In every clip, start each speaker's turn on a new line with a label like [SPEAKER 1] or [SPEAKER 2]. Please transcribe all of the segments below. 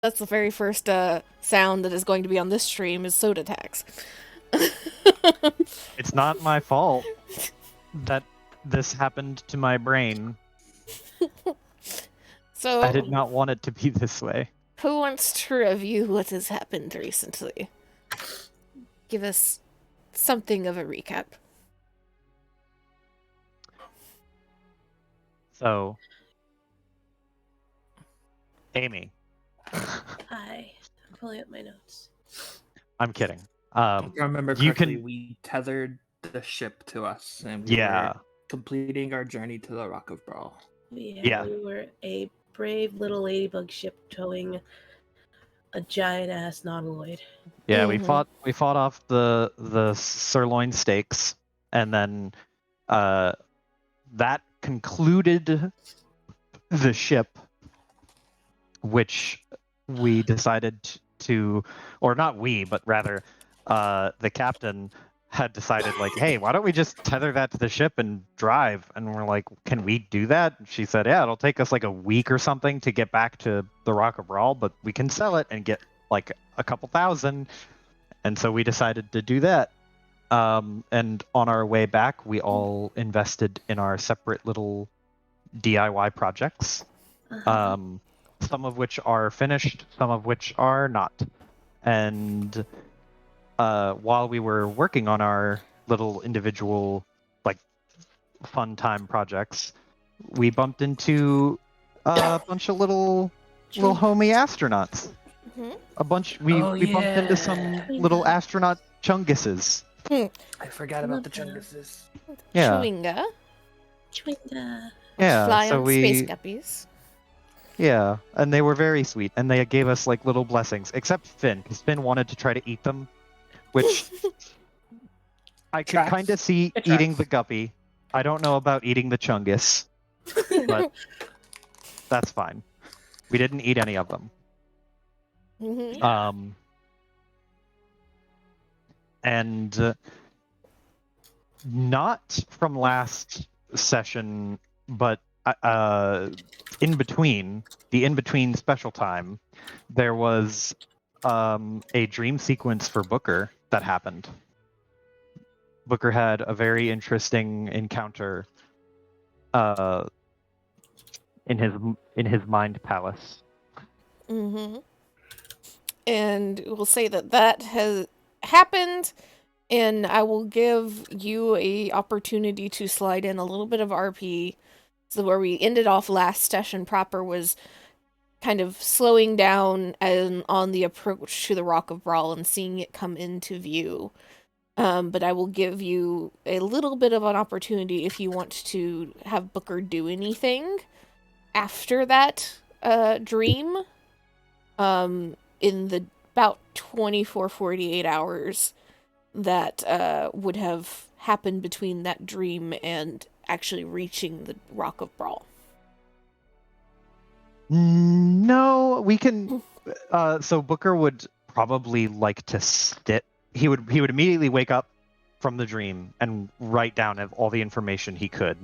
[SPEAKER 1] That's the very first sound that is going to be on this stream is soda tax.
[SPEAKER 2] It's not my fault that this happened to my brain.
[SPEAKER 1] So,
[SPEAKER 2] I did not want it to be this way.
[SPEAKER 1] who wants to review what has happened recently? Give us something of a recap.
[SPEAKER 2] So, Amy.
[SPEAKER 3] Hi. I'm pulling up my notes.
[SPEAKER 2] I'm kidding.
[SPEAKER 4] If I remember
[SPEAKER 2] you
[SPEAKER 4] correctly,
[SPEAKER 2] can-
[SPEAKER 4] we tethered the ship to us, and we
[SPEAKER 2] Yeah.
[SPEAKER 4] were completing our journey to the Rock of Bral.
[SPEAKER 2] Yeah.
[SPEAKER 3] We were a brave little ladybug ship towing a giant ass nautiloid.
[SPEAKER 2] Yeah,
[SPEAKER 1] Mhm.
[SPEAKER 2] we fought off the sirloin steaks, and then that concluded the ship, which we decided to, or not we, but rather the captain had decided, like, hey, why don't we just tether that to the ship and drive? And we're like, can we do that? And she said, yeah, it'll take us like a week or something to get back to the Rock of Bral, but we can sell it and get like a couple thousand. And so we decided to do that. And on our way back, we all invested in our separate little DIY projects. Some of which are finished, some of which are not. And while we were working on our little individual, like, fun time projects, we bumped into a bunch of little homie astronauts.
[SPEAKER 1] Mhm.
[SPEAKER 2] A bunch. We bumped into some little astronaut chunguses.
[SPEAKER 4] I forgot about the
[SPEAKER 3] Love them.
[SPEAKER 4] chunguses.
[SPEAKER 2] Yeah.
[SPEAKER 1] Chewinga.
[SPEAKER 3] Chewinga.
[SPEAKER 2] Yeah.
[SPEAKER 1] Fly
[SPEAKER 2] So
[SPEAKER 1] on space
[SPEAKER 2] we.
[SPEAKER 1] guppies.
[SPEAKER 2] Yeah, and they were very sweet, and they gave us like little blessings, except Finn, because Finn wanted to try to eat them, which I could
[SPEAKER 4] Tracks.
[SPEAKER 2] kind of see
[SPEAKER 4] It
[SPEAKER 2] eating
[SPEAKER 4] tracks.
[SPEAKER 2] the guppy. I don't know about eating the chungus, but that's fine. We didn't eat any of them.
[SPEAKER 1] Mhm.
[SPEAKER 2] And not from last session, but in between special time, there was a dream sequence for Booker that happened. Booker had a very interesting encounter in his mind palace.
[SPEAKER 1] Mm-hmm. And we'll say that has happened, and I will give you a opportunity to slide in a little bit of RP. So where we ended off last session proper was kind of slowing down and on the approach to the Rock of Bral and seeing it come into view. But I will give you a little bit of an opportunity if you want to have Booker do anything after that dream. In the about 24-48 hours that would have happened between that dream and actually reaching the Rock of Bral.
[SPEAKER 2] No, we can. So Booker would probably like to sit. He would immediately wake up from the dream and write down all the information he could.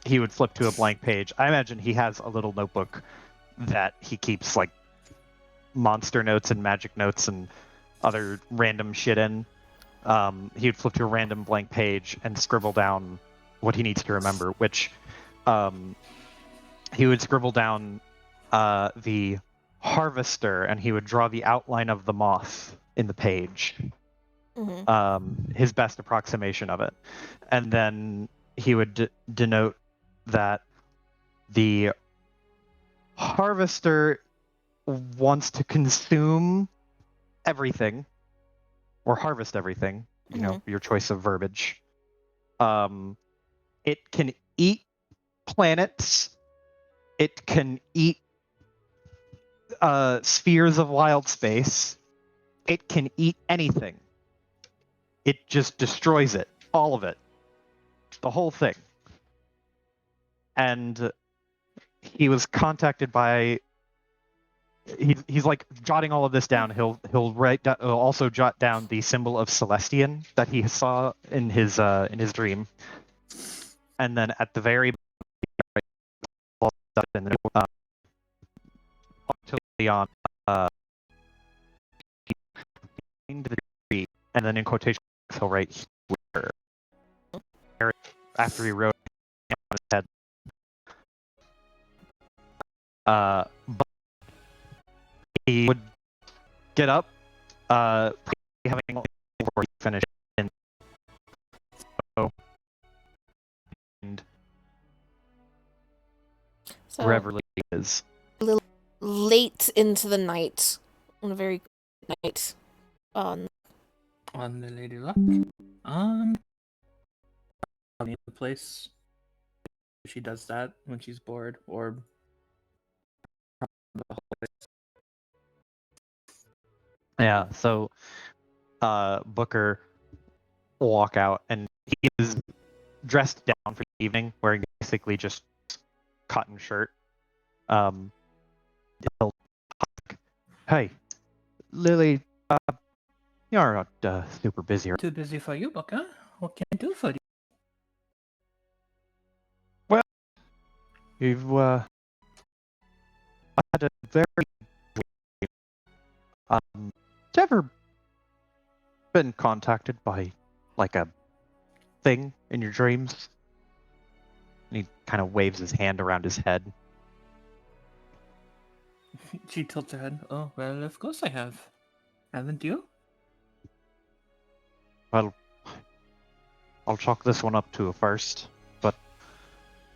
[SPEAKER 2] He would flip to a blank page. I imagine he has a little notebook that he keeps like monster notes and magic notes and other random shit in. He would flip to a random blank page and scribble down what he needs to remember, which he would scribble down the harvester, and he would draw the outline of the moth in the page.
[SPEAKER 1] Mm-hmm.
[SPEAKER 2] His best approximation of it. And then he would denote that the harvester wants to consume everything or harvest everything, you know, your choice of verbiage. It can eat planets. It can eat spheres of wild space. It can eat anything. It just destroys it, all of it, the whole thing. And he was contacted by. He's like jotting all of this down. He'll also jot down the symbol of Celestian that he saw in his dream. And then at the very on behind the tree, and then in quotation he'll write here after he wrote on his head. But he would get up, having before he finished, and
[SPEAKER 1] So
[SPEAKER 2] wherever he is.
[SPEAKER 1] late into the night, on a very good night.
[SPEAKER 4] On the Lady Luck. The place. She does that when she's bored, or the whole place.
[SPEAKER 2] Yeah, so Booker will walk out, and he is dressed down for the evening, wearing basically just cotton shirt. He'll talk, hey, Lily, you're not super busy.
[SPEAKER 4] Too busy for you, Booker. What can I do for you?
[SPEAKER 2] Well, you've had a very you ever been contacted by like a thing in your dreams? And he kind of waves his hand around his head.
[SPEAKER 4] She tilts her head. Oh, well, of course I have. Haven't you?
[SPEAKER 2] Well, I'll chalk this one up to a first, but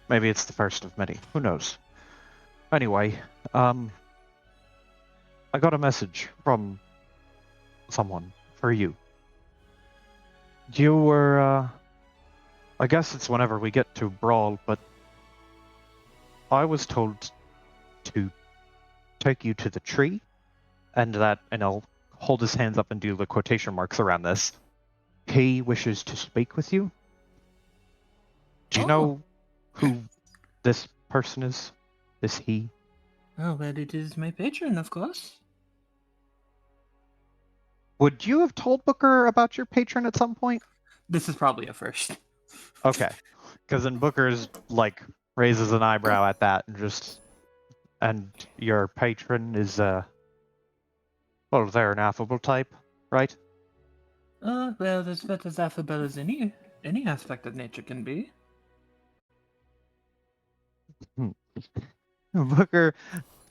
[SPEAKER 2] maybe it's the first of many. Who knows? Anyway, I got a message from someone for you. You were, I guess it's whenever we get to Brawl, but I was told to take you to the tree, and I'll hold his hands up and do the quotation marks around this. He wishes to speak with you. Do you know who this person is? This he?
[SPEAKER 4] Oh, well, it is my patron, of course.
[SPEAKER 2] Would you have told Booker about your patron at some point?
[SPEAKER 4] This is probably a first.
[SPEAKER 2] Okay. Because then Booker's, like, raises an eyebrow at that and your patron is, well, they're an affable type, right?
[SPEAKER 4] Well, as about as affable as any aspect of nature can be.
[SPEAKER 2] Booker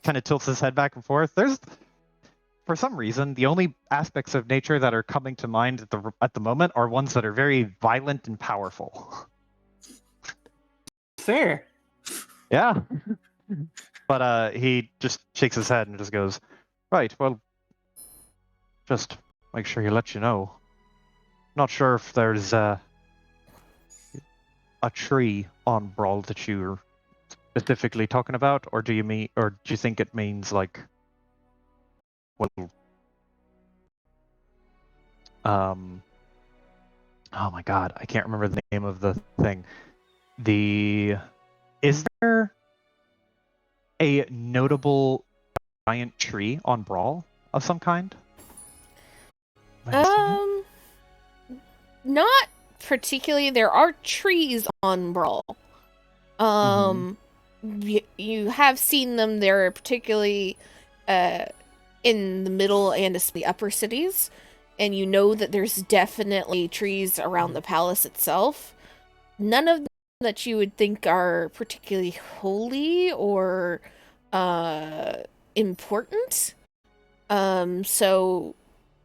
[SPEAKER 2] kind of tilts his head back and forth. For some reason, the only aspects of nature that are coming to mind at the moment are ones that are very violent and powerful.
[SPEAKER 4] Fair.
[SPEAKER 2] Yeah. But he just shakes his head and just goes, right, well, just make sure you know. Not sure if there's a tree on Brawl that you're specifically talking about, or do you think it means like, well, oh my god, I can't remember the name of the thing. Is there a notable giant tree on Brawl of some kind?
[SPEAKER 1] Not particularly. There are trees on Brawl. You have seen them. They're particularly in the middle and the upper cities, and you know that there's definitely trees around the palace itself. None of them that you would think are particularly holy or important. So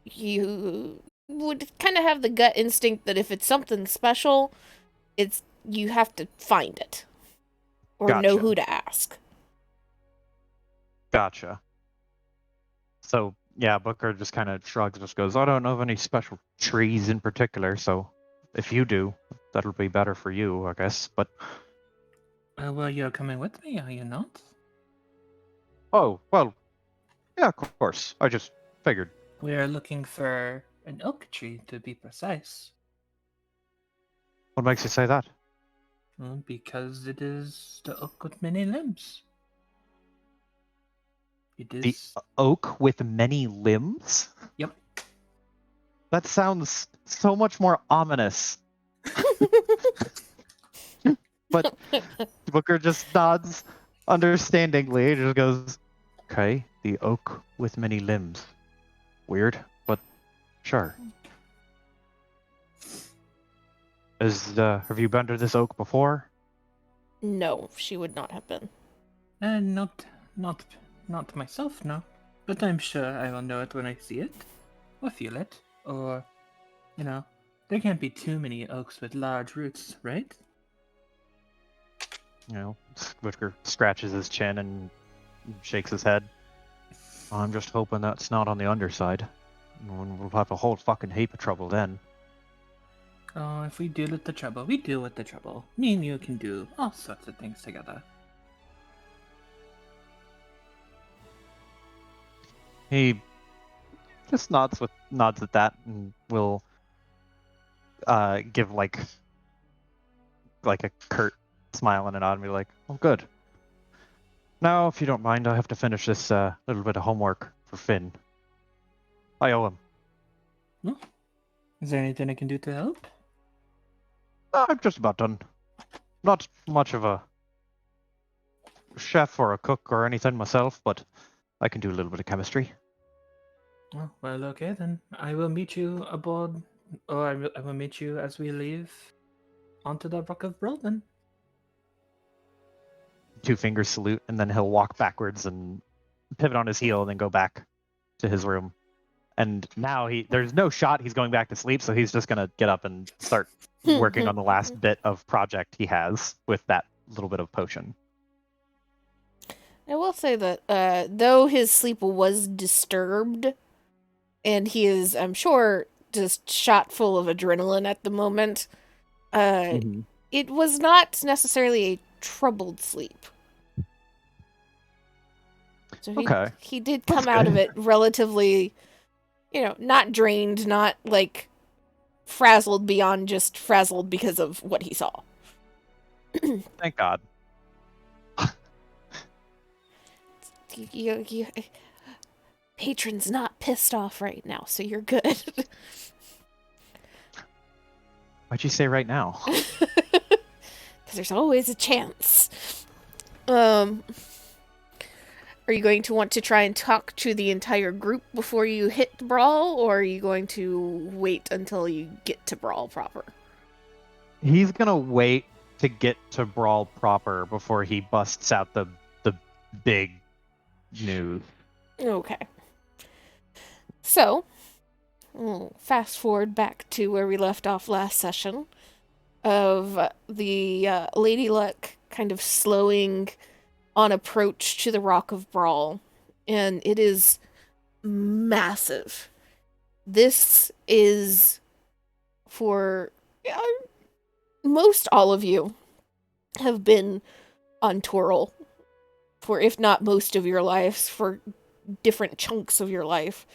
[SPEAKER 1] you would kind of have the gut instinct that if it's something special, you have to find it or know
[SPEAKER 2] Gotcha.
[SPEAKER 1] who to ask.
[SPEAKER 2] Gotcha. So yeah, Booker just kind of shrugs, just goes, I don't know of any special trees in particular, so if you do, that'll be better for you, I guess. But
[SPEAKER 4] Well, you're coming with me, are you not?
[SPEAKER 2] oh, well, yeah, of course. I just figured.
[SPEAKER 4] We are looking for an oak tree, to be precise.
[SPEAKER 2] What makes you say that?
[SPEAKER 4] Well, because it is the oak with many limbs. It
[SPEAKER 2] The
[SPEAKER 4] is.
[SPEAKER 2] oak with many limbs?
[SPEAKER 4] Yep.
[SPEAKER 2] That sounds so much more ominous. But Booker just nods understandingly and just goes, okay, The oak with many limbs. Weird, but sure. Have you been to this oak before?
[SPEAKER 1] No, she would not have been.
[SPEAKER 4] Not myself, no. But I'm sure I will know it when I see it, or feel it, or, there can't be too many oaks with large roots, right?
[SPEAKER 2] Whitaker scratches his chin and shakes his head. I'm just hoping that's not on the underside. We'll have a whole fucking heap of trouble then.
[SPEAKER 4] Oh, if we deal with the trouble, we deal with the trouble. Me and you can do all sorts of things together.
[SPEAKER 2] He just nods at that and will give like a curt smile and a nod and be like, "Oh, good. Now, if you don't mind, I have to finish this little bit of homework for Finn. I owe him."
[SPEAKER 4] No? Is there anything I can do to help?
[SPEAKER 2] I'm just about done. Not much of a chef or a cook or anything myself, but I can do a little bit of chemistry.
[SPEAKER 4] Oh, well, okay then. I will meet you aboard, or I will meet you as we leave onto the Rock of Bral then.
[SPEAKER 2] 2 fingers salute, and then he'll walk backwards and pivot on his heel and then go back to his room. And now there's no shot he's going back to sleep, so he's just gonna get up and start working on the last bit of project he has with that little bit of potion.
[SPEAKER 1] I will say that though his sleep was disturbed, and he is, I'm sure, just shot full of adrenaline at the moment, it was not necessarily a troubled sleep. So he did come out of it relatively, not drained, not like frazzled beyond just frazzled because of what he saw.
[SPEAKER 2] Thank God.
[SPEAKER 1] Patron's not pissed off right now, so you're good.
[SPEAKER 2] Why'd you say right now?
[SPEAKER 1] Because there's always a chance. Are you going to want to try and talk to the entire group before you hit Bral, or are you going to wait until you get to Bral proper?
[SPEAKER 2] He's gonna wait to get to Bral proper before he busts out the big news.
[SPEAKER 1] Okay. So, we'll fast forward back to where we left off last session of the Lady Luck kind of slowing on approach to the Rock of Bral, and it is massive. This is, for most all of you, have been on Toril for, if not most of your lives, for different chunks of your life,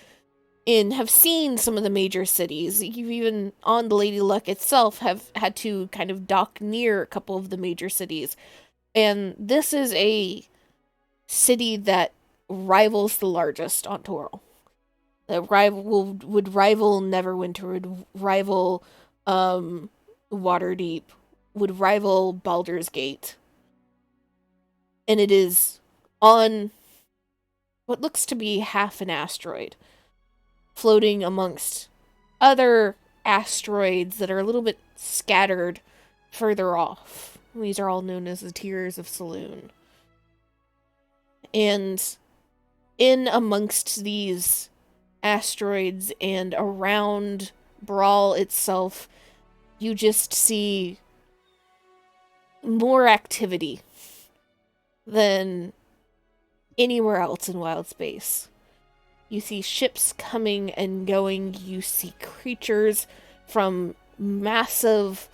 [SPEAKER 1] and have seen some of the major cities. You've even, on the Lady Luck itself, have had to kind of dock near a couple of the major cities. And this is a city that rivals the largest on Toril. That would rival Neverwinter, would rival Waterdeep, would rival Baldur's Gate. And it is on what looks to be half an asteroid, floating amongst other asteroids that are a little bit scattered further off. These are all known as the Tears of Saloon. And in amongst these asteroids and around Bral itself, you just see more activity than anywhere else in wild space. You see ships coming and going. You see creatures from massive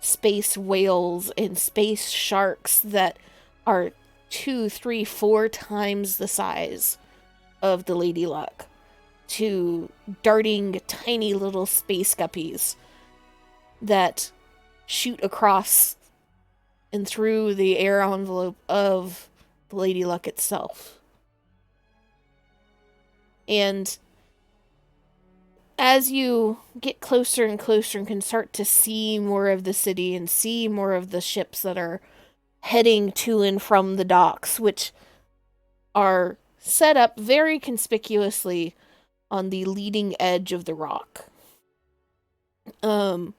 [SPEAKER 1] space whales and space sharks that are 2, 3, 4 times the size of the Lady Luck, to darting tiny little space guppies that shoot across and through the air envelope of the Lady Luck itself. And as you get closer and closer and can start to see more of the city and see more of the ships that are heading to and from the docks, which are set up very conspicuously on the leading edge of the rock. You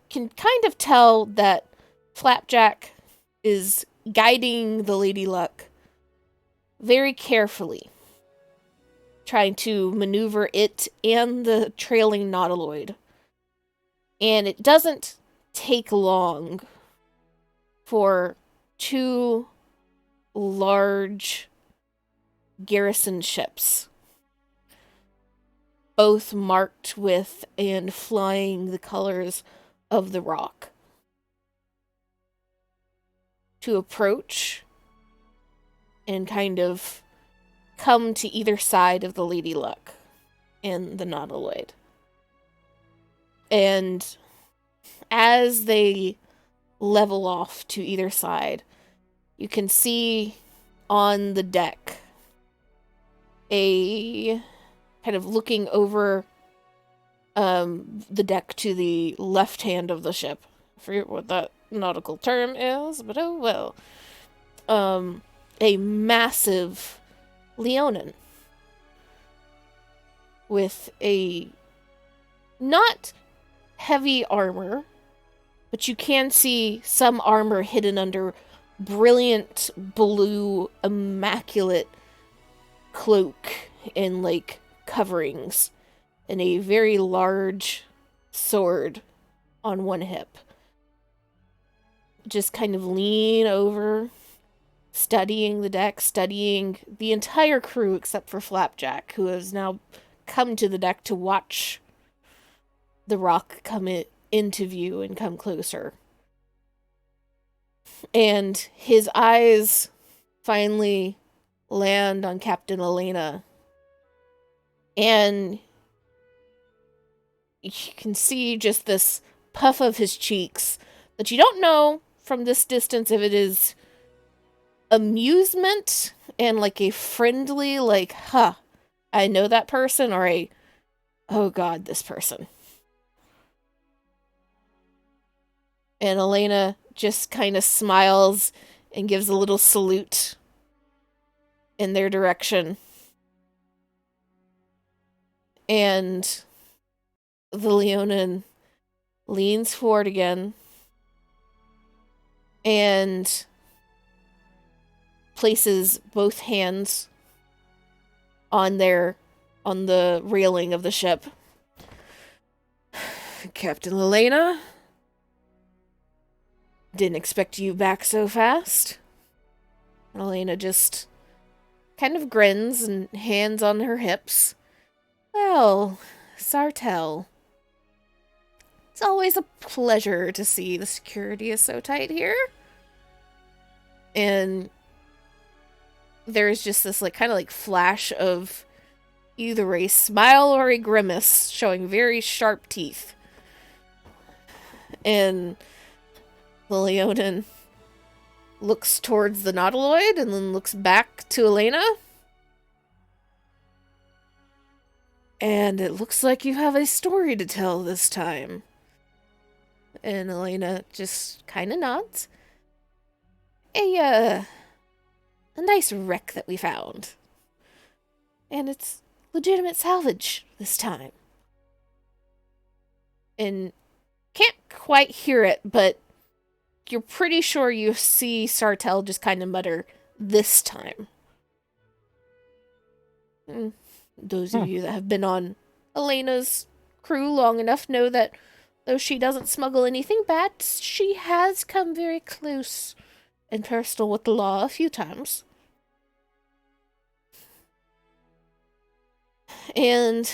[SPEAKER 1] can kind of tell that Flapjack is guiding the Lady Luck very carefully, trying to maneuver it and the trailing nautiloid. And it doesn't take long for two large garrison ships, both marked with and flying the colors of the rock, to approach and kind of come to either side of the Lady Luck and the nautiloid. And as they level off to either side, you can see on the deck a kind of looking over the deck to the left hand of the ship. I forget what that nautical term is, but oh well. A massive Leonin with a not heavy armor, but you can see some armor hidden under brilliant blue, immaculate cloak and like coverings, and a very large sword on one hip. Just kind of lean over, studying the deck, studying the entire crew except for Flapjack, who has now come to the deck to watch the rock come into view and come closer. And his eyes finally land on Captain Elena. And you can see just this puff of his cheeks that you don't know from this distance if it is amusement and like a friendly, like, huh, I know that person, or a, oh god, this person. And Elena just kind of smiles and gives a little salute in their direction. And the Leonin leans forward again and places both hands on the railing of the ship. Captain Elena, didn't expect you back so fast. And Elena just kind of grins and hands on her hips. Well, Sartell, it's always a pleasure to see the security is so tight here. And there's just this like kind of like flash of either a smile or a grimace showing very sharp teeth. And the Leonin looks towards the nautiloid and then looks back to Elena. And it looks like you have a story to tell this time. And Elena just kind of nods. A nice wreck that we found. And it's legitimate salvage this time. And can't quite hear it, but you're pretty sure you see Sartell just kind of mutter, this time. Those of you that have been on Elena's crew long enough know that though she doesn't smuggle anything bad, she has come very close and personal with the law a few times. And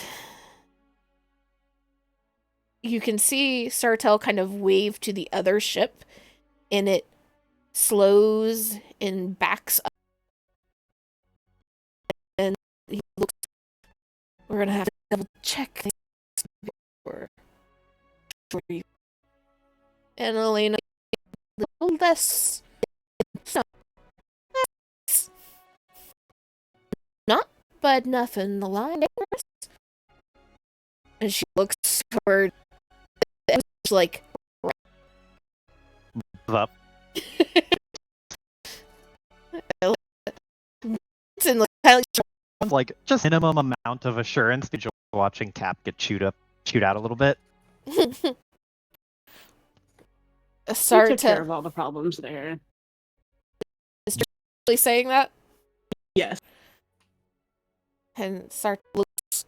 [SPEAKER 1] you can see Sartell kind of wave to the other ship, and it slows and backs up. And he looks, we're gonna have to double check things before you. And Elena, a little less, not bad enough in the line. And she looks toward, like,
[SPEAKER 2] Up.
[SPEAKER 1] kind of
[SPEAKER 2] like just minimum amount of assurance to watching Cap get chewed out a little bit.
[SPEAKER 1] like
[SPEAKER 5] We
[SPEAKER 1] start
[SPEAKER 5] took care
[SPEAKER 1] to
[SPEAKER 5] of all the problems there.
[SPEAKER 1] really saying that
[SPEAKER 5] Yes.
[SPEAKER 1] and start to look at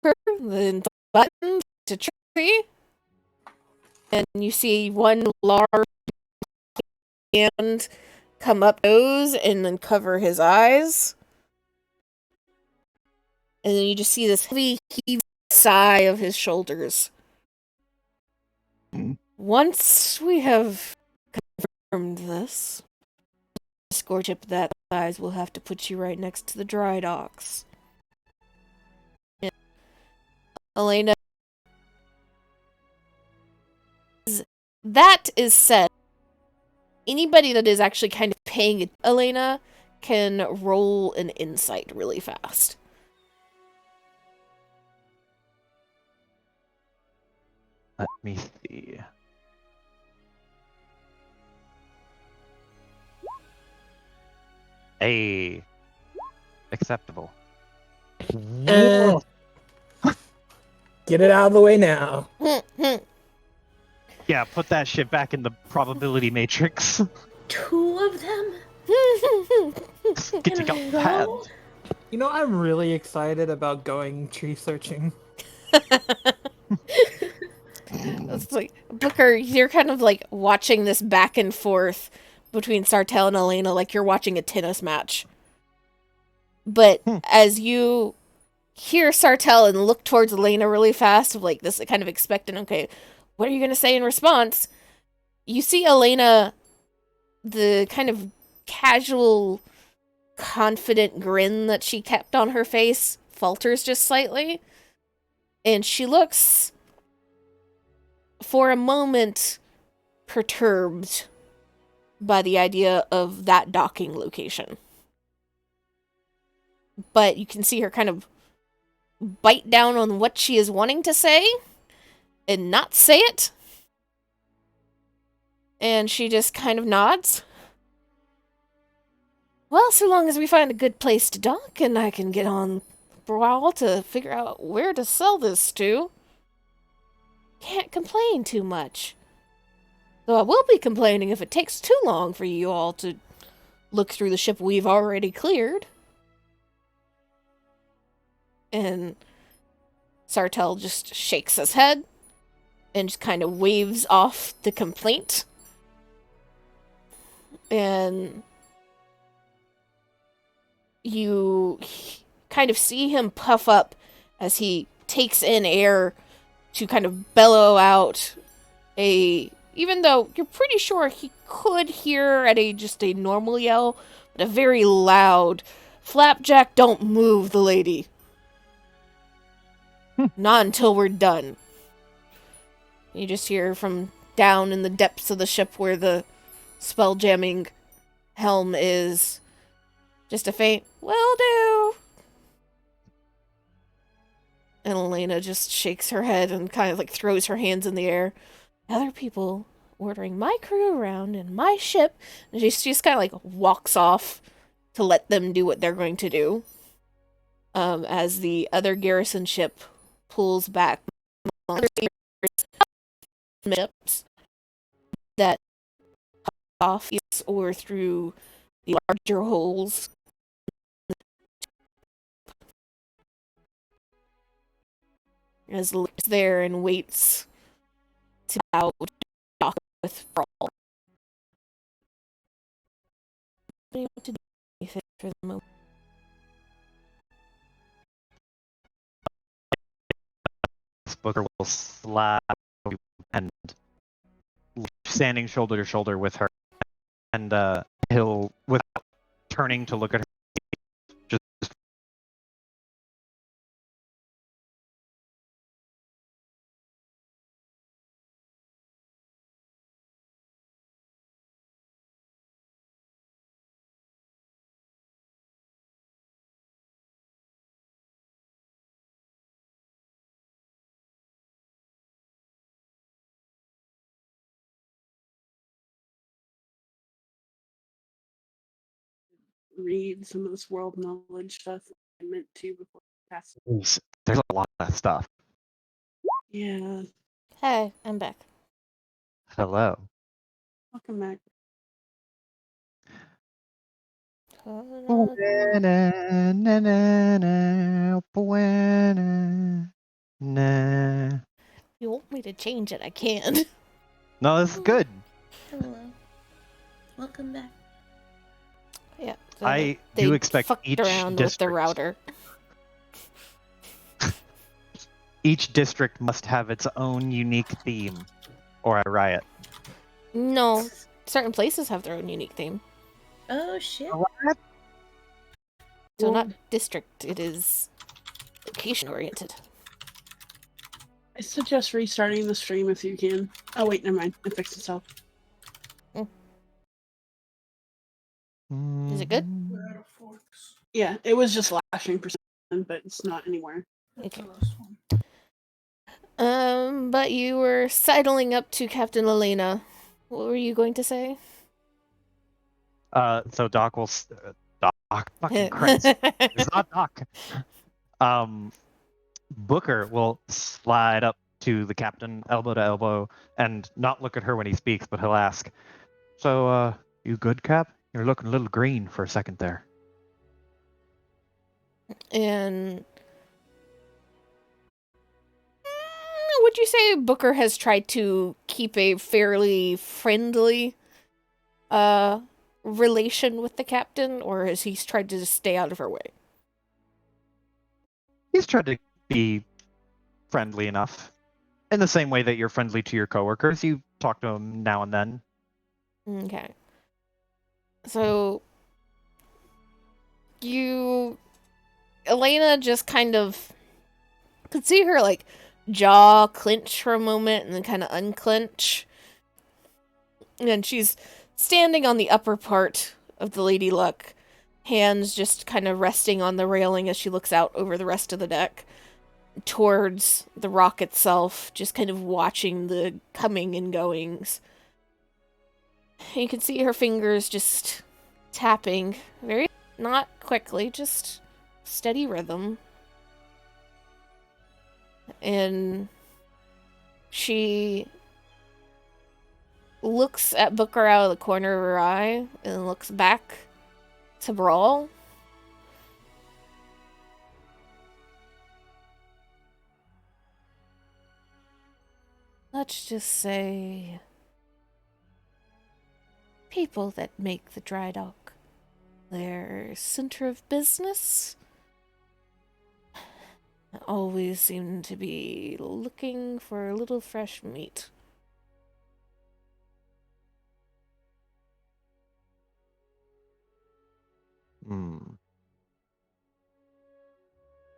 [SPEAKER 1] her, then the buttons to Trixie, and you see one large hand come up nose and then cover his eyes, and then you just see this heavy heave sigh of his shoulders. Once we have confirmed this, escort ship that size will have to put you right next to the dry docks. And Elena, that is said. Anybody that is actually kind of paying Elena can roll an insight really fast.
[SPEAKER 2] Let me see. Acceptable.
[SPEAKER 6] Get it out of the way now.
[SPEAKER 2] Yeah, put that shit back in the probability matrix.
[SPEAKER 3] 2 of them?
[SPEAKER 2] Get you
[SPEAKER 3] In a
[SPEAKER 2] got pad.
[SPEAKER 3] row?
[SPEAKER 6] You know, I'm really excited about going tree searching.
[SPEAKER 1] It's like, Booker, you're kind of like watching this back and forth between Sartell and Elena like you're watching a tennis match. But as you hear Sartell and look towards Elena really fast, like this kind of expectant, okay, what are you going to say in response? You see Elena, the kind of casual, confident grin that she kept on her face falters just slightly. And she looks, for a moment, perturbed by the idea of that docking location. But you can see her kind of bite down on what she is wanting to say and not say it. And she just kind of nods. Well, so long as we find a good place to dock and I can get on Bral to figure out where to sell this to, can't complain too much. Though I will be complaining if it takes too long for you all to look through the ship we've already cleared. And Sartell just shakes his head and just kind of waves off the complaint. And you kind of see him puff up as he takes in air to kind of bellow out even though you're pretty sure he could hear at just a normal yell, but a very loud, "Flapjack, don't move the lady. Not until we're done." You just hear from down in the depths of the ship where the spelljamming helm is just a faint, "Will do." And Elena just shakes her head and kind of like throws her hands in the air. Other people ordering my crew around in my ship. And she just kind of like walks off to let them do what they're going to do. As the other garrison ship pulls back ships that off or through the larger holes. As Luke's there and waits to out dock with Bral. What do you want to do for the moment?
[SPEAKER 2] Booker will slap and standing shoulder to shoulder with her, and he'll, without turning to look at her, just
[SPEAKER 5] read some of this world knowledge stuff I meant to before I passed.
[SPEAKER 2] There's a lot of stuff.
[SPEAKER 5] Yeah,
[SPEAKER 1] Hey, I'm back.
[SPEAKER 2] Hello.
[SPEAKER 5] welcome back.
[SPEAKER 1] You want me to change it? I can.
[SPEAKER 2] No, this is good.
[SPEAKER 3] Hello. Welcome back.
[SPEAKER 1] Yeah. So
[SPEAKER 2] I
[SPEAKER 1] they
[SPEAKER 2] do expect
[SPEAKER 1] fucked
[SPEAKER 2] each
[SPEAKER 1] around with the
[SPEAKER 2] district.
[SPEAKER 1] router.
[SPEAKER 2] Each district must have its own unique theme, or I riot.
[SPEAKER 1] No, certain places have their own unique theme.
[SPEAKER 3] Oh shit.
[SPEAKER 2] What?
[SPEAKER 1] So
[SPEAKER 5] Well,
[SPEAKER 1] not district, it is location oriented.
[SPEAKER 5] I suggest restarting the stream if you can. Oh wait, never mind. It fixed itself.
[SPEAKER 1] Is it good?
[SPEAKER 5] Yeah, it was just flashing for some, but it's not anymore.
[SPEAKER 1] Okay. But you were sidling up to Captain Elena. What were you going to say?
[SPEAKER 2] So Doc will. Doc, fucking Christ! It's not Doc. Booker will slide up to the captain, elbow to elbow, and not look at her when he speaks, but he'll ask, "So, you good, Cap? You're looking a little green for a second there."
[SPEAKER 1] And would you say Booker has tried to keep a fairly friendly relation with the captain, or has he tried to just stay out of her way?
[SPEAKER 2] He's tried to be friendly enough, in the same way that you're friendly to your coworkers. You talk to them now and then.
[SPEAKER 1] Okay. So Elena just kind of could see her like jaw clench for a moment and then kind of unclench. And she's standing on the upper part of the Lady Luck, hands just kind of resting on the railing as she looks out over the rest of the deck towards the rock itself, just kind of watching the coming and goings. You can see her fingers just tapping, very not quickly, just steady rhythm. And she looks at Booker out of the corner of her eye and looks back to Bral. Let's just say people that make the dry dock their center of business always seem to be looking for a little fresh meat.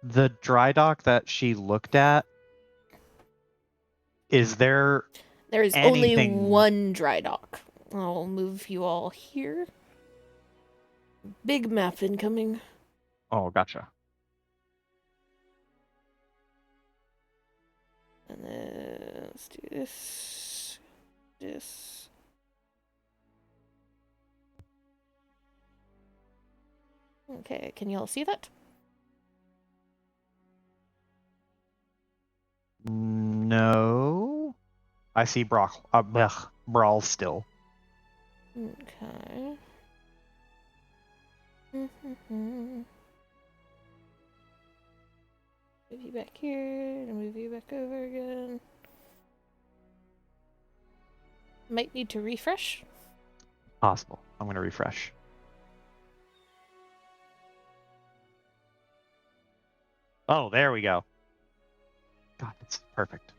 [SPEAKER 2] The dry dock that she looked at, is there
[SPEAKER 1] There is only
[SPEAKER 2] anything...
[SPEAKER 1] one dry dock. I'll move you all here. Big map incoming.
[SPEAKER 2] Oh, gotcha.
[SPEAKER 1] And then let's do this. This. Okay, can you all see that?
[SPEAKER 2] No. I see Brawl still.
[SPEAKER 1] Okay. Move you back here, and move you back over again. Might need to refresh.
[SPEAKER 2] Possible. I'm going to refresh. Oh, there we go. God, it's perfect.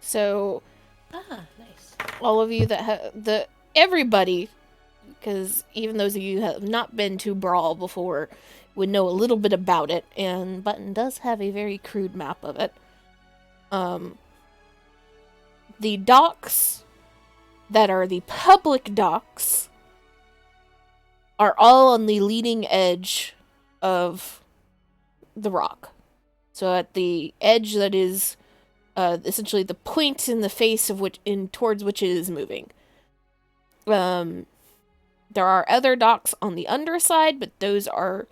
[SPEAKER 1] So,
[SPEAKER 3] Nice.
[SPEAKER 1] all of you that have everybody, because even those of you who have not been to Brawl before would know a little bit about it, and Button does have a very crude map of it. The docks that are the public docks are all on the leading edge of the rock. So at the edge that is essentially the point in the face of towards which it is moving. There are other docks on the underside, but those are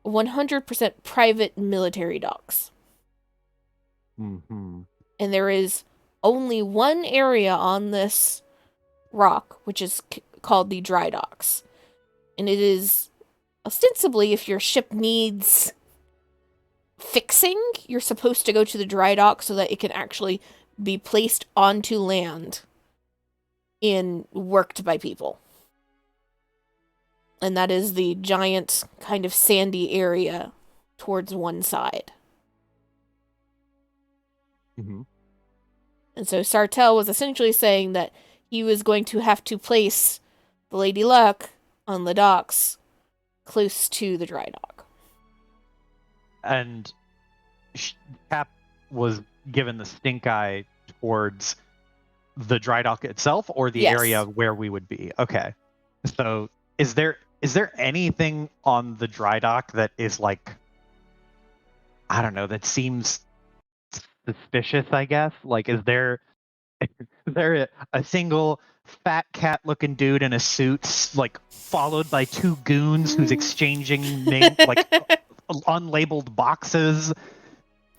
[SPEAKER 1] 100% private military docks.
[SPEAKER 2] Mm-hmm.
[SPEAKER 1] And there is only one area on this rock, which is called the dry docks. And it is ostensibly, if your ship needs fixing, you're supposed to go to the dry dock so that it can actually be placed onto land and worked by people. And that is the giant kind of sandy area towards one side.
[SPEAKER 2] Mm-hmm.
[SPEAKER 1] And so Sartell was essentially saying that he was going to have to place the Lady Luck on the docks close to the dry dock.
[SPEAKER 2] And Cap was given the stink eye towards the dry dock itself, or the
[SPEAKER 1] Yes.
[SPEAKER 2] area where we would be. Okay. So is there anything on the dry dock that is like, I don't know, that seems suspicious, I guess? Like, is there a single fat cat looking dude in a suit, like followed by two goons who's exchanging unlabeled boxes?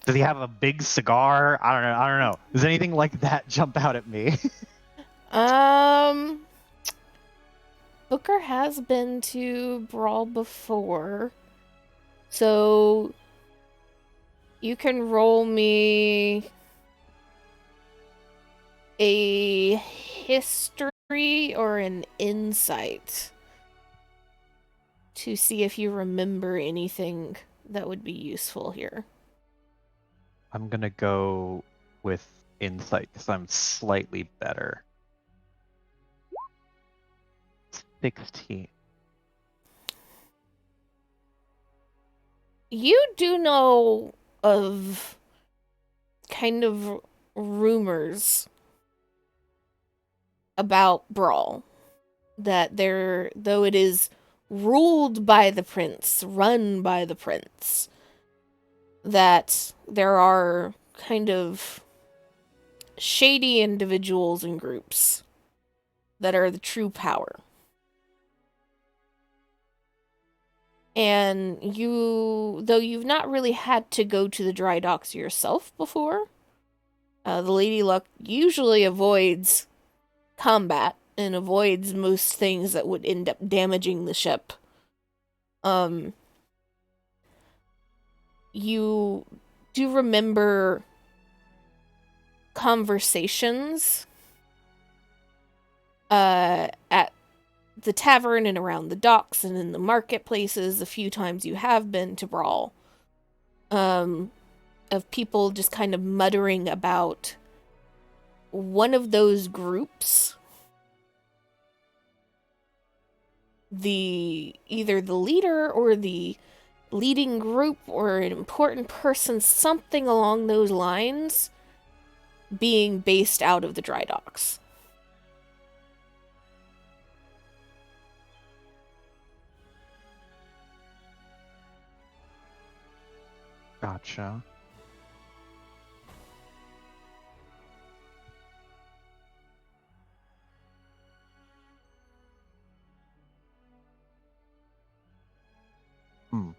[SPEAKER 2] Does he have a big cigar? I don't know. Does anything like that jump out at me?
[SPEAKER 1] Booker has been to Bral before. So you can roll me a history or an insight to see if you remember anything that would be useful here.
[SPEAKER 2] I'm gonna go with insight because I'm slightly better. 16.
[SPEAKER 1] You do know of kind of rumors about Brawl. That though it is ruled by the prince, run by the prince, that there are kind of shady individuals and groups that are the true power. And though you've not really had to go to the dry docks yourself before, the Lady Luck usually avoids combat and avoids most things that would end up damaging the ship. You do remember conversations at the tavern and around the docks and in the marketplaces, a few times you have been to Brawl, of people just kind of muttering about one of those groups, either the leader or the leading group or an important person, something along those lines, being based out of the dry docks.
[SPEAKER 2] Gotcha. Hmm.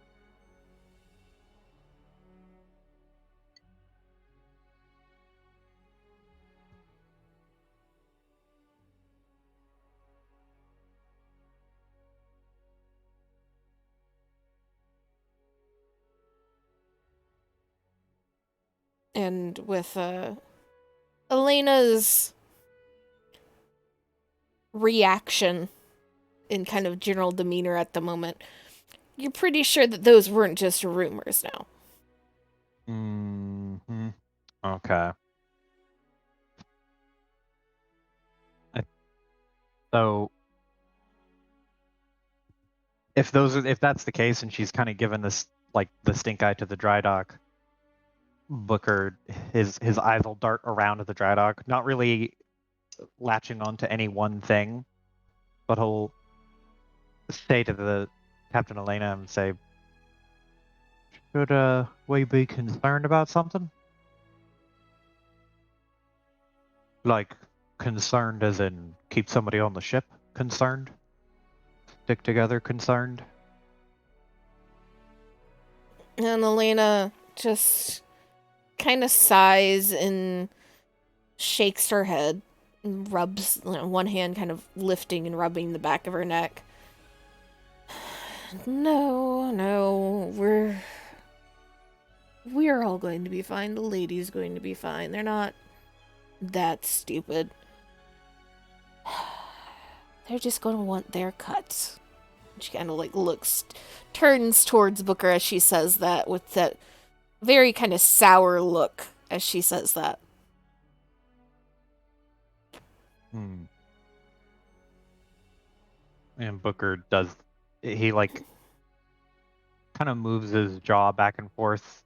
[SPEAKER 1] And with Elena's reaction and kind of general demeanor at the moment, you're pretty sure that those weren't just rumors now.
[SPEAKER 2] Mm-hmm. Okay. So if that's the case, and she's kind of given this like the stink eye to the dry dock, Booker, his eyes will dart around the dry dock, not really latching on to any one thing, but he'll say to the Captain Elena and say, "Should we be concerned about something? Like concerned as in keep somebody on the ship concerned?" stick together concerned.
[SPEAKER 1] And Elena just kind of sighs and shakes her head and rubs, one hand kind of lifting and rubbing the back of her neck. No, we're all going to be fine. The lady's going to be fine. They're not that stupid. They're just going to want their cuts. She kind of like turns towards Booker as she says that, with that very kind of sour look as she says that.
[SPEAKER 2] And Booker does, he like kind of moves his jaw back and forth.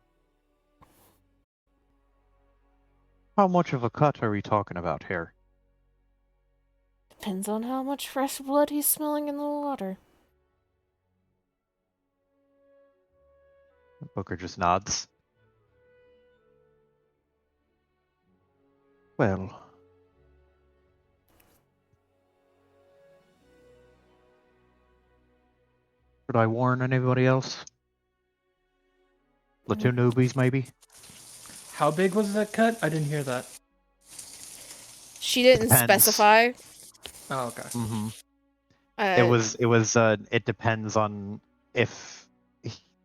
[SPEAKER 2] How much of a cut are we talking about here?
[SPEAKER 1] Depends on how much fresh blood he's smelling in the water.
[SPEAKER 2] Booker just nods. Well, should I warn anybody else? The two newbies, maybe?
[SPEAKER 6] How big was that cut? I didn't hear that.
[SPEAKER 1] She didn't
[SPEAKER 2] Depends.
[SPEAKER 1] specify.
[SPEAKER 6] Oh, okay.
[SPEAKER 2] Mm-hmm.
[SPEAKER 1] Uh,
[SPEAKER 2] It depends on if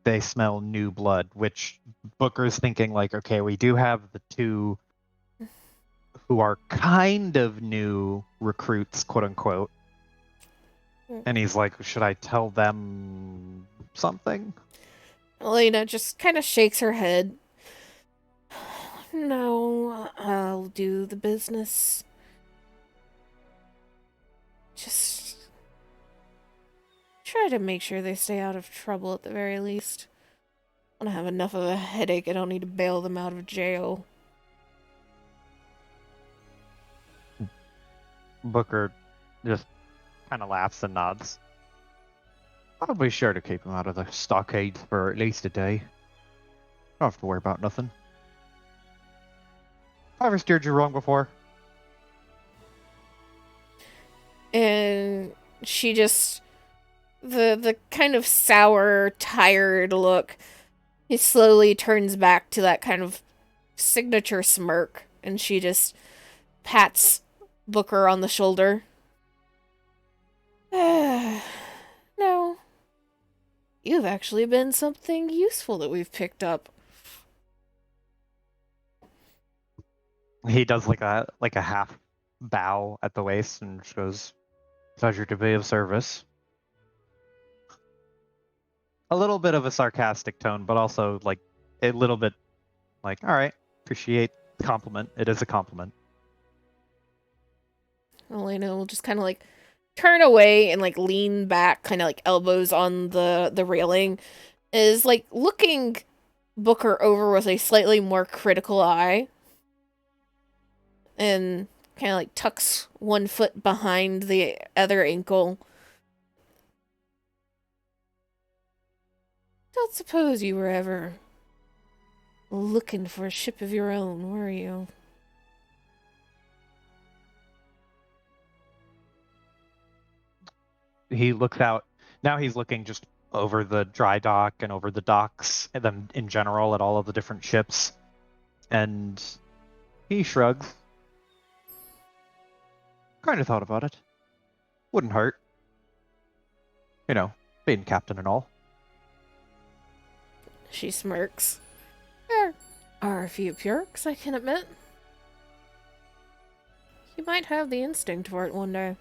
[SPEAKER 2] they smell new blood, which Booker's thinking like, okay, we do have the two who are kind of new recruits, quote unquote. And he's like, should I tell them something?
[SPEAKER 1] Elena just kind of shakes her head. No, I'll do the business. Just try to make sure they stay out of trouble at the very least. I don't have enough of a headache. I don't need to bail them out of jail.
[SPEAKER 2] Booker just kind of laughs and nods. I'll be sure to keep him out of the stockade for at least a day. Don't have to worry about nothing. Have I ever steered you wrong before?
[SPEAKER 1] And she just the kind of sour, tired look. He slowly turns back to that kind of signature smirk, and she just pats Booker on the shoulder. No. You've actually been something useful that we've picked up.
[SPEAKER 2] He does like a half bow at the waist and just goes, pleasure to be of service. A little bit of a sarcastic tone, but also like a little bit like, all right, appreciate the compliment. It is a compliment.
[SPEAKER 1] Elena will just kind of like turn away and like lean back, kind of like elbows on the railing, is like looking Booker over with a slightly more critical eye, and kind of like tucks one foot behind the other ankle. Don't suppose you were ever looking for a ship of your own, were you?
[SPEAKER 2] He looks out. Now he's looking just over the dry dock and over the docks and then in general at all of the different ships. And he shrugs. Kind of thought about it. Wouldn't hurt. You know, being captain and all.
[SPEAKER 1] She smirks. There are a few perks, I can admit. You might have the instinct for it one day.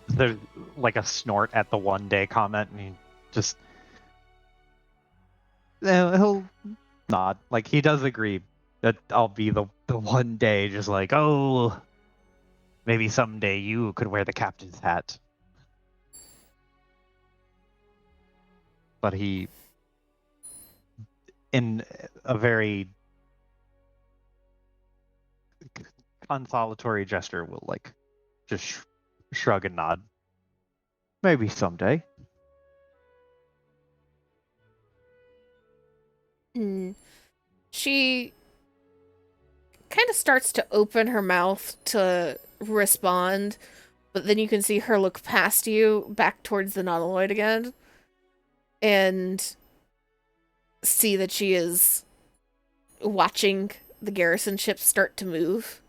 [SPEAKER 2] There's like a snort at the one day comment, and he just he'll nod. Like he does agree that I'll be the one day, just like, oh, maybe someday you could wear the captain's hat. But he, in a very consolatory gesture, will like just shrug and nod. Maybe someday.
[SPEAKER 1] She kind of starts to open her mouth to respond, but then you can see her look past you back towards the nautiloid again and see that she is watching the garrison ships start to move.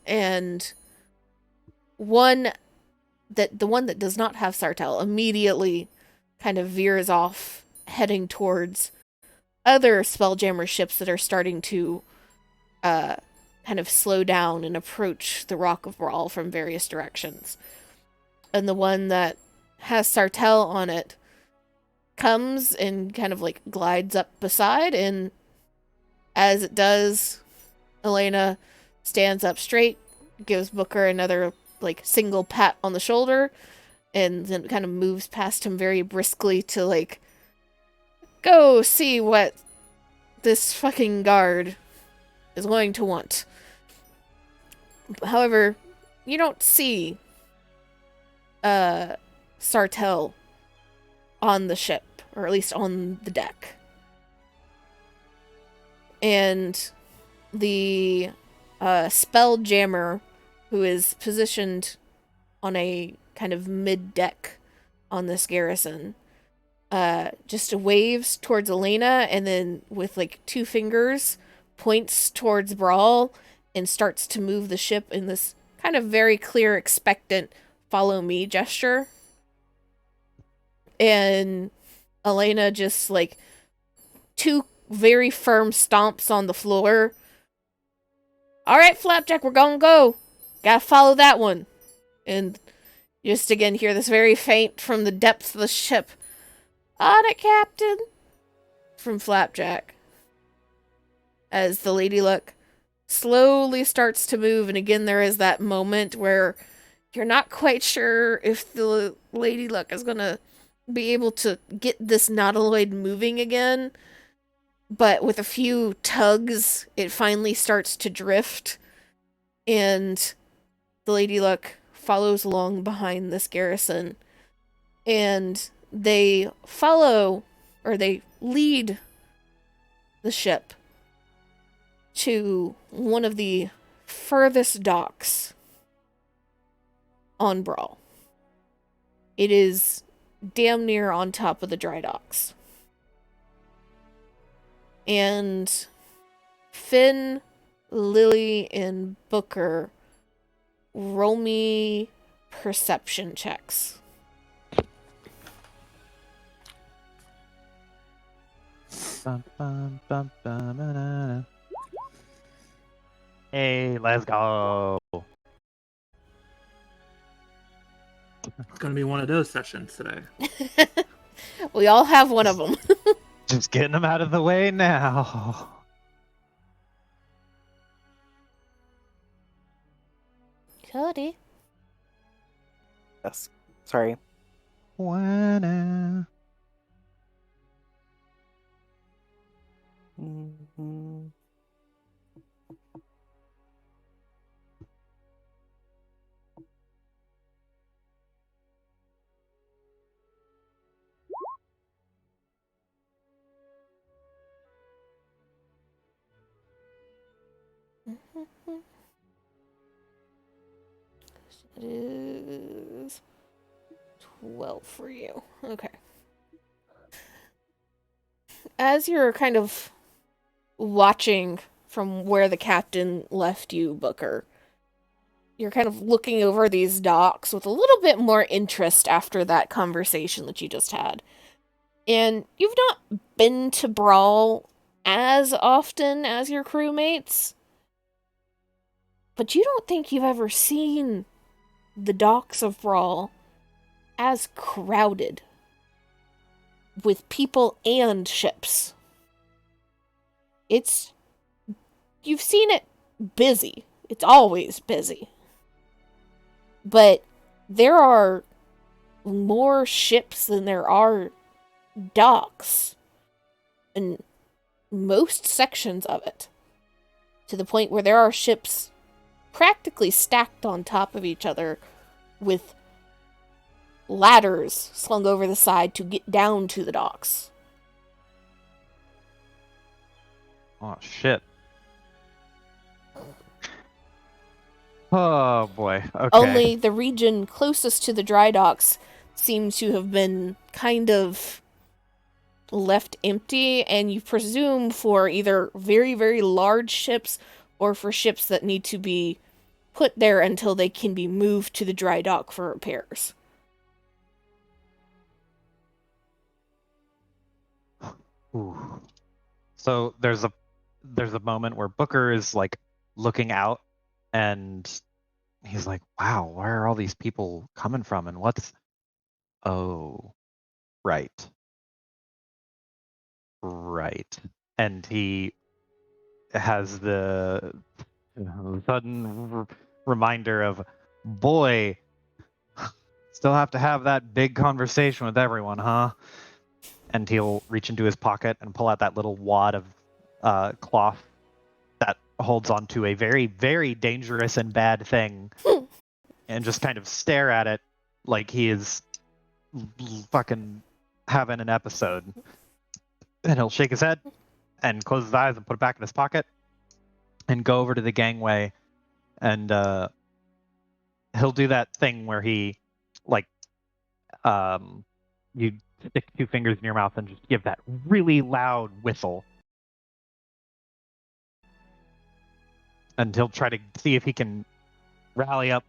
[SPEAKER 1] And the one that does not have Sartell immediately kind of veers off, heading towards other Spelljammer ships that are starting to kind of slow down and approach the Rock of Bral from various directions. And the one that has Sartell on it comes and kind of like glides up beside, and as it does, Elena stands up straight, gives Booker another like single pat on the shoulder, and then kind of moves past him very briskly to like go see what this fucking guard is going to want. However, you don't see Sartell on the ship, or at least on the deck. And the Spelljammer, who is positioned on a kind of mid-deck on this garrison, just waves towards Elena, and then with like 2 fingers points towards Bral and starts to move the ship in this kind of very clear, expectant follow me gesture. And Elena just like 2 very firm stomps on the floor. All right, Flapjack, we're gonna go. Gotta follow that one. And you just again hear this very faint from the depths of the ship, "On it, Captain," from Flapjack. As the Lady Luck slowly starts to move, and again there is that moment where you're not quite sure if the Lady Luck is gonna be able to get this nautiloid moving again, but with a few tugs, it finally starts to drift, and the Lady Luck follows along behind this garrison, and they follow, or they lead the ship to one of the furthest docks on Bral. It is damn near on top of the dry docks. And Finn, Lily, and Booker, roll me perception checks.
[SPEAKER 2] Bum, bum, bum, bum, na. Hey, let's go.
[SPEAKER 4] It's gonna be one of those sessions today.
[SPEAKER 1] We all have one of them.
[SPEAKER 2] Just getting them out of the way now.
[SPEAKER 1] Cody.
[SPEAKER 7] Yes. Sorry.
[SPEAKER 2] Wanna.
[SPEAKER 7] Mhm.
[SPEAKER 1] It is 12 for you. Okay. As you're kind of watching from where the captain left you, Booker, you're kind of looking over these docks with a little bit more interest after that conversation that you just had. And you've not been to Bral as often as your crewmates, but you don't think you've ever seen the docks of Bral as crowded with people and ships. You've seen it busy. It's always busy. But there are more ships than there are docks in most sections of it, to the point where there are ships practically stacked on top of each other with ladders slung over the side to get down to the docks.
[SPEAKER 2] Oh shit. Oh boy. Okay.
[SPEAKER 1] Only the region closest to the dry docks seems to have been kind of left empty, and you presume for either very, very large ships or for ships that need to be put there until they can be moved to the dry dock for repairs.
[SPEAKER 2] Ooh. So there's a moment where Booker is like looking out, and he's like, "Wow, where are all these people coming from? And what's? Oh, right, right." And he has the sudden reminder of, "Boy, still have to have that big conversation with everyone, huh?" And he'll reach into his pocket and pull out that little wad of cloth that holds onto a very, very dangerous and bad thing, and just kind of stare at it like he is fucking having an episode. And he'll shake his head and close his eyes and put it back in his pocket and go over to the gangway, and he'll do that thing where he, like, you stick two fingers in your mouth and just give that really loud whistle. And he'll try to see if he can rally up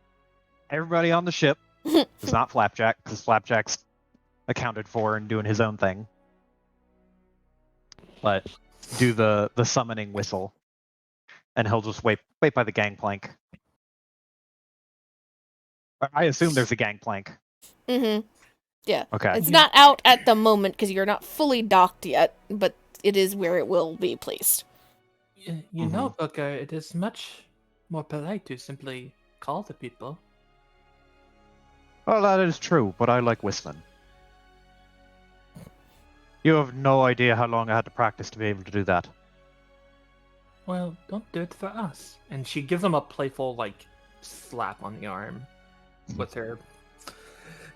[SPEAKER 2] everybody on the ship. It's not Flapjack, because Flapjack's accounted for and doing his own thing. But do the summoning whistle, and he'll just wait by the gangplank. I assume there's a gangplank.
[SPEAKER 1] Mm-hmm. Yeah.
[SPEAKER 2] Okay.
[SPEAKER 1] It's not out at the moment because you're not fully docked yet, but it is where it will be placed.
[SPEAKER 4] You know, Booker, it is much more polite to simply call the people.
[SPEAKER 2] Well, that is true, but I like whistling. You have no idea how long I had to practice to be able to do that.
[SPEAKER 4] Well, don't do it for us. And she gives him a playful, like, slap on the arm with her.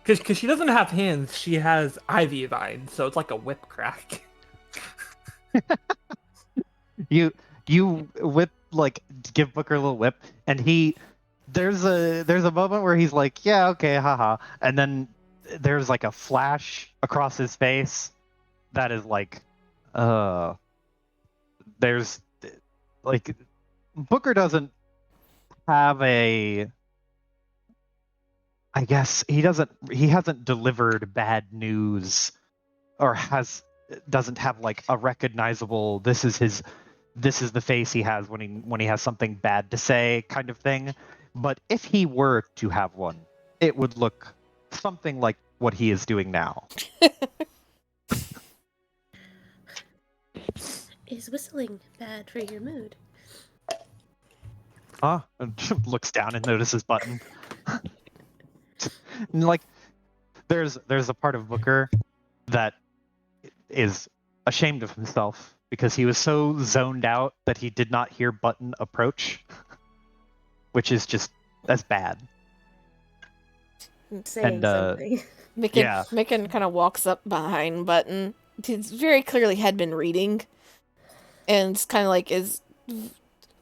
[SPEAKER 4] Because she doesn't have hands, she has ivy vines, so it's like a whip crack.
[SPEAKER 2] You whip, like, give Booker a little whip, and there's a moment where he's like, yeah, okay, haha, and then there's like a flash across his face that is like, there's like, Booker doesn't have a, I guess he hasn't delivered bad news, or doesn't have like a recognizable, this is the face he has when he has something bad to say, kind of thing. But if he were to have one, it would look something like what he is doing now.
[SPEAKER 3] Is whistling bad for your mood?
[SPEAKER 2] Huh? And looks down and notices Button. And, like, there's a part of Booker that is ashamed of himself because he was so zoned out that he did not hear Button approach, which is just, that's bad.
[SPEAKER 3] Saying something.
[SPEAKER 1] Micken kind of walks up behind Button. He very clearly had been reading, and kind of like is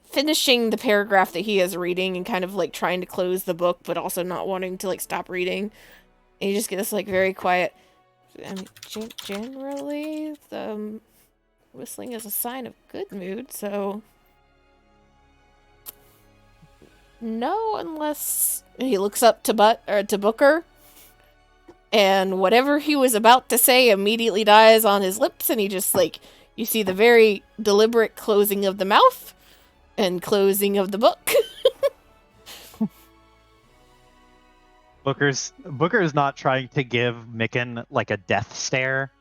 [SPEAKER 1] finishing the paragraph that he is reading and kind of like trying to close the book, but also not wanting to like stop reading. And you just get this like very quiet. I mean, generally, the whistling is a sign of good mood, so no, unless he looks up to Booker, and whatever he was about to say immediately dies on his lips, and he just like, you see the very deliberate closing of the mouth and closing of the book.
[SPEAKER 2] Booker's not trying to give Micken like a death stare.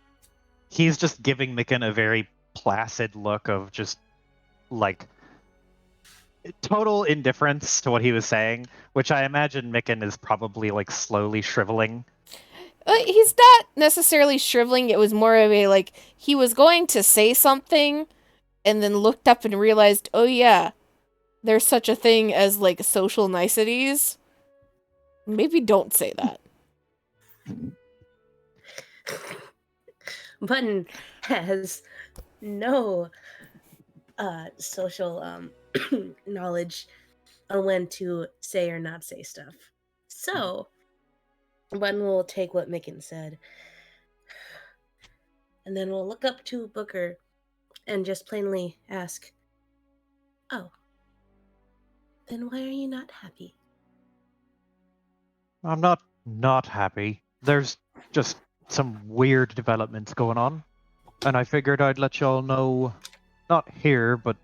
[SPEAKER 2] He's just giving Micken a very placid look of just like total indifference to what he was saying, which I imagine Micken is probably like slowly shriveling.
[SPEAKER 1] He's not necessarily shriveling. It was more of a like, he was going to say something and then looked up and realized, oh yeah, there's such a thing as like social niceties. Maybe don't say that.
[SPEAKER 3] Button has no social knowledge on when to say or not say stuff. So, Button will take what Micken said, and then we'll look up to Booker and just plainly ask, "Oh, then why are you not happy?"
[SPEAKER 2] I'm not happy. There's just some weird developments going on, and I figured I'd let y'all know, not here, but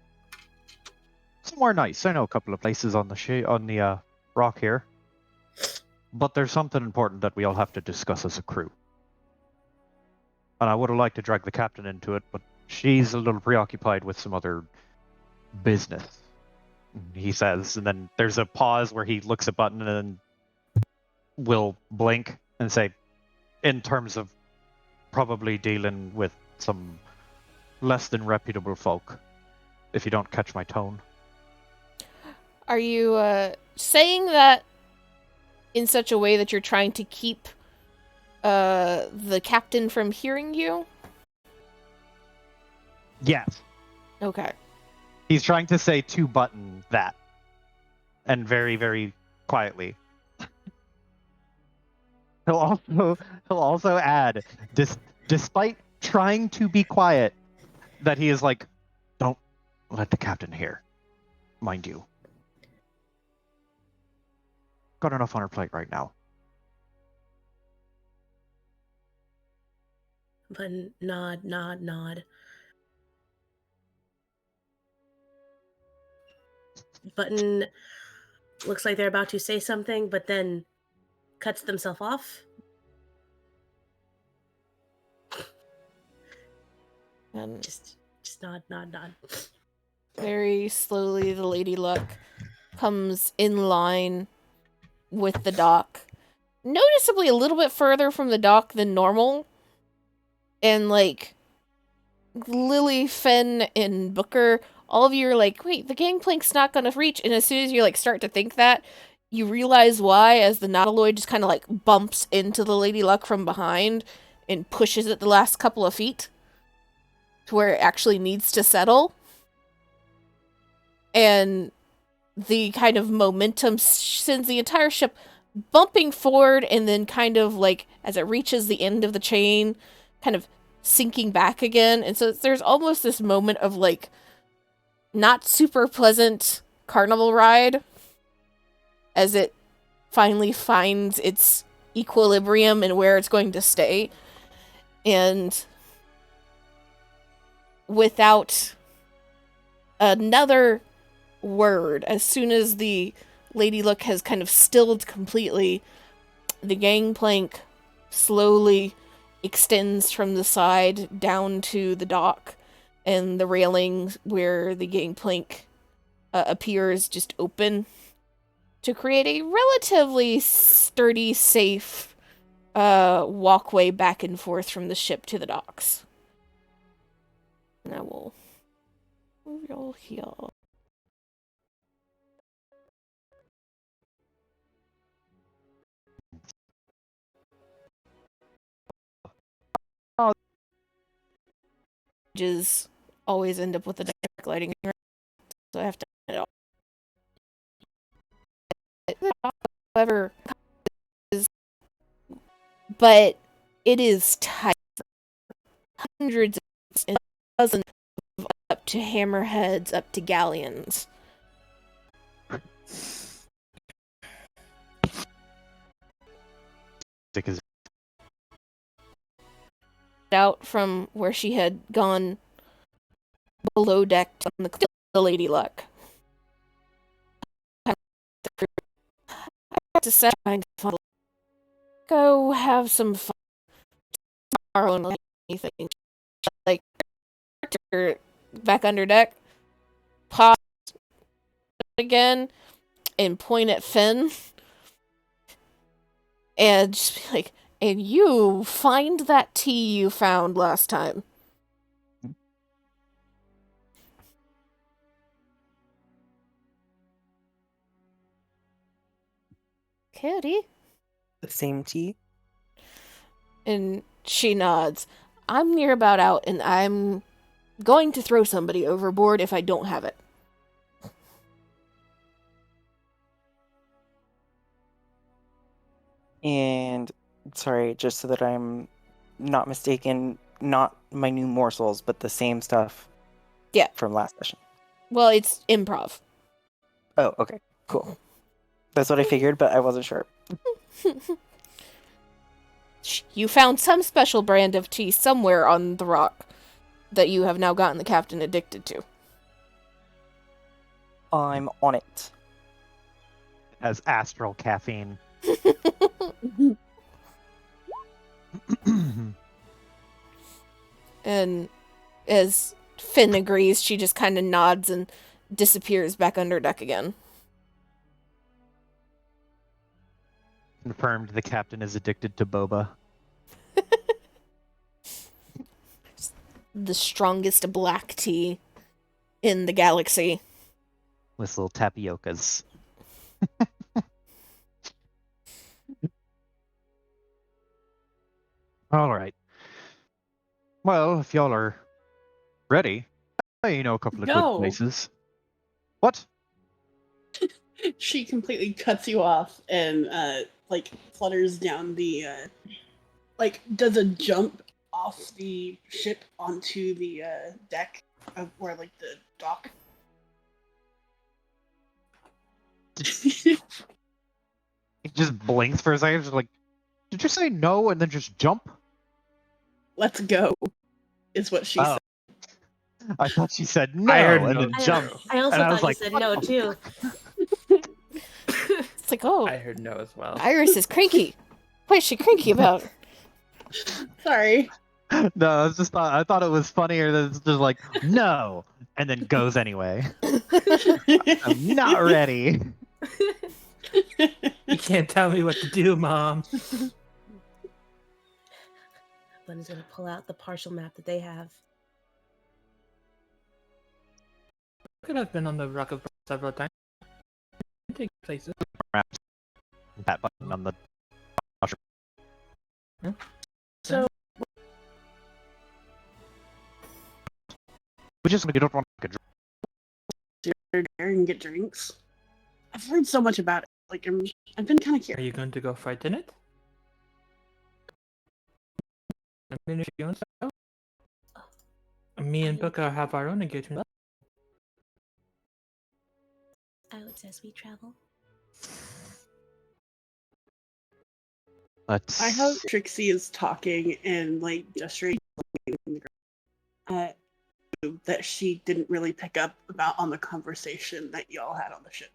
[SPEAKER 2] somewhere nice. I know a couple of places on the rock here, but there's something important that we all have to discuss as a crew. And I would have liked to drag the captain into it, but she's a little preoccupied with some other business, he says, and then there's a pause where he looks at Button and then will blink and say, in terms of probably dealing with some less than reputable folk, if you don't catch my tone.
[SPEAKER 1] Are you saying that in such a way that you're trying to keep the captain from hearing you?
[SPEAKER 2] Yes.
[SPEAKER 1] Okay.
[SPEAKER 2] He's trying to say to Button that. And very, very quietly. He'll also add, despite trying to be quiet, that he is like, don't let the captain hear. Mind you. Got enough on our plate right now.
[SPEAKER 3] Button nod, nod, nod. Button looks like they're about to say something, but then cuts themselves off.
[SPEAKER 1] And
[SPEAKER 3] Just nod, nod, nod.
[SPEAKER 1] very slowly, the Lady Luck comes in line with the dock, noticeably a little bit further from the dock than normal. And like Lily, Finn, and Booker, all of you are like, wait, the gangplank's not gonna reach. And as soon as you like start to think that, you realize why, as the Nautiloid just kind of like bumps into the Lady Luck from behind and pushes it the last couple of feet to where it actually needs to settle. And the kind of momentum sends the entire ship bumping forward, and then kind of like as it reaches the end of the chain, kind of sinking back again. And so there's almost this moment of like not super pleasant carnival ride as it finally finds its equilibrium and where it's going to stay. And without another word, as soon as the Lady Luck has kind of stilled completely, the gangplank slowly extends from the side down to the dock, and the railing where the gangplank appears just open to create a relatively sturdy, safe walkway back and forth from the ship to the docks. And I will move y'all here. Just always end up with a direct lighting, so I have to turn it off. However, but it is tight. Hundreds and dozens up to hammerheads, up to galleons. Out from where she had gone below deck on the Lady Luck. To go have some fun tomorrow and anything. Like back under deck, pause again, and point at Finn, and just be like, and you find that tea you found last time. Cody?
[SPEAKER 7] The same tea?
[SPEAKER 1] And she nods. I'm near about out, and I'm going to throw somebody overboard if I don't have it.
[SPEAKER 7] And sorry, just so that I'm not mistaken, not my new morsels, but the same stuff.
[SPEAKER 1] Yeah.
[SPEAKER 7] From last session.
[SPEAKER 1] Well, it's improv.
[SPEAKER 7] Oh, okay, cool. That's what I figured, but I wasn't sure.
[SPEAKER 1] You found some special brand of tea somewhere on the rock that you have now gotten the captain addicted to.
[SPEAKER 7] I'm on it.
[SPEAKER 2] It has astral caffeine.
[SPEAKER 1] And as Finn agrees, she just kind of nods and disappears back under deck again.
[SPEAKER 2] Confirmed the captain is addicted to boba.
[SPEAKER 1] The strongest black tea in the galaxy.
[SPEAKER 2] With little tapiocas. All right. Well, if y'all are ready, I know a couple of good
[SPEAKER 5] Go.
[SPEAKER 2] places. What?
[SPEAKER 5] She completely cuts you off and like flutters down the like does a jump off the ship onto the deck of where like the dock.
[SPEAKER 2] He just blinks for a second, just like, did you say no and then just jump?
[SPEAKER 5] Let's go, is what she
[SPEAKER 2] Oh.
[SPEAKER 5] said.
[SPEAKER 2] I thought she said no
[SPEAKER 4] I heard
[SPEAKER 2] and
[SPEAKER 4] no
[SPEAKER 2] then
[SPEAKER 4] too.
[SPEAKER 2] jumped.
[SPEAKER 3] I also
[SPEAKER 2] And I
[SPEAKER 3] thought
[SPEAKER 2] was like,
[SPEAKER 3] you said no too.
[SPEAKER 1] It's like, oh,
[SPEAKER 4] I heard no as well.
[SPEAKER 1] Iris is cranky. What is she cranky about?
[SPEAKER 5] Sorry.
[SPEAKER 2] No, I thought it was funnier that it's just like, no, and then goes anyway. I'm not ready.
[SPEAKER 4] You can't tell me what to do, Mom.
[SPEAKER 3] Bunny's gonna pull out the partial map that they have.
[SPEAKER 4] Could have been on the Rock of several times. Take places.
[SPEAKER 2] That button on the.
[SPEAKER 5] So
[SPEAKER 2] We just get up on a
[SPEAKER 5] there and get drinks. I've heard so much about it. Like I've been kind of
[SPEAKER 4] Are
[SPEAKER 5] curious.
[SPEAKER 4] you going to go fight in it? I mean, if you want to. Me and Booker have our own engagement.
[SPEAKER 3] I would say we travel.
[SPEAKER 2] Let's.
[SPEAKER 5] I hope Trixie is talking and like gesturing that she didn't really pick up about on the conversation that y'all had on the ship.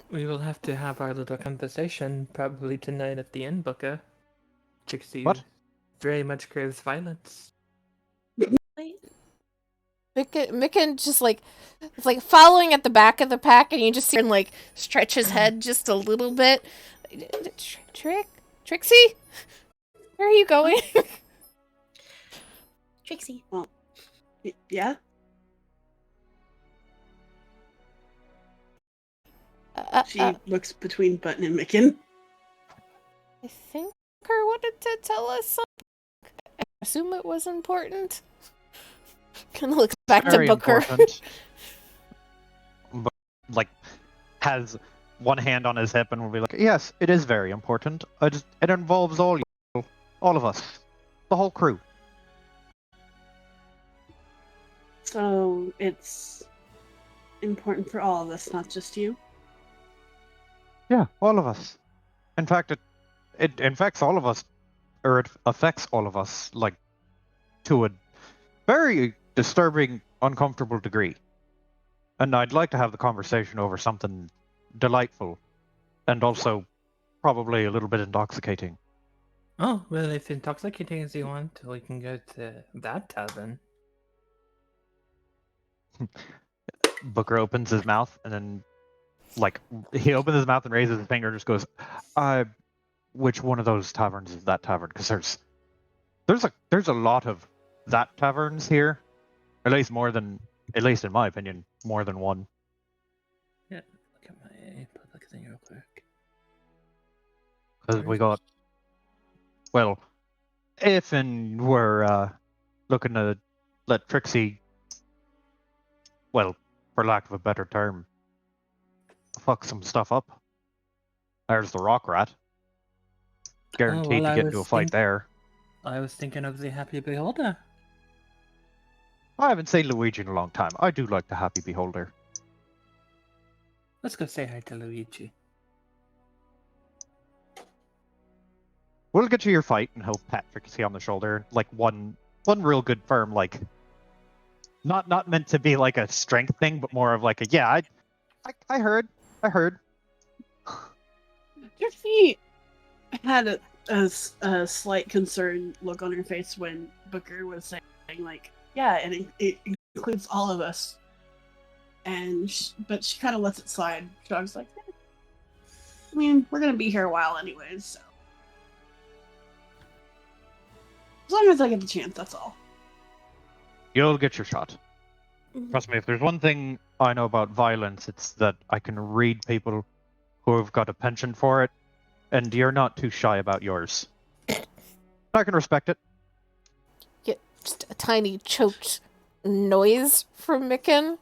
[SPEAKER 4] We will have to have our little conversation probably tonight at the inn, Booker. Trixie
[SPEAKER 2] What?
[SPEAKER 4] very much craves violence.
[SPEAKER 3] Wait,
[SPEAKER 1] Micken just like, it's like following at the back of the pack, and you just see him like stretch his head just a little bit. Trixie? Where are you going?
[SPEAKER 3] Trixie.
[SPEAKER 5] Yeah. She looks between Button and Micken.
[SPEAKER 1] I think Booker wanted to tell us something. I assume it was important. Kind of looks back to
[SPEAKER 2] Very
[SPEAKER 1] Booker.
[SPEAKER 2] important. But, like, has one hand on his hip and will be like, yes, it is very important. It involves all of us, the whole crew.
[SPEAKER 5] So it's important for all of us, not just you.
[SPEAKER 2] Yeah, all of us. In fact, it infects all of us, or it affects all of us, like, to a very disturbing, uncomfortable degree. And I'd like to have the conversation over something delightful, and also probably a little bit intoxicating.
[SPEAKER 4] Oh, well, if intoxicating as you want, we can go to that tavern.
[SPEAKER 2] Booker opens his mouth and then, like, he opens his mouth and raises his finger and just goes, which one of those taverns is that tavern? Because there's a lot of that taverns here, at least in my opinion, more than one.
[SPEAKER 4] Yeah, look at my public thing real quick.
[SPEAKER 2] Because we got, well, if and we're looking to let Trixie, well, for lack of a better term, fuck some stuff up. There's the rock rat. Guaranteed to
[SPEAKER 4] I
[SPEAKER 2] get into a
[SPEAKER 4] was
[SPEAKER 2] fight there.
[SPEAKER 4] I was thinking of the Happy Beholder.
[SPEAKER 2] I haven't seen Luigi in a long time. I do like the Happy Beholder.
[SPEAKER 4] Let's go say hi to Luigi.
[SPEAKER 2] We'll get you your fight, and he'll pat Trixie on the shoulder, like one real good firm, like not meant to be like a strength thing, but more of like a I heard.
[SPEAKER 5] Trixie had a slight concerned look on her face when Booker was saying, like, yeah, and it includes all of us. And but she kind of lets it slide. Shrugs like, I mean, we're gonna be here a while anyways, so as long as I get the chance, that's all.
[SPEAKER 2] You'll get your shot.
[SPEAKER 1] Mhm.
[SPEAKER 2] Trust me, if there's one thing I know about violence, it's that I can read people who have got a penchant for it, and you're not too shy about yours. I can respect it.
[SPEAKER 1] Get just a tiny choked noise from Micken.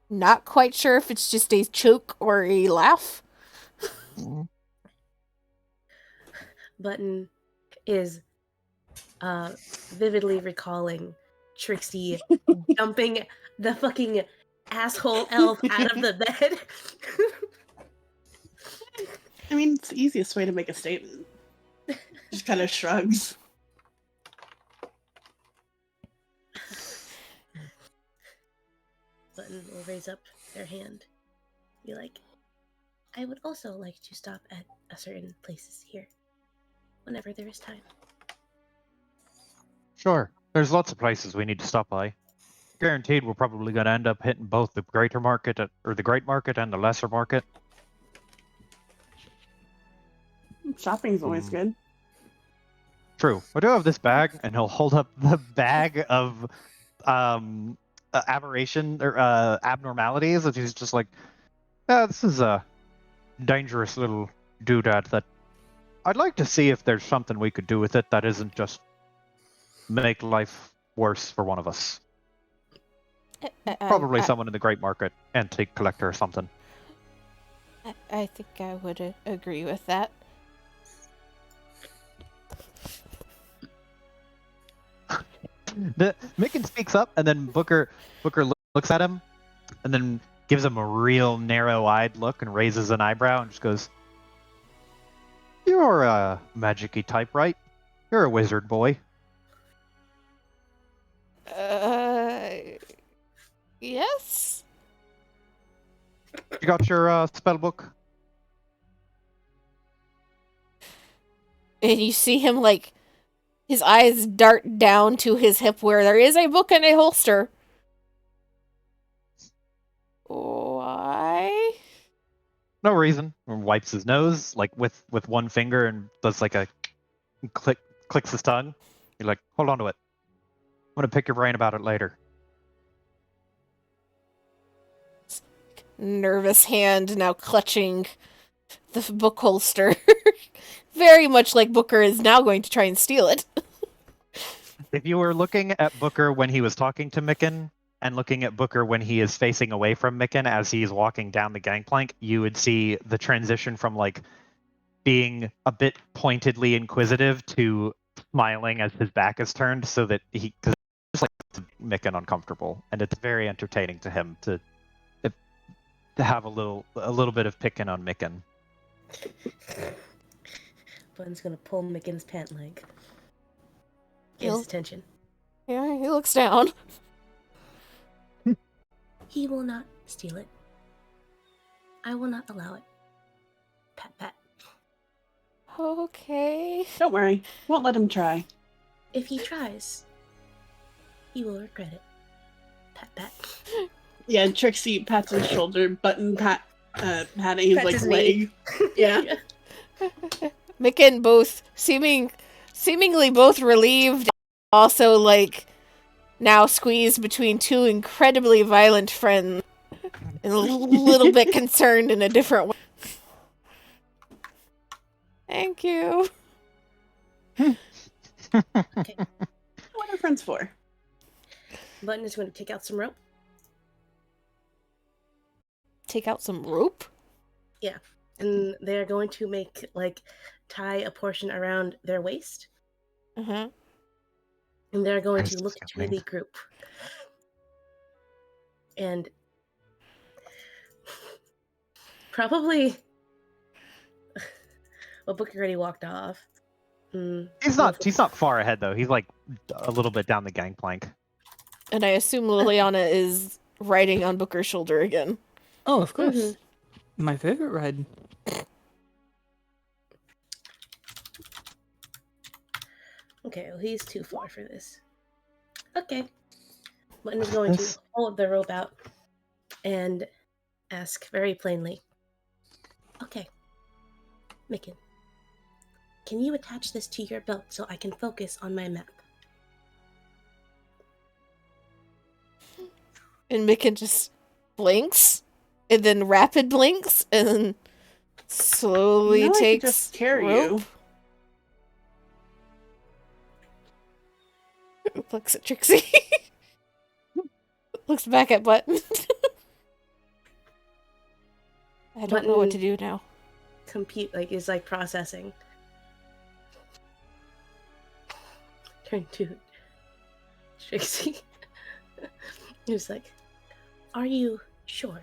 [SPEAKER 1] Not quite sure if it's just a choke or a laugh.
[SPEAKER 3] Button is vividly recalling Trixie dumping the fucking asshole elf out of the bed.
[SPEAKER 5] I mean, it's the easiest way to make a statement. Just kind of shrugs.
[SPEAKER 3] Button will raise up their hand. Be like, I would also like to stop at a certain places here. Whenever there is time.
[SPEAKER 2] Sure. There's lots of places we need to stop by. Guaranteed we're probably going to end up hitting both the greater market, or the great market and the lesser market.
[SPEAKER 5] Shopping's always good.
[SPEAKER 2] True. I do have this bag, and he'll hold up the bag of aberration or abnormalities, and he's just like, yeah, this is a dangerous little doodad that I'd like to see if there's something we could do with it that isn't just make life worse for one of us. Probably someone in the great market, antique collector or something.
[SPEAKER 1] I think I would agree with that.
[SPEAKER 2] Micken speaks up, and then Booker looks at him, and then gives him a real narrow-eyed look and raises an eyebrow and just goes, "You're a magic-y type, right? You're a wizard boy."
[SPEAKER 1] Yes?
[SPEAKER 2] You got your spell book?
[SPEAKER 1] And you see him, like, his eyes dart down to his hip where there is a book in a holster. Why?
[SPEAKER 2] No reason. And wipes his nose, like, with one finger and does, like, a clicks his tongue. You're like, hold on to it. I'm gonna pick your brain about it later.
[SPEAKER 1] Nervous hand now clutching the book holster. Very much like Booker is now going to try and steal it.
[SPEAKER 2] If you were looking at Booker when he was talking to Micken, and looking at Booker when he is facing away from Micken as he's walking down the gangplank, you would see the transition from, like, being a bit pointedly inquisitive to smiling as his back is turned, so that he just like Micken uncomfortable, and it's very entertaining to him to have a little bit of picking on Micken.
[SPEAKER 3] Button's gonna pull Micken's pant leg. Get
[SPEAKER 1] He'll-
[SPEAKER 3] his attention.
[SPEAKER 1] Yeah, he looks down.
[SPEAKER 3] He will not steal it. I will not allow it. Pat pat.
[SPEAKER 1] Okay.
[SPEAKER 5] Don't worry. Won't let him try.
[SPEAKER 3] If he tries, he will regret it. Pat pat.
[SPEAKER 5] Yeah, Trixie pats his shoulder, Button patting his
[SPEAKER 3] Pats
[SPEAKER 5] like
[SPEAKER 3] his knee.
[SPEAKER 5] leg. Yeah.
[SPEAKER 1] Micken both seemingly both relieved, also like now squeezed between two incredibly violent friends, and a little bit concerned in a different way. Thank you.
[SPEAKER 3] Okay.
[SPEAKER 5] What are friends for?
[SPEAKER 3] Button is going to take out some rope.
[SPEAKER 1] Take out some rope.
[SPEAKER 3] and they're going to make tie a portion around their waist,
[SPEAKER 1] Uh-huh.
[SPEAKER 3] and they're going
[SPEAKER 2] That's
[SPEAKER 3] to look to
[SPEAKER 2] disgusting.
[SPEAKER 3] the group. And probably, well, Booker already walked off.
[SPEAKER 2] He's not far ahead though. He's like a little bit down the gangplank.
[SPEAKER 1] And I assume Liliana is riding on Booker's shoulder again.
[SPEAKER 6] Oh, of course. My favorite ride.
[SPEAKER 3] Okay, well, he's too far for this. Okay. Button is going to hold the rope out and ask very plainly, okay, Micken, can you attach this to your belt so I can focus on my map?
[SPEAKER 1] And Micken just blinks, and then rapid blinks, and then slowly
[SPEAKER 5] I could
[SPEAKER 1] takes
[SPEAKER 5] just carry
[SPEAKER 1] rope.
[SPEAKER 5] you.
[SPEAKER 1] Looks at Trixie. Looks back at Button. I don't know what to do now.
[SPEAKER 3] Is processing. Turn to Trixie. He was like, are you sure?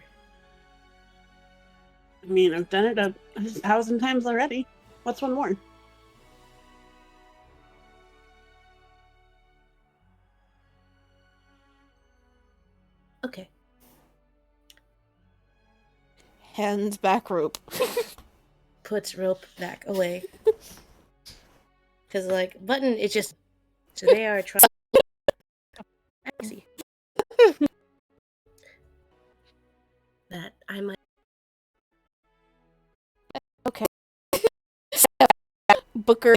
[SPEAKER 5] I mean, I've done it 1,000 times already. What's one more?
[SPEAKER 3] Okay.
[SPEAKER 1] Hands back rope.
[SPEAKER 3] Puts rope back away. Because, Button, it's just... So they are trying... I see. That I might...
[SPEAKER 1] Okay. Booker...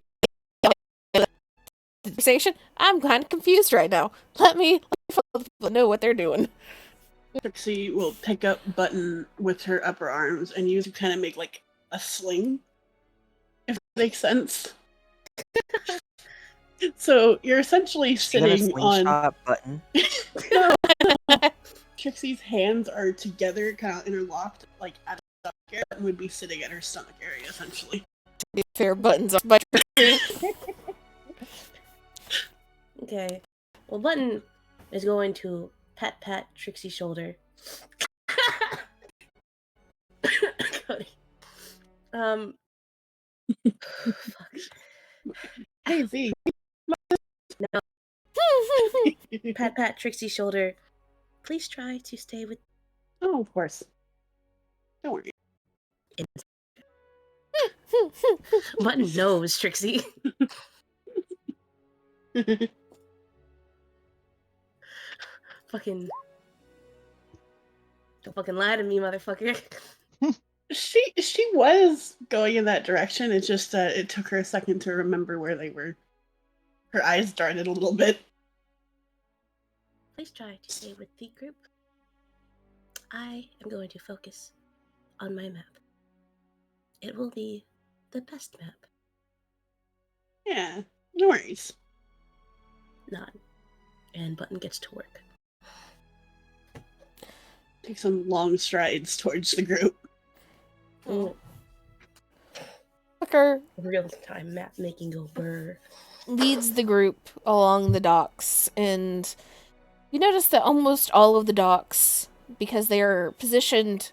[SPEAKER 1] Conversation? I'm kind of confused right now. Let me know what they're doing.
[SPEAKER 5] Trixie will pick up Button with her upper arms and use to kind of make a sling, if that makes sense. So you're essentially sitting on
[SPEAKER 7] Button.
[SPEAKER 5] Trixie's hands are together, kind of interlocked, at the stomach area, and would be sitting at her stomach area, essentially.
[SPEAKER 1] Fair buttons off by Trixie.
[SPEAKER 3] Okay. Well, Button is going to pat Trixie's shoulder. Cody. Fuck.
[SPEAKER 5] Hey, Z.
[SPEAKER 3] No. Pat Trixie's shoulder. Please try to stay with...
[SPEAKER 5] Oh, of course. Don't worry.
[SPEAKER 3] Button knows, Trixie. Fucking... Don't fucking lie to me, motherfucker.
[SPEAKER 5] She was going in that direction. It's just that it took her a second to remember where they were. Her eyes darted a little bit.
[SPEAKER 3] Please try to stay with the group. I am going to focus on my map. It will be the best map.
[SPEAKER 5] Yeah, no worries.
[SPEAKER 3] Nod. And Button gets to work.
[SPEAKER 5] Take some long strides towards the group.
[SPEAKER 1] Booker
[SPEAKER 3] Real-time map making go burr.
[SPEAKER 1] leads the group along the docks, and you notice that almost all of the docks, because they are positioned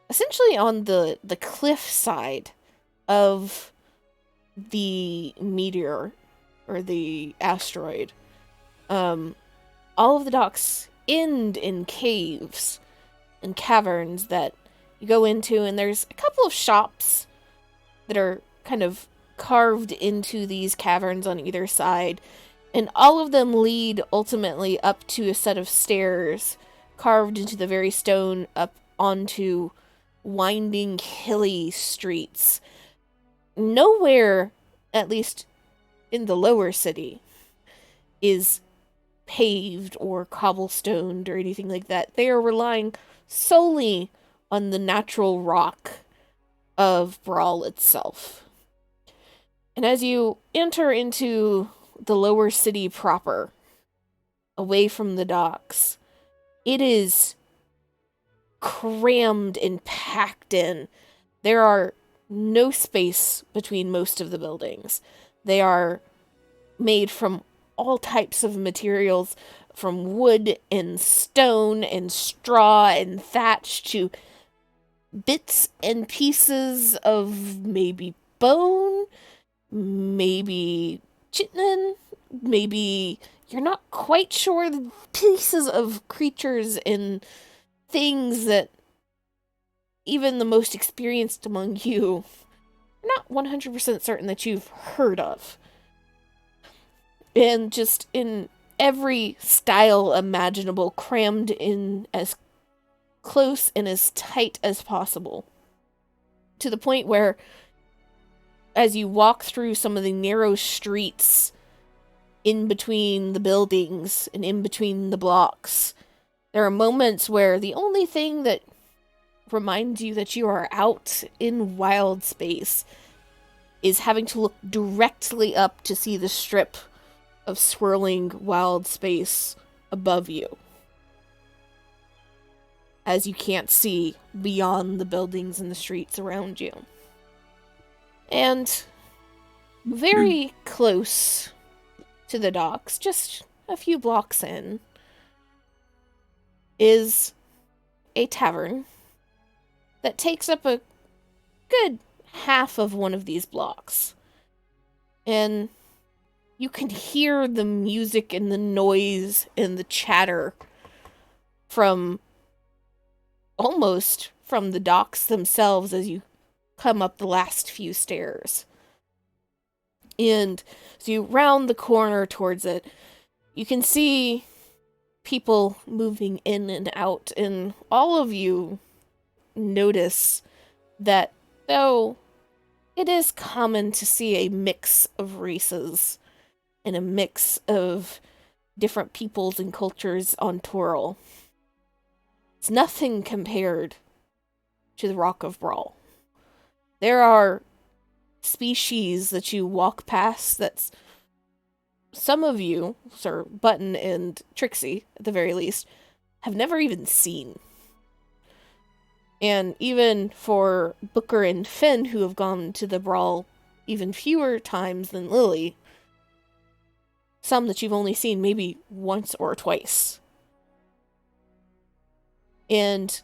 [SPEAKER 1] essentially on the cliff side of the meteor or the asteroid, all of the docks end in caves and caverns that you go into, and there's a couple of shops that are kind of carved into these caverns on either side, and all of them lead ultimately up to a set of stairs carved into the very stone up onto winding, hilly streets. Nowhere, at least in the lower city, is paved or cobblestoned or anything like that. They are relying solely on the natural rock of Bral itself. And as you enter into the lower city proper, away from the docks, it is crammed and packed in. there are no space between most of the buildings. They are made from all types of materials, from wood and stone and straw and thatch to bits and pieces of maybe bone, maybe chitin, maybe you're not quite sure, the pieces of creatures and things that even the most experienced among you are not 100% certain that you've heard of. And just in every style imaginable, crammed in as close and as tight as possible. To the point where, as you walk through some of the narrow streets in between the buildings and in between the blocks, there are moments where the only thing that reminds you that you are out in wild space is having to look directly up to see the strip of swirling wild space above you, as you can't see beyond the buildings and the streets around you. And very close to the docks, just a few blocks in, is a tavern that takes up a good half of one of these blocks. And you can hear the music and the noise and the chatter from almost from the docks themselves as you come up the last few stairs. And as you round the corner towards it, you can see people moving in and out, and all of you notice that though it is common to see a mix of races and a mix of different peoples and cultures on Toril, it's nothing compared to the Rock of Bral. There are species that you walk past that's some of you, Sir Button and Trixie, at the very least, have never even seen. And even for Booker and Finn, who have gone to the Brawl even fewer times than Lily, some that you've only seen maybe once or twice. And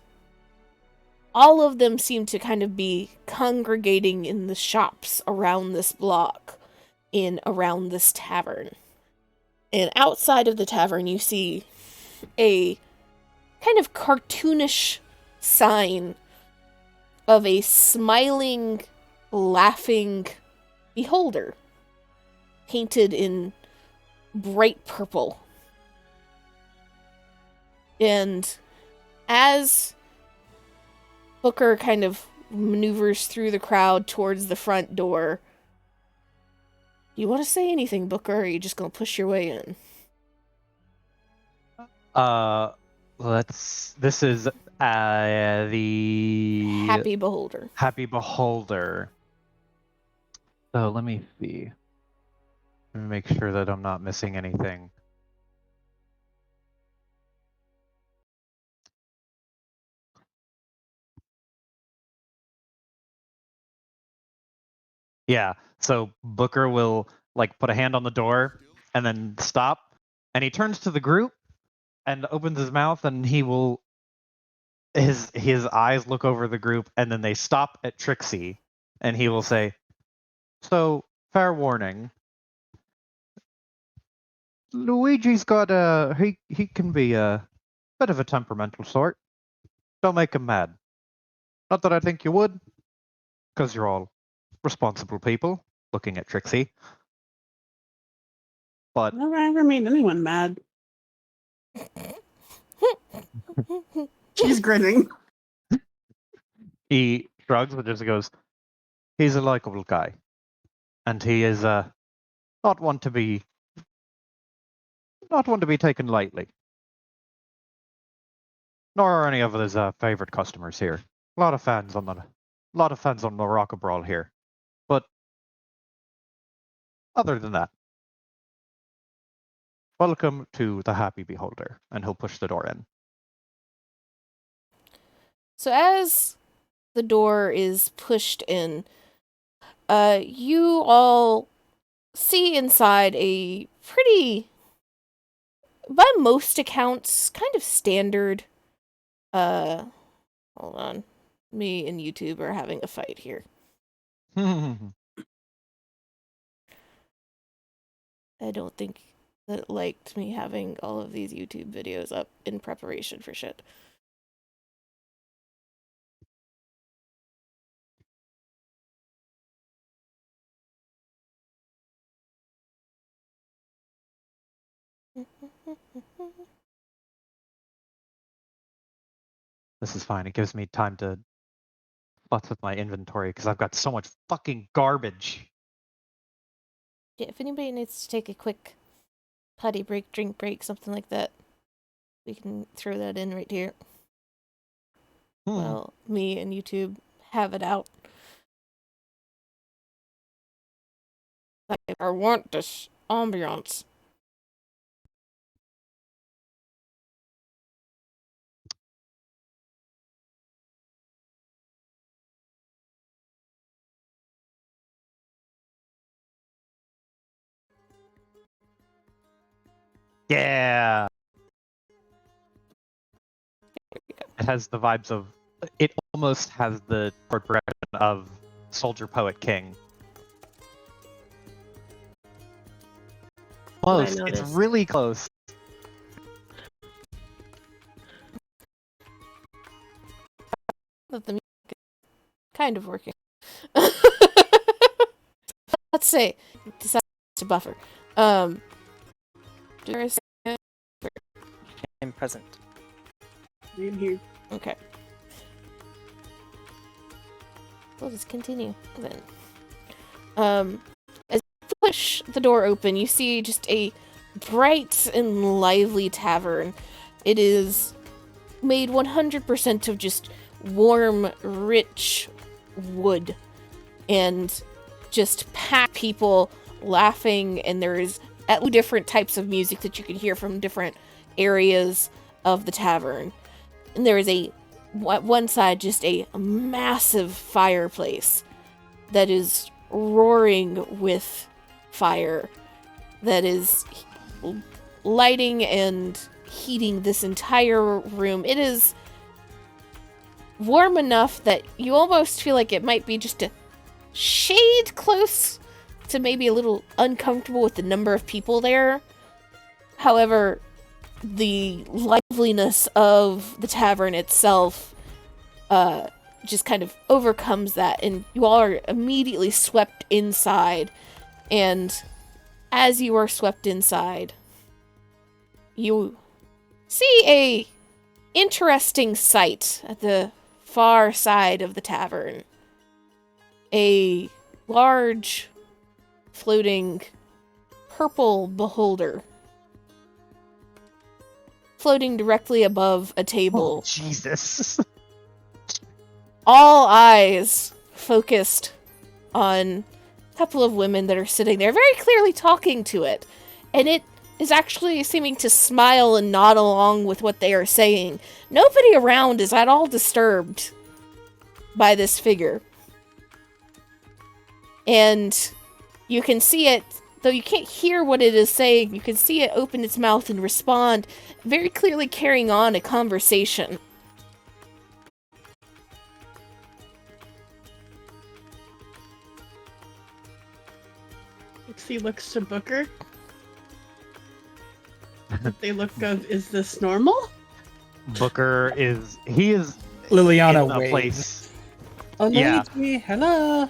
[SPEAKER 1] all of them seem to kind of be congregating in the shops around this block, in around this tavern. And outside of the tavern, you see a kind of cartoonish sign of a smiling, laughing beholder, painted in bright purple. And as Booker kind of maneuvers through the crowd towards the front door, you want to say anything, Booker, or are you just going to push your way in?
[SPEAKER 2] This is the
[SPEAKER 1] Happy Beholder.
[SPEAKER 2] Happy Beholder. So let me see. Let me make sure that I'm not missing anything. Yeah, so Booker will like put a hand on the door and then stop, and he turns to the group and opens his mouth, and he will his eyes look over the group, and then they stop at Trixie, and he will say, "So, fair warning. Luigi's got he can be a bit of a temperamental sort. Don't make him mad. Not that I think you would, because you're all responsible people." Looking at Trixie, but
[SPEAKER 5] Never ever made anyone mad. She's grinning.
[SPEAKER 2] he shrugs and just goes, "He's a likable guy, and he is not one to be taken lightly. Nor are any of his favorite customers here. A lot of fans on the Rock of Brawl here. But other than that, welcome to the Happy Beholder," and he'll push the door in.
[SPEAKER 1] So as the door is pushed in, you all see inside a pretty, by most accounts, kind of standard, hold on. Me and YouTube are having a fight here. I don't think that it liked me having all of these YouTube videos up in preparation for shit.
[SPEAKER 2] This is fine. It gives me time to futz with my inventory because I've got so much fucking garbage.
[SPEAKER 1] Yeah, if anybody needs to take a quick potty break, drink break, something like that, we can throw that in right here. Well, me and YouTube have it out. I want this ambiance.
[SPEAKER 2] Yeah. It has the vibes of. It almost has the chord progression of Soldier Poet King. Close. It's
[SPEAKER 3] noticed.
[SPEAKER 2] really close.
[SPEAKER 1] That the music is kind of working. Let's say decide to buffer. There's
[SPEAKER 7] I'm present.
[SPEAKER 5] I'm here.
[SPEAKER 1] okay. We'll just continue then. As you push the door open, you see just a bright and lively tavern. It is made 100% of just warm, rich wood, and just packed people laughing, and there is at least different types of music that you can hear from different areas of the tavern. And there is one side just a massive fireplace that is roaring with fire that is lighting and heating this entire room. It is warm enough that you almost feel like it might be just a shade close to maybe a little uncomfortable with the number of people there. However, the liveliness of the tavern itself just kind of overcomes that, and you all are immediately swept inside. And as you are swept inside, you see a interesting sight at the far side of the tavern. A large, floating, purple beholder floating directly above a table.
[SPEAKER 2] Oh, Jesus.
[SPEAKER 1] All eyes focused on a couple of women that are sitting there, very clearly talking to it. And it is actually seeming to smile and nod along with what they are saying. Nobody around is at all disturbed by this figure. And you can see it, though you can't hear what it is saying, you can see it open its mouth and respond, very clearly carrying on a conversation.
[SPEAKER 5] He looks to Booker. They look of, is this normal?
[SPEAKER 2] Booker is. He is.
[SPEAKER 6] Liliana
[SPEAKER 2] in a
[SPEAKER 6] waves.
[SPEAKER 2] place.
[SPEAKER 6] Oh,
[SPEAKER 2] Yeah.
[SPEAKER 6] lady, hello.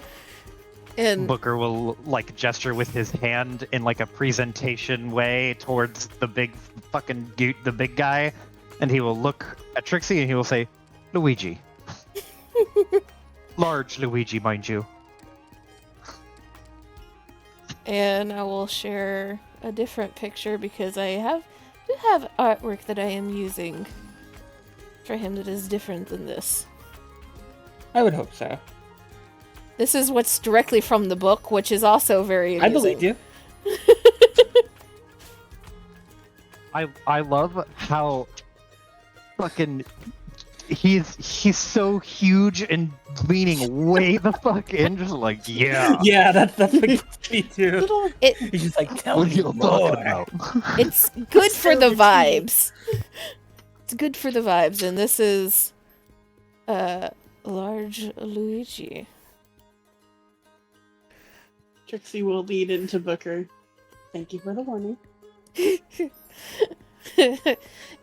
[SPEAKER 1] And
[SPEAKER 2] Booker will like gesture with his hand in like a presentation way towards the big fucking the big guy, and he will look at Trixie and he will say, "Luigi." Large Luigi, mind you.
[SPEAKER 1] And I will share a different picture because I do have artwork that I am using for him that is different than this.
[SPEAKER 6] I would hope so.
[SPEAKER 1] This is what's directly from the book, which is also very amusing.
[SPEAKER 6] I believe you.
[SPEAKER 2] I love how fucking he's so huge and leaning way the fuck in, just like, yeah.
[SPEAKER 4] Yeah, that's like me too.
[SPEAKER 1] It
[SPEAKER 4] He's just like, tell
[SPEAKER 2] What are
[SPEAKER 4] me
[SPEAKER 2] you talking
[SPEAKER 4] more.
[SPEAKER 2] about?
[SPEAKER 1] it's good for the
[SPEAKER 3] So retreating.
[SPEAKER 1] vibes. It's good for the vibes, and this is large Luigi.
[SPEAKER 5] Trixie will lead into Booker. Thank you for the warning.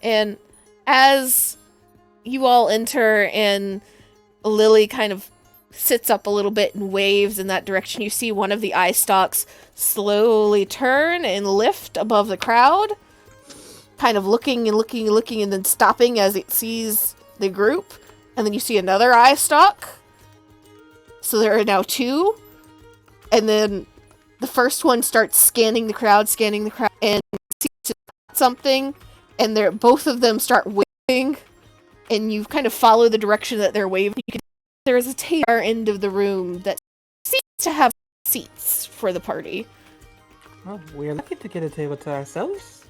[SPEAKER 1] And as you all enter and Lily kind of sits up a little bit and waves in that direction, you see one of the eye stalks slowly turn and lift above the crowd, kind of looking and looking and looking and then stopping as it sees the group. And then you see another eye stalk. So there are now two. And then the first one starts scanning the crowd, and sees something, and both of them start waving, and you kind of follow the direction that they're waving. There is a table at the end of the room that seems to have seats for the party.
[SPEAKER 6] Oh, we're lucky to get a table to ourselves.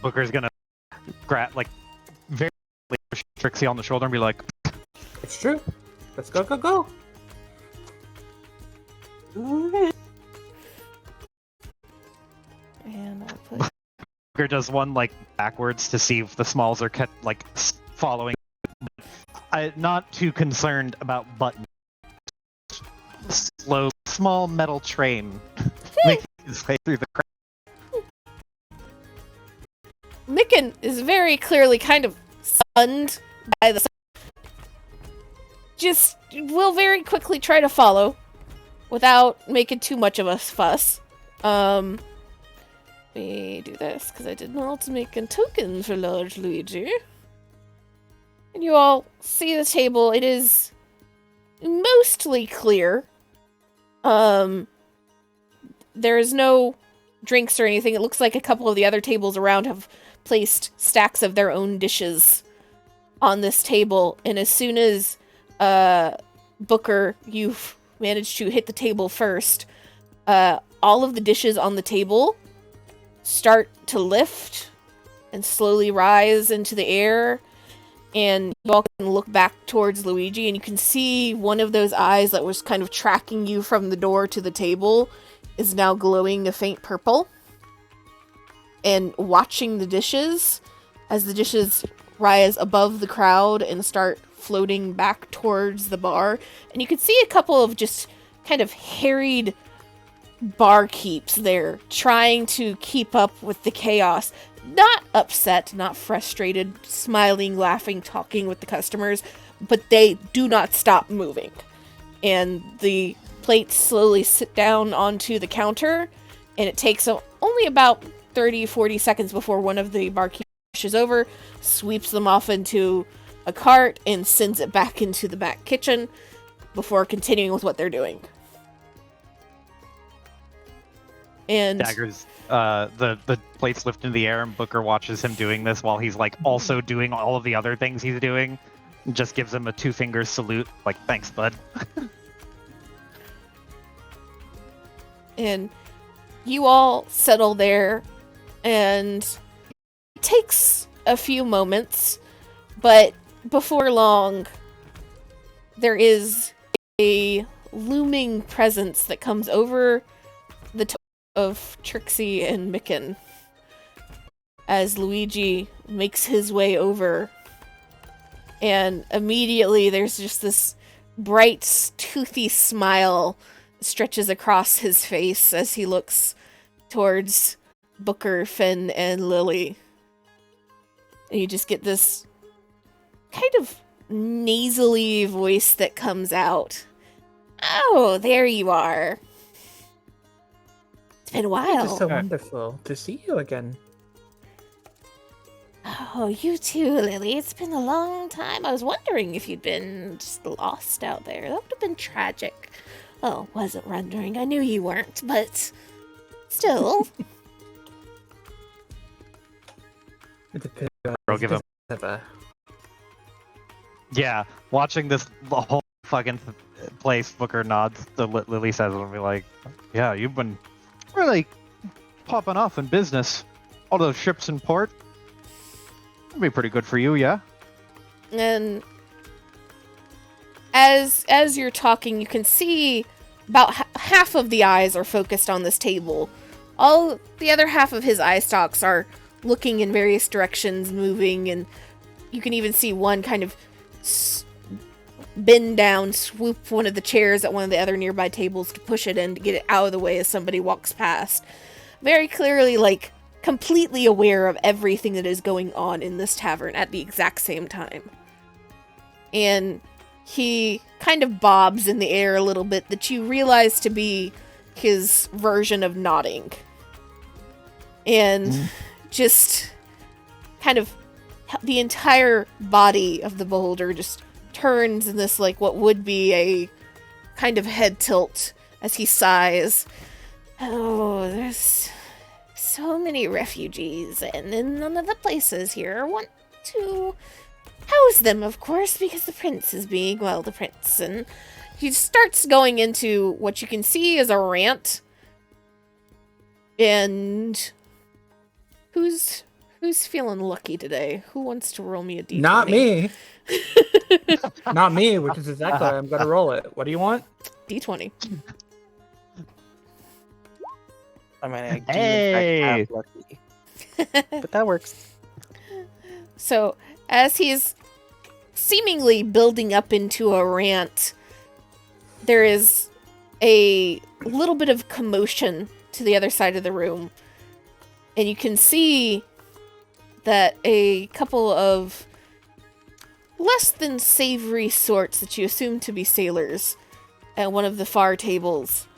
[SPEAKER 2] Booker's gonna grab, like, very push Trixie on the shoulder and be like,
[SPEAKER 6] It's true. Let's go, go, go.
[SPEAKER 5] Alright.
[SPEAKER 1] And I'll put...
[SPEAKER 2] Booker does one, like, backwards to see if the smalls are kept, like, following. I'm not too concerned about buttons. Slow, small metal train making his way through the crowd.
[SPEAKER 1] Micken is very clearly kind of stunned by the... Just will very quickly try to follow without making too much of a fuss. Let me do this, because I did not make a token for large Luigi. And you all see the table. It is mostly clear. There is no drinks or anything. It looks like a couple of the other tables around have placed stacks of their own dishes on this table. And as soon as Booker, you've managed to hit the table first, all of the dishes on the table start to lift and slowly rise into the air, and you all can look back towards Luigi, and you can see one of those eyes that was kind of tracking you from the door to the table is now glowing a faint purple, and watching the dishes as the dishes rise above the crowd and start floating back towards the bar. And you can see a couple of just kind of harried barkeeps there trying to keep up with the chaos. Not upset, not frustrated, smiling, laughing, talking with the customers, but they do not stop moving. And the plates slowly sit down onto the counter, and it takes only about 30-40 seconds before one of the barkeeps rushes over, sweeps them off into a cart, and sends it back into the back kitchen before continuing with what they're doing. And
[SPEAKER 2] Daggers, the plates lift in the air, and Booker watches him doing this while he's, like, also doing all of the other things he's doing. And just gives him a 2-finger salute, like, thanks, bud.
[SPEAKER 1] And you all settle there, and it takes a few moments, but before long, there is a looming presence that comes over the top of Trixie and Micken as Luigi makes his way over. And immediately there's just this bright, toothy smile stretches across his face as he looks towards Booker, Finn, and Lily. And you just get this kind of nasally voice that comes out. Oh, there you are. It's been a while.
[SPEAKER 6] It's so wonderful to see you again.
[SPEAKER 1] Oh, you too, Lily. It's been a long time. I was wondering if you'd been just lost out there. That would have been tragic. Oh, wasn't wondering. I knew you weren't, but still.
[SPEAKER 2] I'll give him. Yeah, watching this the whole fucking place, Booker nods to Lily says, and be like, yeah, you've been really popping off in business. All those ships in port. That'd be pretty good for you, yeah.
[SPEAKER 1] And as you're talking, you can see about half of the eyes are focused on this table. All the other half of his eye stalks are looking in various directions, moving, and you can even see one kind of bend down, swoop one of the chairs at one of the other nearby tables to push it in to get it out of the way as somebody walks past. Very clearly, like, completely aware of everything that is going on in this tavern at the exact same time. And he kind of bobs in the air a little bit that you realize to be his version of nodding. And just kind of the entire body of the beholder just turns in this, like, what would be a kind of head tilt as he sighs. Oh, there's so many refugees, and then none of the places here want to house them, of course, because the prince is being, well, the prince. And he starts going into what you can see as a rant. And who's feeling lucky today? Who wants to roll me a d20?
[SPEAKER 6] Not me. Not me, which is exactly why I'm gonna roll it. What do you want?
[SPEAKER 1] D20.
[SPEAKER 7] I mean, I do
[SPEAKER 2] Hey!
[SPEAKER 7] in fact have lucky. But that works.
[SPEAKER 1] So, as he's seemingly building up into a rant, there is a little bit of commotion to the other side of the room. And you can see that a couple of less than savory sorts that you assume to be sailors at one of the far tables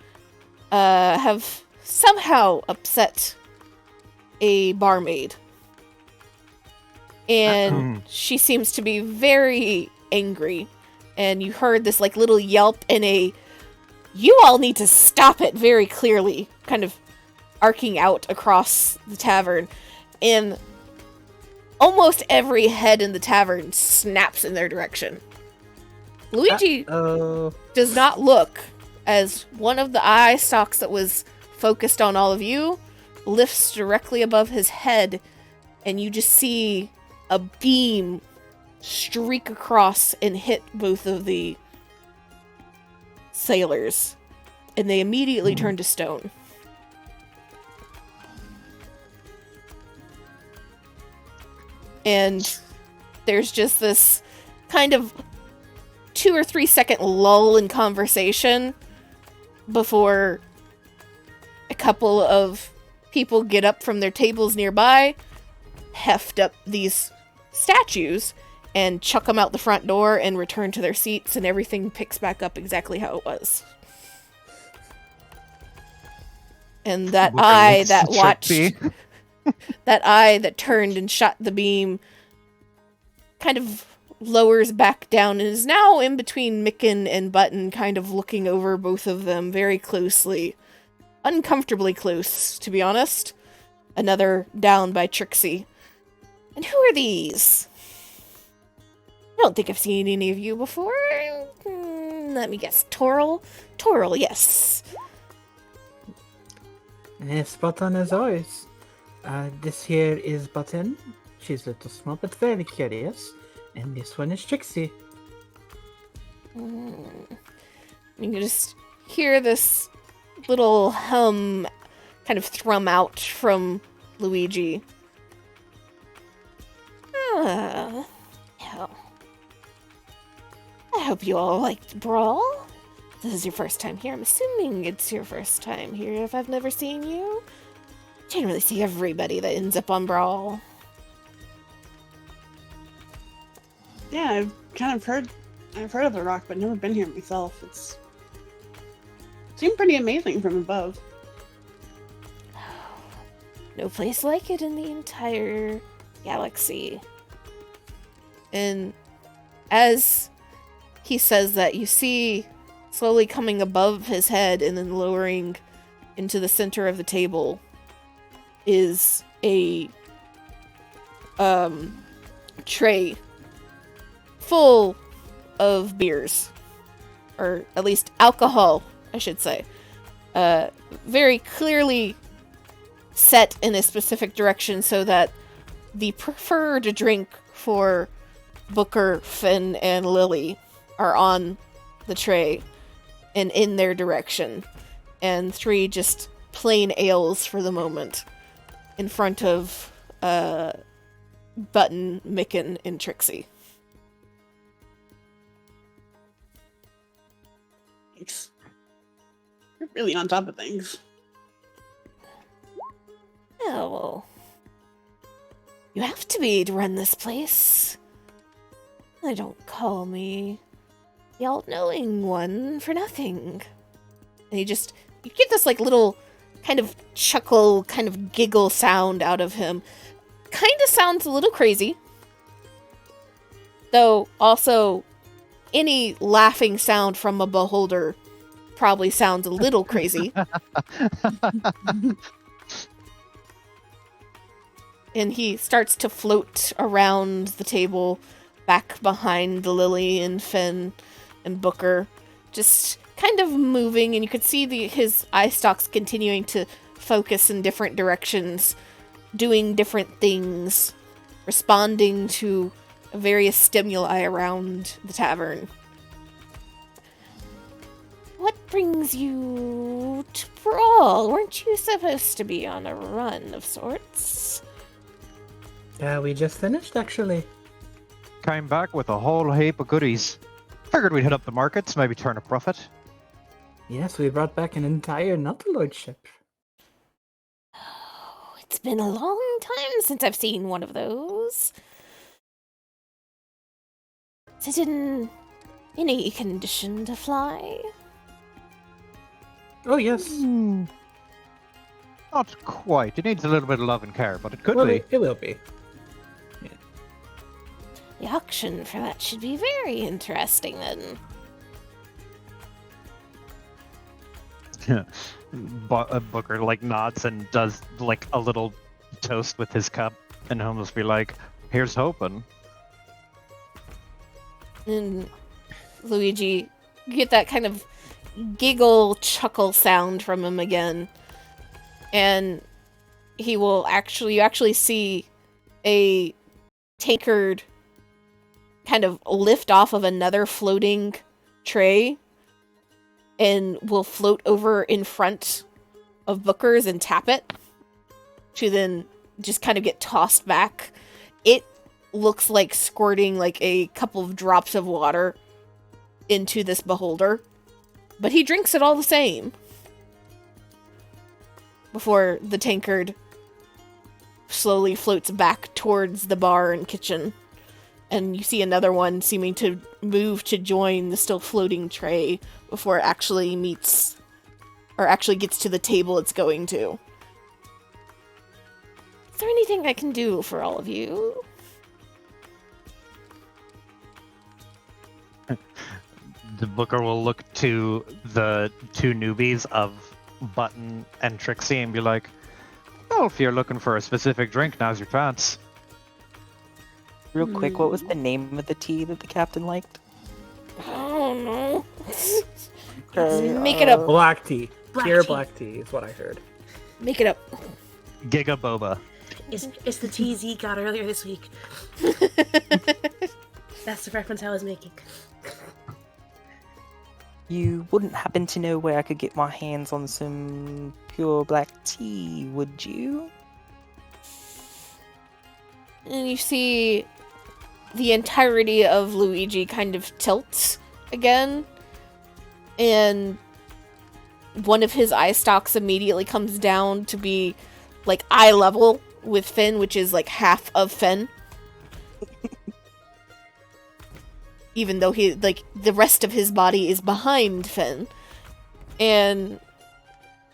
[SPEAKER 1] have somehow upset a barmaid. And she seems to be very angry. And you heard this, like, little yelp and a, "You all need to stop it," very clearly, kind of arcing out across the tavern. And almost every head in the tavern snaps in their direction. Luigi does not look, as one of the eye stalks that was focused on all of you lifts directly above his head, and you just see a beam streak across and hit both of the sailors, and they immediately turn to stone. And there's just this kind of 2 or 3 second lull in conversation before a couple of people get up from their tables nearby, heft up these statues, and chuck them out the front door and return to their seats, and everything picks back up exactly how it was. And that eye that watched, that eye that turned and shot the beam, kind of lowers back down and is now in between Micken and Button, kind of looking over both of them very closely. Uncomfortably close, to be honest. Another down by Trixie. And who are these? I don't think I've seen any of you before. Let me guess. Toril? Toril, yes.
[SPEAKER 6] Yes, Button as always. This here is Button. She's a little small but very curious. And this one is Trixie.
[SPEAKER 1] You can just hear this little hum kind of thrum out from Luigi. Yeah. I hope you all liked Bral. This is your first time here. I'm assuming it's your first time here if I've never seen you. Generally see everybody that ends up on Bral.
[SPEAKER 5] Yeah, I've heard of the rock, but never been here myself. It seemed pretty amazing from above.
[SPEAKER 1] No place like it in the entire galaxy. And as he says that, you see slowly coming above his head and then lowering into the center of the table is a tray full of beers, or at least alcohol, I should say. Very clearly set in a specific direction so that the preferred drink for Booker, Finn, and Lily are on the tray and in their direction. And 3 just plain ales for the moment in front of Button, Micken, and Trixie.
[SPEAKER 5] Thanks. You're really on top of things.
[SPEAKER 1] Oh, well. You have to be to run this place. They don't call me the all-knowing one for nothing. And you get this like little kind of chuckle, kind of giggle sound out of him. Kind of sounds a little crazy. Though also any laughing sound from a beholder probably sounds a little crazy. And he starts to float around the table back behind the Lily and Finn and Booker, just kind of moving, and you could see his eye stalks continuing to focus in different directions, doing different things, responding to various stimuli around the tavern. What brings you to Bral? Weren't you supposed to be on a run of sorts?
[SPEAKER 6] We just finished, actually.
[SPEAKER 2] Came back with a whole heap of goodies. Figured we'd hit up the markets, maybe turn a profit.
[SPEAKER 6] Yes, we brought back an entire Nautilord ship.
[SPEAKER 1] Oh, it's been a long time since I've seen one of those. Is it in any condition to fly?
[SPEAKER 6] Oh, yes.
[SPEAKER 2] Not quite. It needs a little bit of love and care, but it could
[SPEAKER 6] Well,
[SPEAKER 2] be.
[SPEAKER 6] it will be.
[SPEAKER 1] The auction for that should be very interesting then.
[SPEAKER 2] Booker like nods and does like a little toast with his cup, and he'll just be like, "Here's hoping."
[SPEAKER 1] And Luigi, you get that kind of giggle chuckle sound from him again. And you actually see a tankard kind of lift off of another floating tray and will float over in front of Booker's and tap it to then just kind of get tossed back. It looks like squirting like a couple of drops of water into this beholder, but he drinks it all the same before the tankard slowly floats back towards the bar and kitchen. And you see another one seeming to move to join the still floating tray before it actually meets, or actually gets to the table it's going to. Is there anything I can do for all of you?
[SPEAKER 2] The Booker will look to the 2 newbies of Button and Trixie and be like, "Oh, if you're looking for a specific drink, now's your chance."
[SPEAKER 7] Real quick, what was the name of the tea that the captain liked?
[SPEAKER 1] Oh no.
[SPEAKER 7] Okay,
[SPEAKER 1] Make it up.
[SPEAKER 6] Black tea.
[SPEAKER 3] Black
[SPEAKER 6] Pure
[SPEAKER 3] tea.
[SPEAKER 6] black tea is what I heard.
[SPEAKER 1] Make it up.
[SPEAKER 2] Giga Boba.
[SPEAKER 3] It's the tea Z got earlier this week. That's the reference I was making.
[SPEAKER 7] You wouldn't happen to know where I could get my hands on some pure black tea, would you?
[SPEAKER 1] And you see the entirety of Luigi kind of tilts again, and one of his eye stalks immediately comes down to be like eye level with Finn, which is like half of Finn. Even though he, like, the rest of his body is behind Finn. And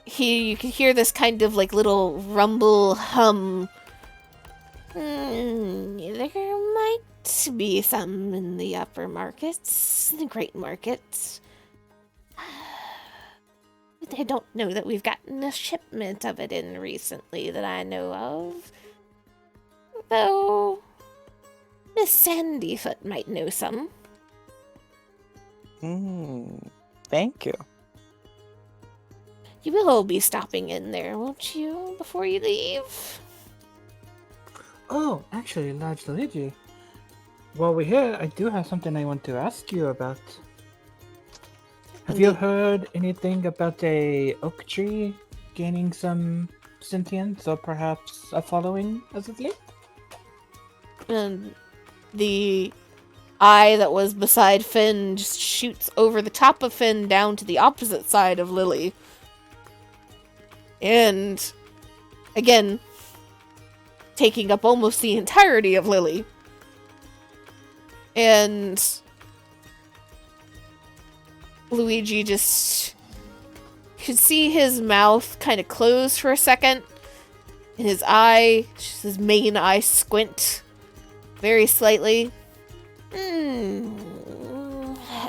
[SPEAKER 1] you can hear this kind of like little rumble hum. There might be some in the upper markets, the great markets. I don't know that we've gotten a shipment of it in recently that I know of. Though Miss Sandyfoot might know some.
[SPEAKER 7] Thank you.
[SPEAKER 1] You will be stopping in there, won't you, before you leave?
[SPEAKER 6] Oh, actually, large Luigi. While we're here, I do have something I want to ask you about. Have you
[SPEAKER 1] Indeed.
[SPEAKER 6] heard anything about a oak tree gaining some sentience or perhaps a following as of late?
[SPEAKER 1] And the eye that was beside Finn just shoots over the top of Finn down to the opposite side of Lily. And again, taking up almost the entirety of Lily. And Luigi just could see his mouth kind of close for a second, and his main eye squint very slightly.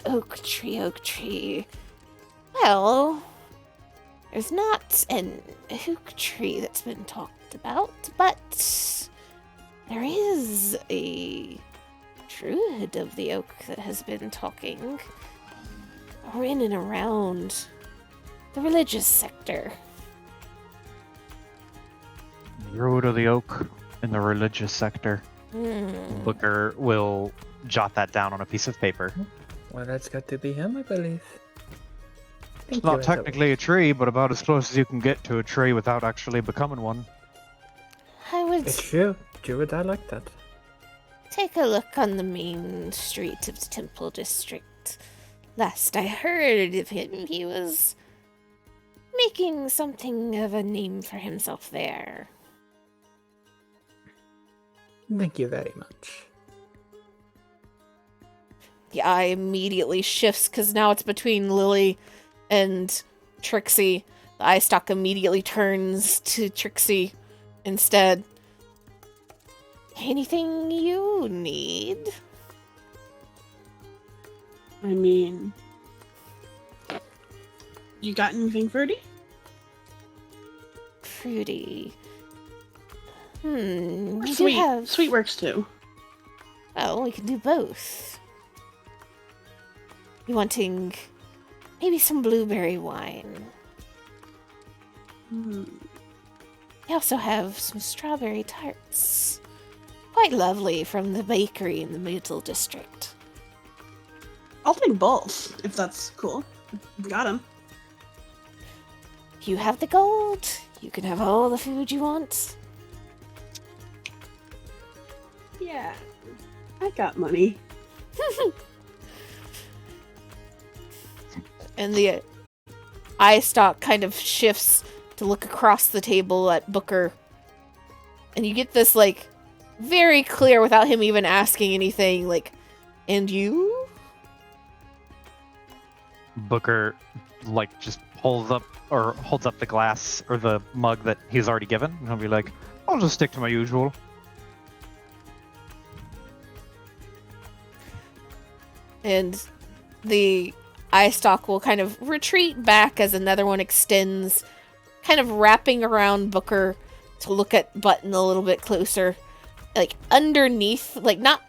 [SPEAKER 1] Oak tree. Well, there's not an oak tree that's been talked about, but there is a druid of the oak that has been talking. Or in and around the religious sector.
[SPEAKER 2] Druid of the Oak in the religious sector. Booker will jot that down on a piece of paper.
[SPEAKER 6] Well, that's got to be him, I believe.
[SPEAKER 2] It's not technically a tree, but about as close as you can get to a tree without actually becoming one.
[SPEAKER 1] I would
[SPEAKER 6] It's true. Druid, I like that.
[SPEAKER 1] take a look on the main street of the Temple District. Last I heard of him, he was making something of a name for himself there.
[SPEAKER 6] Thank you very much.
[SPEAKER 1] The eye immediately shifts because now it's between Lily and Trixie. The eye stalk immediately turns to Trixie instead. Anything you need?
[SPEAKER 5] I mean, you got anything fruity?
[SPEAKER 1] Fruity. We
[SPEAKER 5] Sweet.
[SPEAKER 1] do have...
[SPEAKER 5] Sweet works too.
[SPEAKER 1] Well, we can do both. You wanting maybe some blueberry wine? We also have some strawberry tarts. Quite lovely from the bakery in the Middle District.
[SPEAKER 5] I'll take both, if that's cool. Got him.
[SPEAKER 1] You have the gold. You can have all the food you want.
[SPEAKER 5] Yeah, I got money.
[SPEAKER 1] And the eye stalk kind of shifts to look across the table at Booker. And you get this, like, very clear without him even asking anything, like, and you?
[SPEAKER 2] Booker, like, just holds up the glass or the mug that he's already given, and he'll be like, I'll just stick to my usual.
[SPEAKER 1] And the eye stalk will kind of retreat back as another one extends, kind of wrapping around Booker to look at Button a little bit closer. Like, underneath, like, not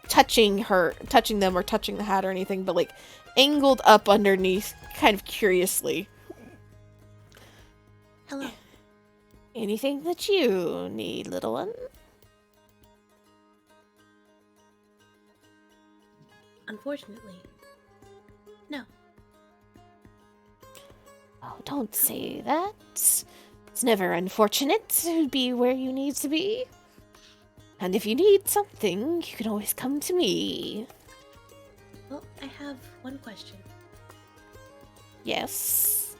[SPEAKER 1] touching them or touching the hat or anything, but, like, angled up underneath, kind of curiously.
[SPEAKER 3] Hello.
[SPEAKER 1] Anything that you need, little one?
[SPEAKER 3] Unfortunately, no.
[SPEAKER 1] Oh, don't say that. It's never unfortunate to be where you need to be. And if you need something, you can always come to me.
[SPEAKER 3] Well, I have one question.
[SPEAKER 1] Yes?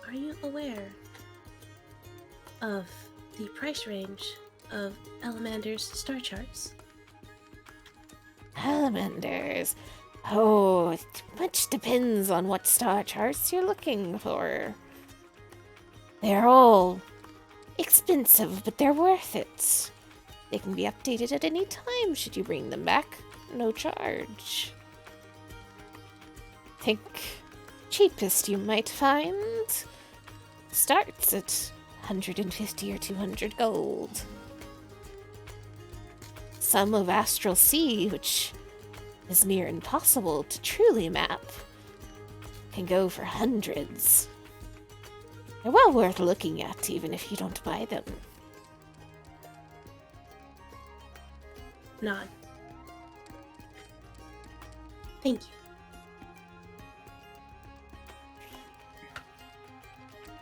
[SPEAKER 3] Are you aware of the price range of Elemander's star charts?
[SPEAKER 1] Salamanders. Oh, it much depends on what star charts you're looking for. They're all expensive, but they're worth it. They can be updated at any time should you bring them back. No charge. Think cheapest you might find starts at 150 or 200 gold. Some of Astral Sea, which is near impossible to truly map, can go for hundreds. They're well worth looking at, even if you don't buy them.
[SPEAKER 3] nod. Thank you.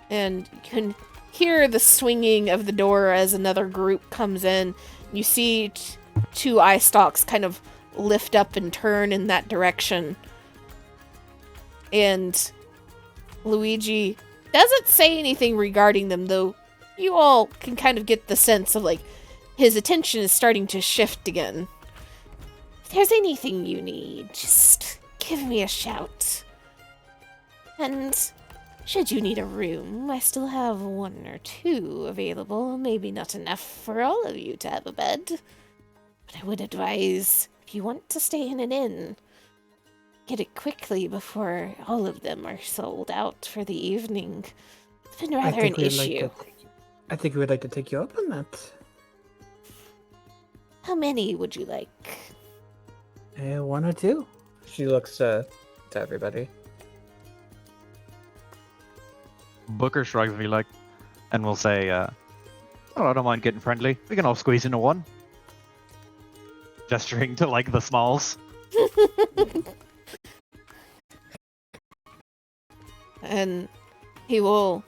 [SPEAKER 1] And you can hear the swinging of the door as another group comes in. You see two eye stalks kind of lift up and turn in that direction. And Luigi doesn't say anything regarding them, though you all can kind of get the sense of, like, his attention is starting to shift again. If there's anything you need, just give me a shout. And should you need a room, I still have 1 or 2 available. Maybe not enough for all of you to have a bed. But I would advise, if you want to stay in an inn, get it quickly before all of them are sold out for the evening. It's been rather an issue.
[SPEAKER 6] I think we'd like to take you up on that.
[SPEAKER 1] How many would you like?
[SPEAKER 6] 1 or 2. She looks to everybody.
[SPEAKER 2] Booker shrugs me like, and will say, "Oh, I don't mind getting friendly. We can all squeeze into one." Gesturing to like the smalls.
[SPEAKER 1] And he will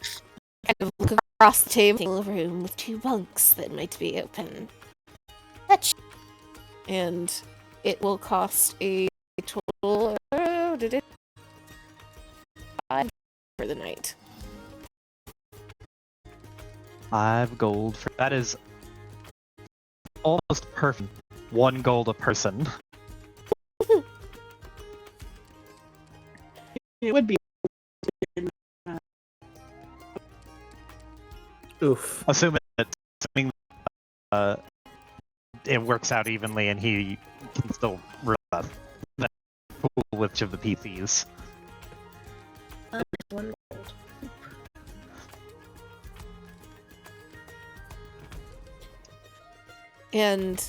[SPEAKER 1] kind of look across the table, a room with 2 bunks that might be open. And it will cost a total of 5 for the night.
[SPEAKER 2] 5 gold. That is almost perfect. 1 gold a person.
[SPEAKER 5] It would be.
[SPEAKER 6] Oof.
[SPEAKER 2] Assuming it works out evenly and he can still run that pool with each of the PCs.
[SPEAKER 3] 1 gold.
[SPEAKER 1] And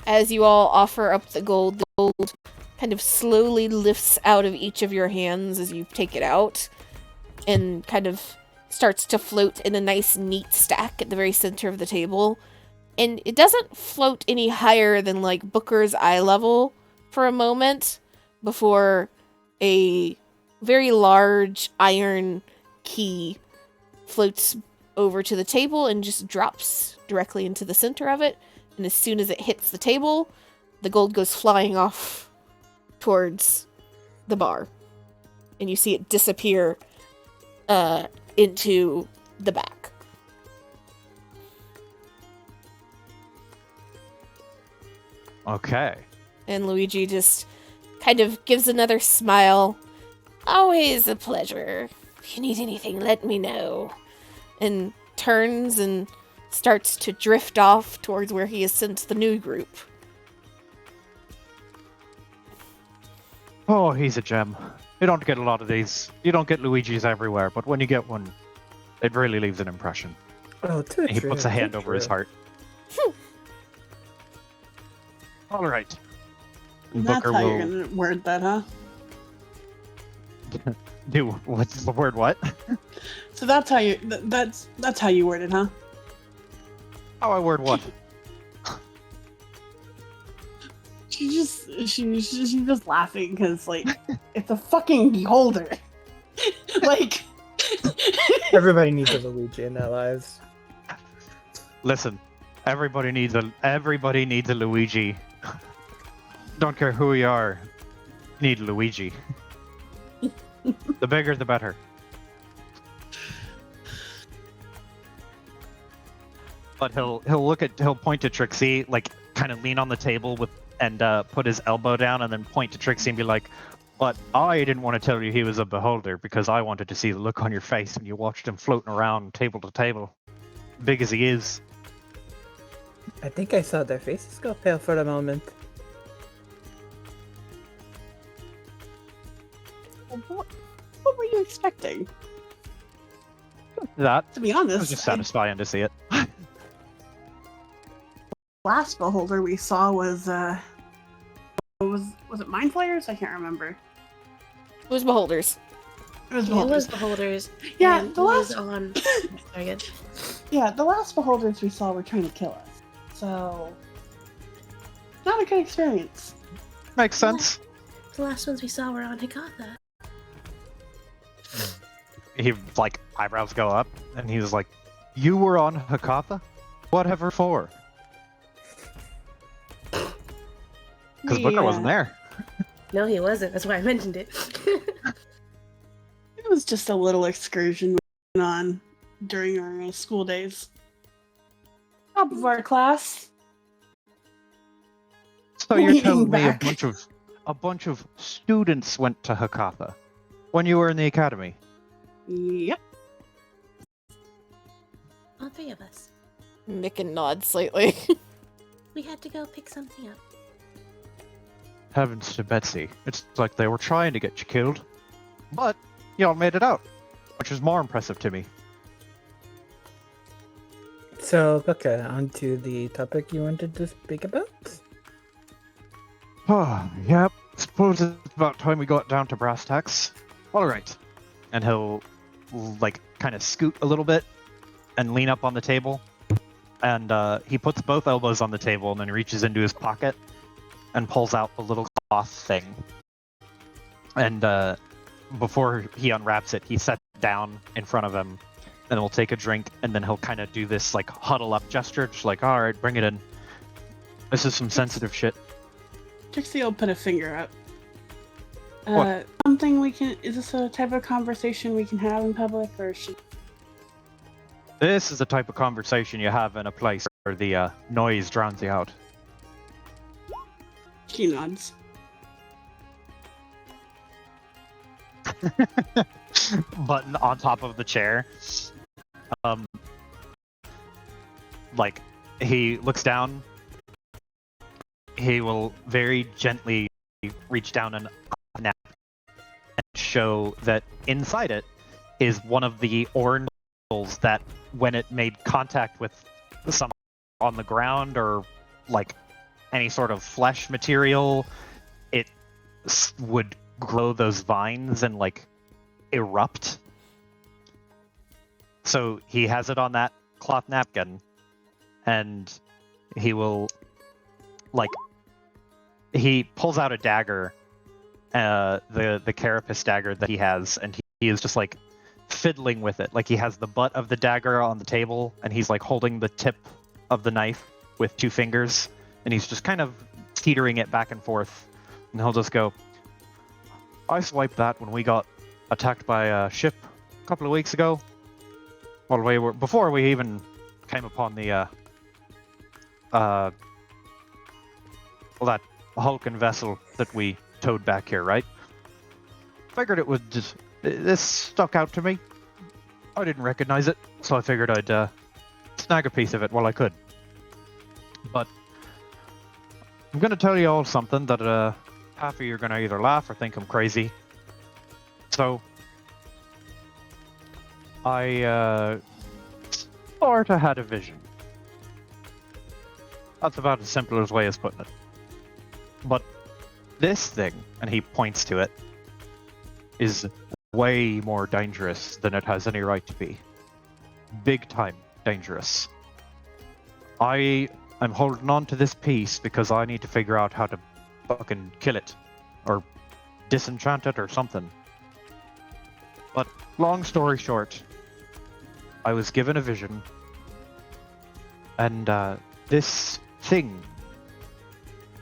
[SPEAKER 1] as you all offer up the gold kind of slowly lifts out of each of your hands as you take it out and kind of starts to float in a nice neat stack at the very center of the table. And it doesn't float any higher than like Booker's eye level for a moment before a very large iron key floats over to the table and just drops directly into the center of it. And as soon as it hits the table, the gold goes flying off towards the bar. And you see it disappear into the back.
[SPEAKER 2] Okay.
[SPEAKER 1] And Luigi just kind of gives another smile. Always a pleasure. If you need anything, let me know. And turns and starts to drift off towards where he has sent the new group.
[SPEAKER 2] Oh, he's a gem. You don't get a lot of these. You don't get Luigi's everywhere, but when you get one, it really leaves an impression.
[SPEAKER 6] Oh, too
[SPEAKER 2] And he
[SPEAKER 6] true,
[SPEAKER 2] puts a hand
[SPEAKER 6] too
[SPEAKER 2] over his
[SPEAKER 6] true.
[SPEAKER 2] heart. All right.
[SPEAKER 5] That's
[SPEAKER 2] Booker
[SPEAKER 5] how
[SPEAKER 2] will
[SPEAKER 5] you're gonna word that, huh?
[SPEAKER 2] do what's the word? What?
[SPEAKER 5] So that's how you. That's how you word it, huh?
[SPEAKER 2] How I word what?
[SPEAKER 5] She's just laughing because like it's a fucking beholder. Like
[SPEAKER 6] Everybody needs a Luigi in their lives.
[SPEAKER 2] Listen, everybody needs a Luigi. Don't care who you are, you need Luigi. The bigger, the better. But he'll point to Trixie, like kind of lean on the table and put his elbow down, and then point to Trixie and be like, "But I didn't want to tell you he was a beholder because I wanted to see the look on your face when you watched him floating around table to table, big as he is."
[SPEAKER 6] I think I saw their faces go pale for a moment.
[SPEAKER 5] what were you expecting?
[SPEAKER 2] That
[SPEAKER 5] To be
[SPEAKER 2] was
[SPEAKER 5] honest,
[SPEAKER 2] just satisfying to see it.
[SPEAKER 5] last beholder we saw was it Mind Flayers? I can't remember.
[SPEAKER 1] It was Beholders.
[SPEAKER 5] It was
[SPEAKER 3] It
[SPEAKER 5] beholders.
[SPEAKER 3] was Beholders.
[SPEAKER 5] Yeah,
[SPEAKER 3] and
[SPEAKER 5] the
[SPEAKER 3] it was
[SPEAKER 5] last
[SPEAKER 3] on. Sorry, good.
[SPEAKER 5] yeah, the last beholders we saw were trying to kill us. So Not a good experience.
[SPEAKER 2] Makes sense.
[SPEAKER 3] The last ones we saw were on Hikatha.
[SPEAKER 2] He, like, eyebrows go up, and he was like, "You were on Hakatha? Whatever for?" Because Booker wasn't there.
[SPEAKER 3] No, he wasn't. That's why I mentioned it.
[SPEAKER 5] It was just a little excursion we went on during our school days. Top of our class.
[SPEAKER 2] So you're
[SPEAKER 5] Leaning
[SPEAKER 2] telling me
[SPEAKER 5] back.
[SPEAKER 2] a bunch of students went to Hakatha when you were in the academy?
[SPEAKER 5] Yep.
[SPEAKER 3] All three of us.
[SPEAKER 1] Micken nods slightly.
[SPEAKER 3] We had to go pick something up.
[SPEAKER 2] Heavens to Betsy. It's like they were trying to get you killed. But y'all made it out, which is more impressive to me.
[SPEAKER 6] So, okay, on to the topic you wanted to speak about?
[SPEAKER 2] Oh, yep. Suppose it's about time we got down to brass tacks. Alright. And he'll, like, kind of scoot a little bit and lean up on the table. And he puts both elbows on the table and then reaches into his pocket and pulls out a little cloth thing. And before he unwraps it, he sets it down in front of him and will take a drink, and then he'll kind of do this, like, huddle up gesture, just like, alright, bring it in. This is some sensitive shit.
[SPEAKER 5] Trixie will put a finger up.
[SPEAKER 2] What?
[SPEAKER 5] Something we can. Is this a type of conversation we can have in public, or should?
[SPEAKER 2] This is the type of conversation you have in a place where the noise drowns you out.
[SPEAKER 5] She nods.
[SPEAKER 2] Button on top of the chair. Like, he looks down. He will very gently reach down and nap and show that inside it is one of the orange balls that, when it made contact with some on the ground or like any sort of flesh material, it would grow those vines and like erupt. So he has it on that cloth napkin, and he will, like, he pulls out a dagger, the carapace dagger that he has, and he is just like fiddling with it. Like, he has the butt of the dagger on the table, and he's like holding the tip of the knife with 2 fingers, and he's just kind of teetering it back and forth. And he'll just go, "I swiped that when we got attacked by a ship a couple of weeks ago. Well, before we even came upon the that Hulken vessel that we towed back here, right? Figured it would just, this stuck out to me. I didn't recognize it, so I figured I'd snag a piece of it while I could. But I'm gonna tell you all something that half of you are gonna either laugh or think I'm crazy. So I sort of had a vision. That's about as simple as way as putting it. But this thing, and he points to it, is way more dangerous than it has any right to be. Big time dangerous. I'm holding on to this piece because I need to figure out how to fucking kill it, or disenchant it, or something. But long story short, I was given a vision, and this thing,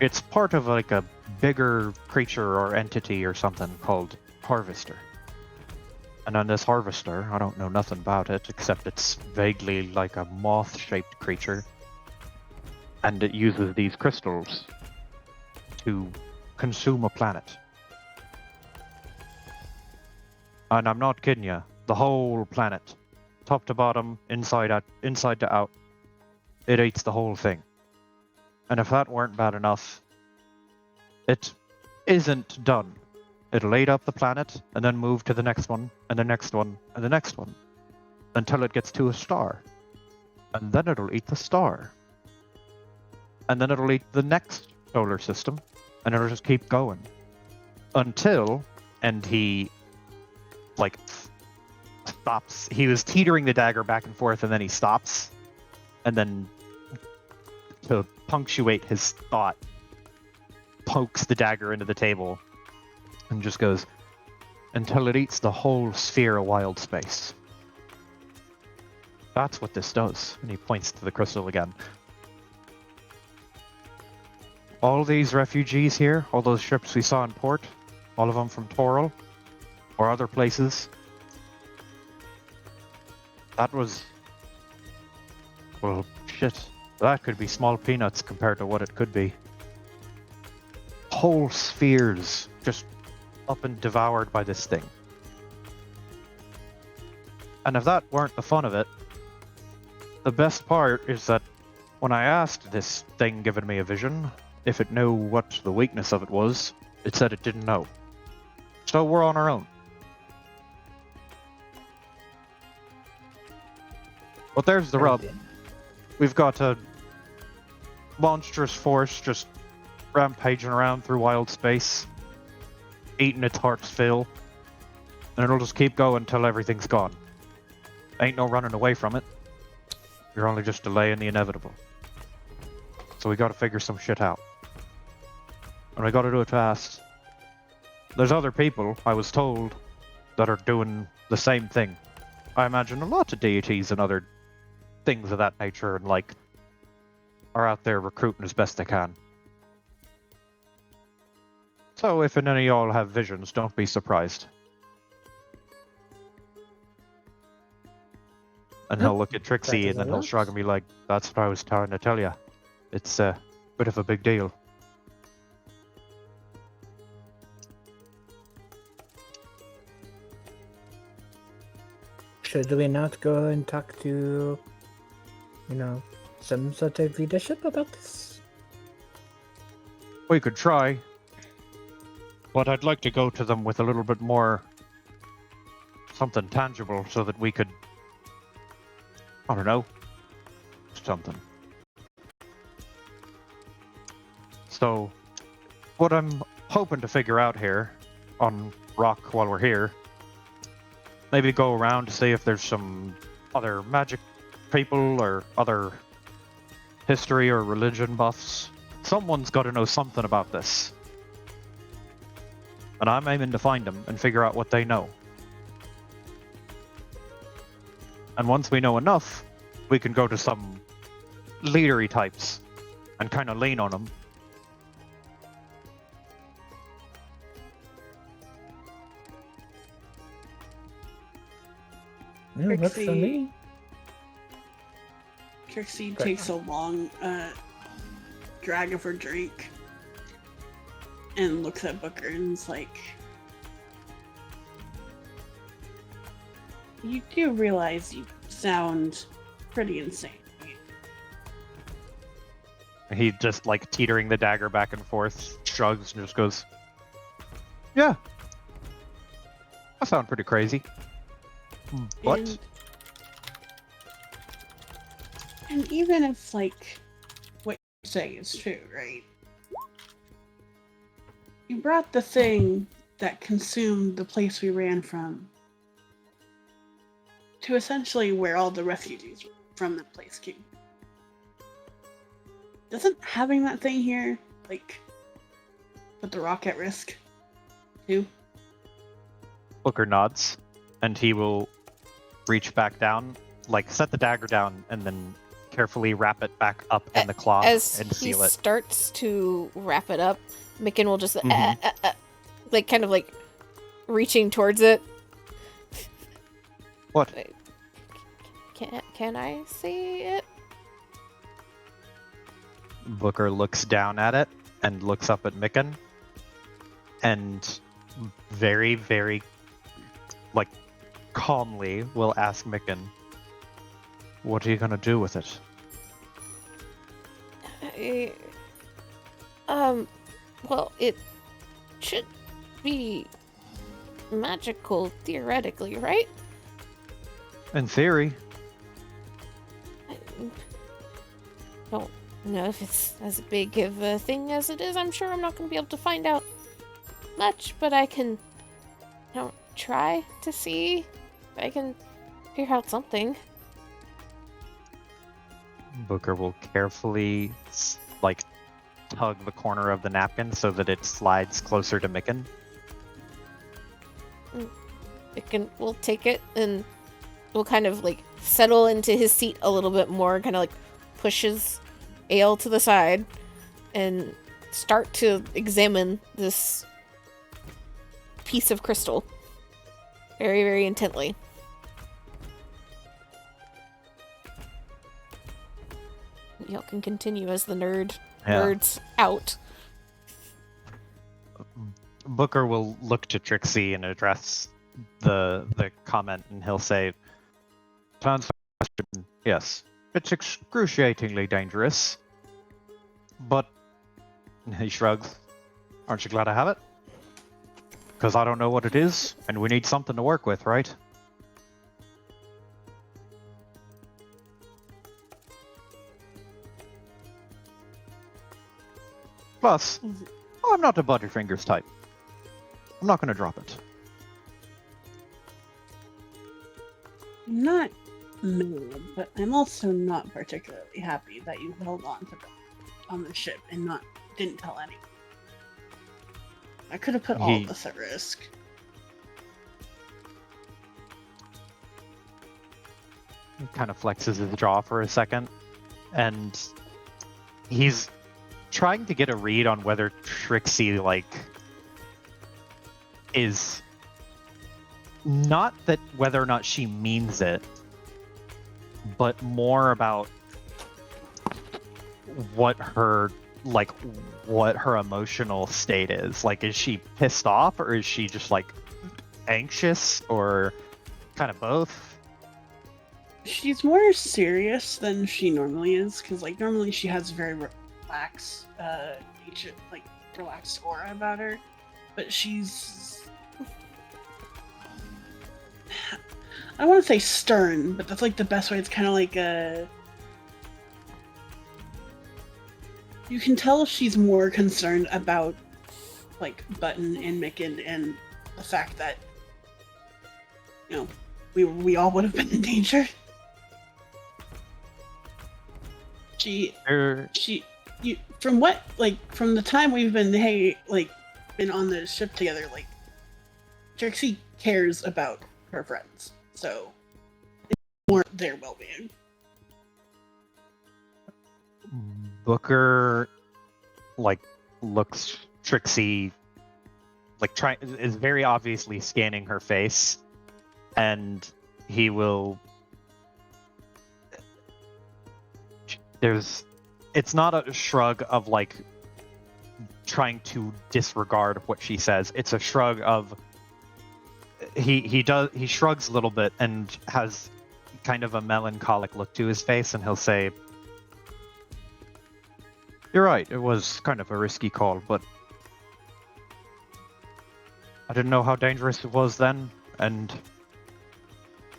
[SPEAKER 2] it's part of like a bigger creature or entity or something called Harvester. And on this Harvester, I don't know nothing about it except it's vaguely like a moth-shaped creature, and it uses these crystals to consume a planet. And I'm not kidding you, the whole planet, top to bottom, inside to out, it eats the whole thing. And if that weren't bad enough, it isn't done. It'll eat up the planet, and then move to the next one, and the next one, and the next one, until it gets to a star. And then it'll eat the star. And then it'll eat the next solar system, and it'll just keep going. Until, and he, like, stops. He was teetering the dagger back and forth, and then he stops. And then, to punctuate his thought, pokes the dagger into the table and just goes, until it eats the whole sphere of wild space. That's what this does. And he points to the crystal again. All these refugees here, all those ships we saw in port, all of them from Toril or other places, that was, well, shit. That could be small peanuts compared to what it could be. Whole spheres just up and devoured by this thing. And if that weren't the fun of it, the best part is that when I asked this thing giving me a vision if it knew what the weakness of it was, it said it didn't know. So we're on our own. But there's the rub. We've got a monstrous force just rampaging around through wild space, eating its heart's fill, and it'll just keep going until everything's gone. Ain't no running away from it. You're only just delaying the inevitable. So we gotta figure some shit out. And we gotta do it fast. There's other people, I was told, that are doing the same thing. I imagine a lot of deities and other things of that nature and like are out there recruiting as best they can. So if any of y'all have visions, don't be surprised. And he'll look at Trixie and then he'll shrug and be like, that's what I was trying to tell you. It's a bit of a big deal.
[SPEAKER 6] Should we not go and talk to, some sort of leadership about this?
[SPEAKER 2] We could try. But I'd like to go to them with a little bit more something tangible so that we could, I don't know, something. So, what I'm hoping to figure out here on Rock while we're here, maybe go around to see if there's some other magic people or other history or religion buffs. Someone's got to know something about this. And I'm aiming to find them and figure out what they know. And once we know enough, we can go to some leadery types and kind of lean on them.
[SPEAKER 6] Yeah, works for me.
[SPEAKER 5] Trixie takes a long drag of her drink and looks at Booker and is like, you do realize you sound pretty insane, right?
[SPEAKER 2] He just like teetering the dagger back and forth, shrugs and just goes, yeah, I sound pretty crazy. What?
[SPEAKER 5] And even if like what you say is true, right? You brought the thing that consumed the place we ran from to essentially where all the refugees from that place came. Doesn't having that thing here, like, put the rock at risk, too?
[SPEAKER 2] Booker nods, and he will reach back down, like set the dagger down, and then carefully wrap it back up in the cloth
[SPEAKER 1] As
[SPEAKER 2] and
[SPEAKER 1] he
[SPEAKER 2] seal it.
[SPEAKER 1] starts to wrap it up, Micken will just
[SPEAKER 2] Mhm.
[SPEAKER 1] like kind of like reaching towards it.
[SPEAKER 2] What?
[SPEAKER 1] Can I see it?
[SPEAKER 2] Booker looks down at it and looks up at Micken, and very, very, like, calmly will ask Micken, what are you gonna do with it?
[SPEAKER 1] Well, it should be magical theoretically, right?
[SPEAKER 2] In theory.
[SPEAKER 1] I don't know if it's as big of a thing as it is. I'm sure I'm not going to be able to find out much, but I can, try to see if I can figure out something.
[SPEAKER 2] Booker will carefully, like, tug the corner of the napkin so that it slides closer to Micken.
[SPEAKER 1] We'll take it and we'll kind of like settle into his seat a little bit more, kind of like pushes Ale to the side and start to examine this piece of crystal very, very intently. Y'all can continue as the nerds out.
[SPEAKER 2] Booker will look to Trixie and address the comment, and he'll say, "To answer the question, yes, it's excruciatingly dangerous, but," he shrugs, "aren't you glad I have it? Because I don't know what it is, and we need something to work with, right?" Plus, I'm not a Butterfingers type. I'm not going to drop it.
[SPEAKER 5] I'm not mad, but I'm also not particularly happy that you held on to them on the ship and didn't tell anyone. I could have put all of us at risk.
[SPEAKER 2] He kind of flexes his jaw for a second, and he's trying to get a read on whether Trixie, like, is not that whether or not she means it, but more about what her emotional state is. Like, is she pissed off, or is she just like anxious, or kind of both?
[SPEAKER 5] She's more serious than she normally is, because like normally she has very relaxed relaxed aura about her, but she's, I don't want to say stern, but that's like the best way. It's kind of like you can tell she's more concerned about like Button and Micken and the fact that, you know, we all would have been in danger. From the time we've been been on the ship together, like, Trixie cares about her friends, so it's more their well-being.
[SPEAKER 2] Booker, like, looks Trixie, like, is very obviously scanning her face, and he will. It's not a shrug of like trying to disregard what she says. It's a shrug of he shrugs a little bit and has kind of a melancholic look to his face, and he'll say, "You're right, it was kind of a risky call, but I didn't know how dangerous it was then, and,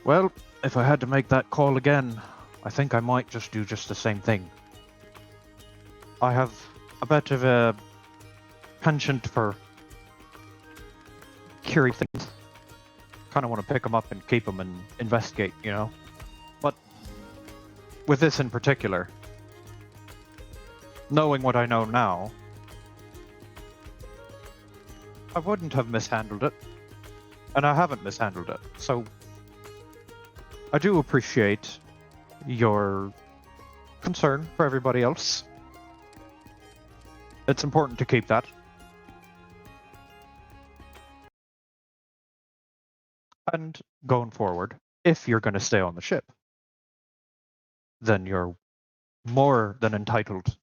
[SPEAKER 2] well, if I had to make that call again, I think I might just do just the same thing. I have a bit of a penchant for curious things. Kind of want to pick them up and keep them and investigate, you know? But with this in particular, knowing what I know now, I wouldn't have mishandled it. And I haven't mishandled it. So I do appreciate your concern for everybody else. It's important to keep that. And going forward, if you're going to stay on the ship, then you're more than entitled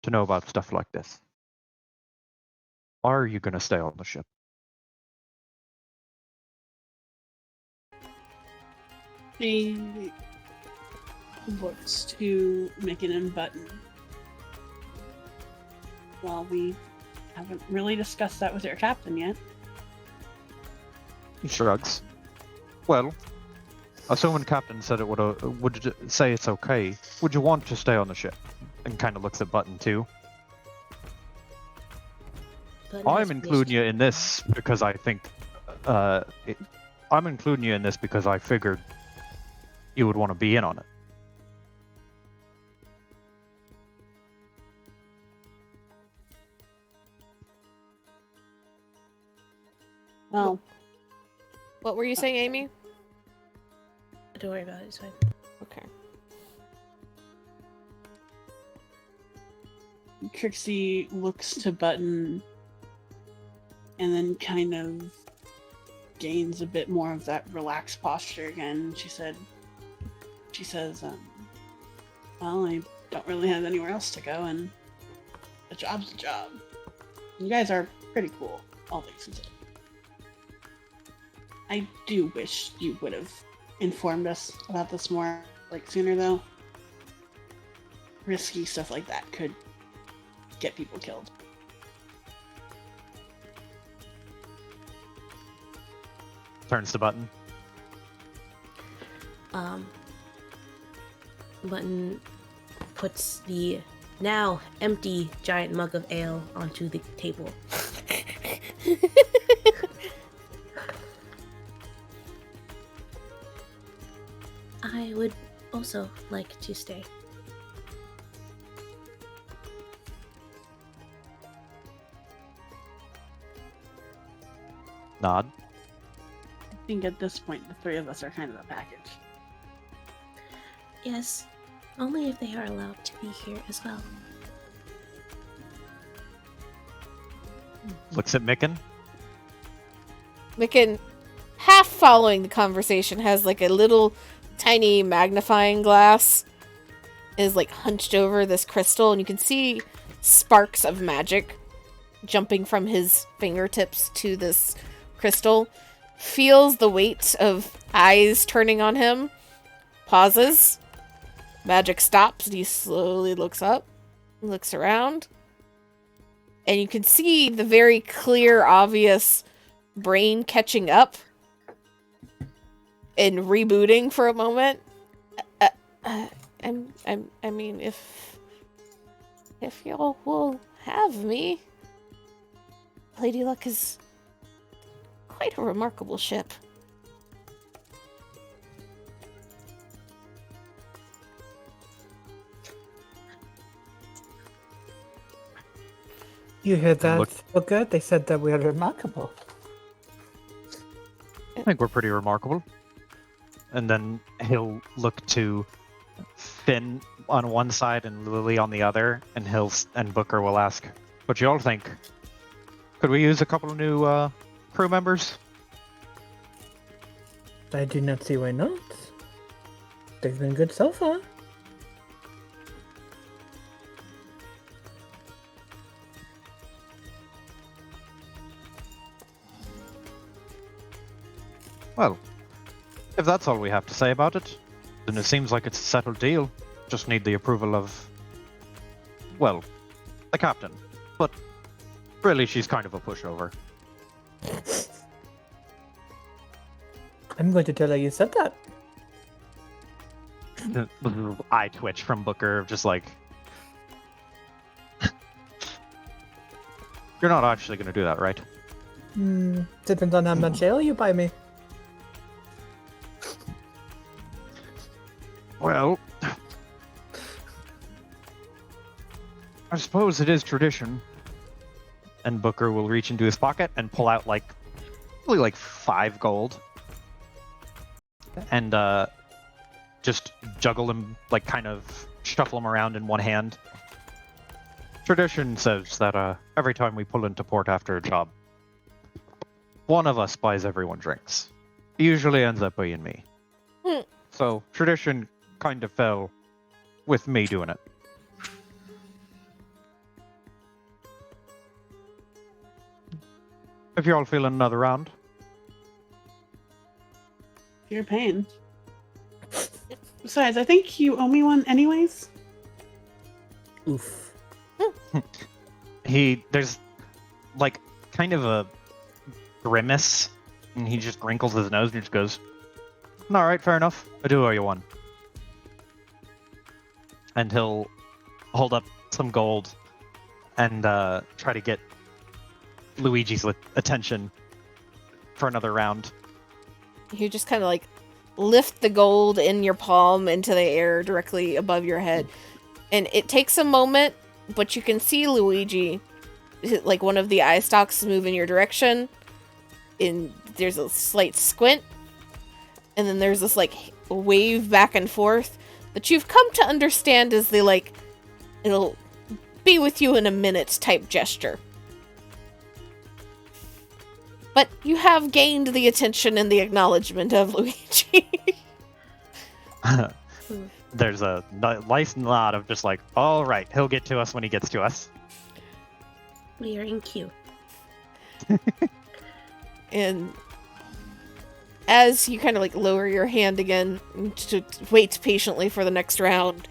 [SPEAKER 2] to know about stuff like this. Are you going to stay on the ship?
[SPEAKER 5] She looks to Micken and Button. Well, we haven't really discussed that with your captain yet.
[SPEAKER 2] He shrugs. Well, assuming Captain said it would say it's okay, would you want to stay on the ship? And kind of looks at Button too. I'm including you in this because I think I'm including you in this because I figured you would want to be in on it.
[SPEAKER 5] Well,
[SPEAKER 1] What were you saying, Amy?
[SPEAKER 3] Don't worry about it. It's fine.
[SPEAKER 1] Okay.
[SPEAKER 5] Trixie looks to Button and then kind of gains a bit more of that relaxed posture again. She says, well, I don't really have anywhere else to go, and a job's a job. You guys are pretty cool, all things considered. I do wish you would have informed us about this more, sooner, though. Risky stuff like that could get people killed.
[SPEAKER 2] Turns to Button.
[SPEAKER 3] Button puts the now empty giant mug of ale onto the table. I would also like to stay.
[SPEAKER 2] Nod.
[SPEAKER 5] I think at this point, the three of us are kind of a package.
[SPEAKER 3] Yes, only if they are allowed to be here as well.
[SPEAKER 2] Looks at Micken.
[SPEAKER 1] Micken, half following the conversation, has like a little tiny magnifying glass, is like hunched over this crystal, and you can see sparks of magic jumping from his fingertips to this crystal. Feels the weight of eyes turning on him. Pauses. Magic stops, and he slowly looks up, looks around, and you can see the very clear, obvious brain catching up and rebooting for a moment. I mean, if y'all will have me, Lady Luck is quite a remarkable ship.
[SPEAKER 6] You heard that,
[SPEAKER 2] Look-
[SPEAKER 6] Booker? They said that we are remarkable.
[SPEAKER 2] I think we're pretty remarkable. And then he'll look to Finn on one side and Lily on the other, and Booker will ask, "What do you all think? Could we use a couple of new crew members?"
[SPEAKER 6] I do not see why not. They've been good so far.
[SPEAKER 2] Well, if that's all we have to say about it, then it seems like it's a settled deal. Just need the approval of, well, the captain. But really, she's kind of a pushover.
[SPEAKER 6] I'm going to tell her you said that.
[SPEAKER 2] Eye twitch from Booker, just like, you're not actually going to do that, right?
[SPEAKER 6] Depends on how much ale you buy me.
[SPEAKER 2] Well, I suppose it is tradition. And Booker will reach into his pocket and pull out really like 5 gold. And just juggle them, kind of shuffle them around in one hand. Tradition says that every time we pull into port after a job, one of us buys everyone drinks. It usually ends up being me. So tradition kind of fell with me doing it. If you're all feeling another round.
[SPEAKER 5] You're a pain. Besides, I think you owe me one anyways.
[SPEAKER 6] Oof.
[SPEAKER 2] There's kind of a grimace, and he just wrinkles his nose and just goes, "Alright, fair enough. I do owe you one." And he'll hold up some gold and try to get Luigi's attention for another round.
[SPEAKER 1] You just kind of lift the gold in your palm into the air directly above your head. And it takes a moment, but you can see Luigi, one of the eye stalks move in your direction. and there's a slight squint, and then there's this like wave back and forth that you've come to understand as the like, it'll be with you in a minute type gesture. But you have gained the attention and the acknowledgement of Luigi.
[SPEAKER 2] There's a nice nod of just like, all right, he'll get to us when he gets to us.
[SPEAKER 3] We are in queue.
[SPEAKER 1] And as you kind of like lower your hand again to wait patiently for the next round,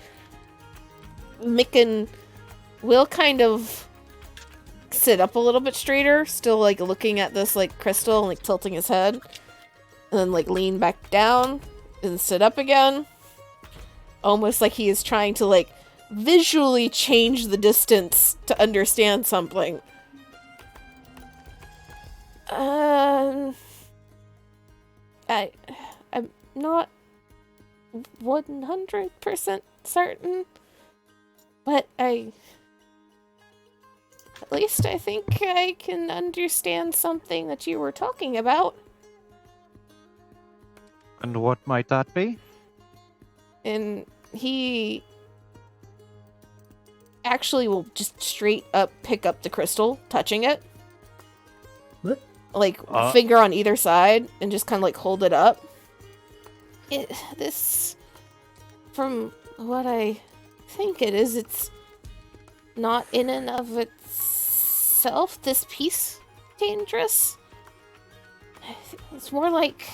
[SPEAKER 1] Micken will kind of sit up a little bit straighter, still like looking at this like crystal and like tilting his head, and then like lean back down and sit up again, almost like he is trying to like visually change the distance to understand something. I'm not 100% certain, but at least I think I can understand something that you were talking about.
[SPEAKER 2] And what might that be?
[SPEAKER 1] And he actually will just straight up pick up the crystal, touching it.
[SPEAKER 6] What?
[SPEAKER 1] Like, finger on either side, and just kind of like hold it up. This, from what I think it is, it's not in and of itself, this piece, dangerous. It's more like,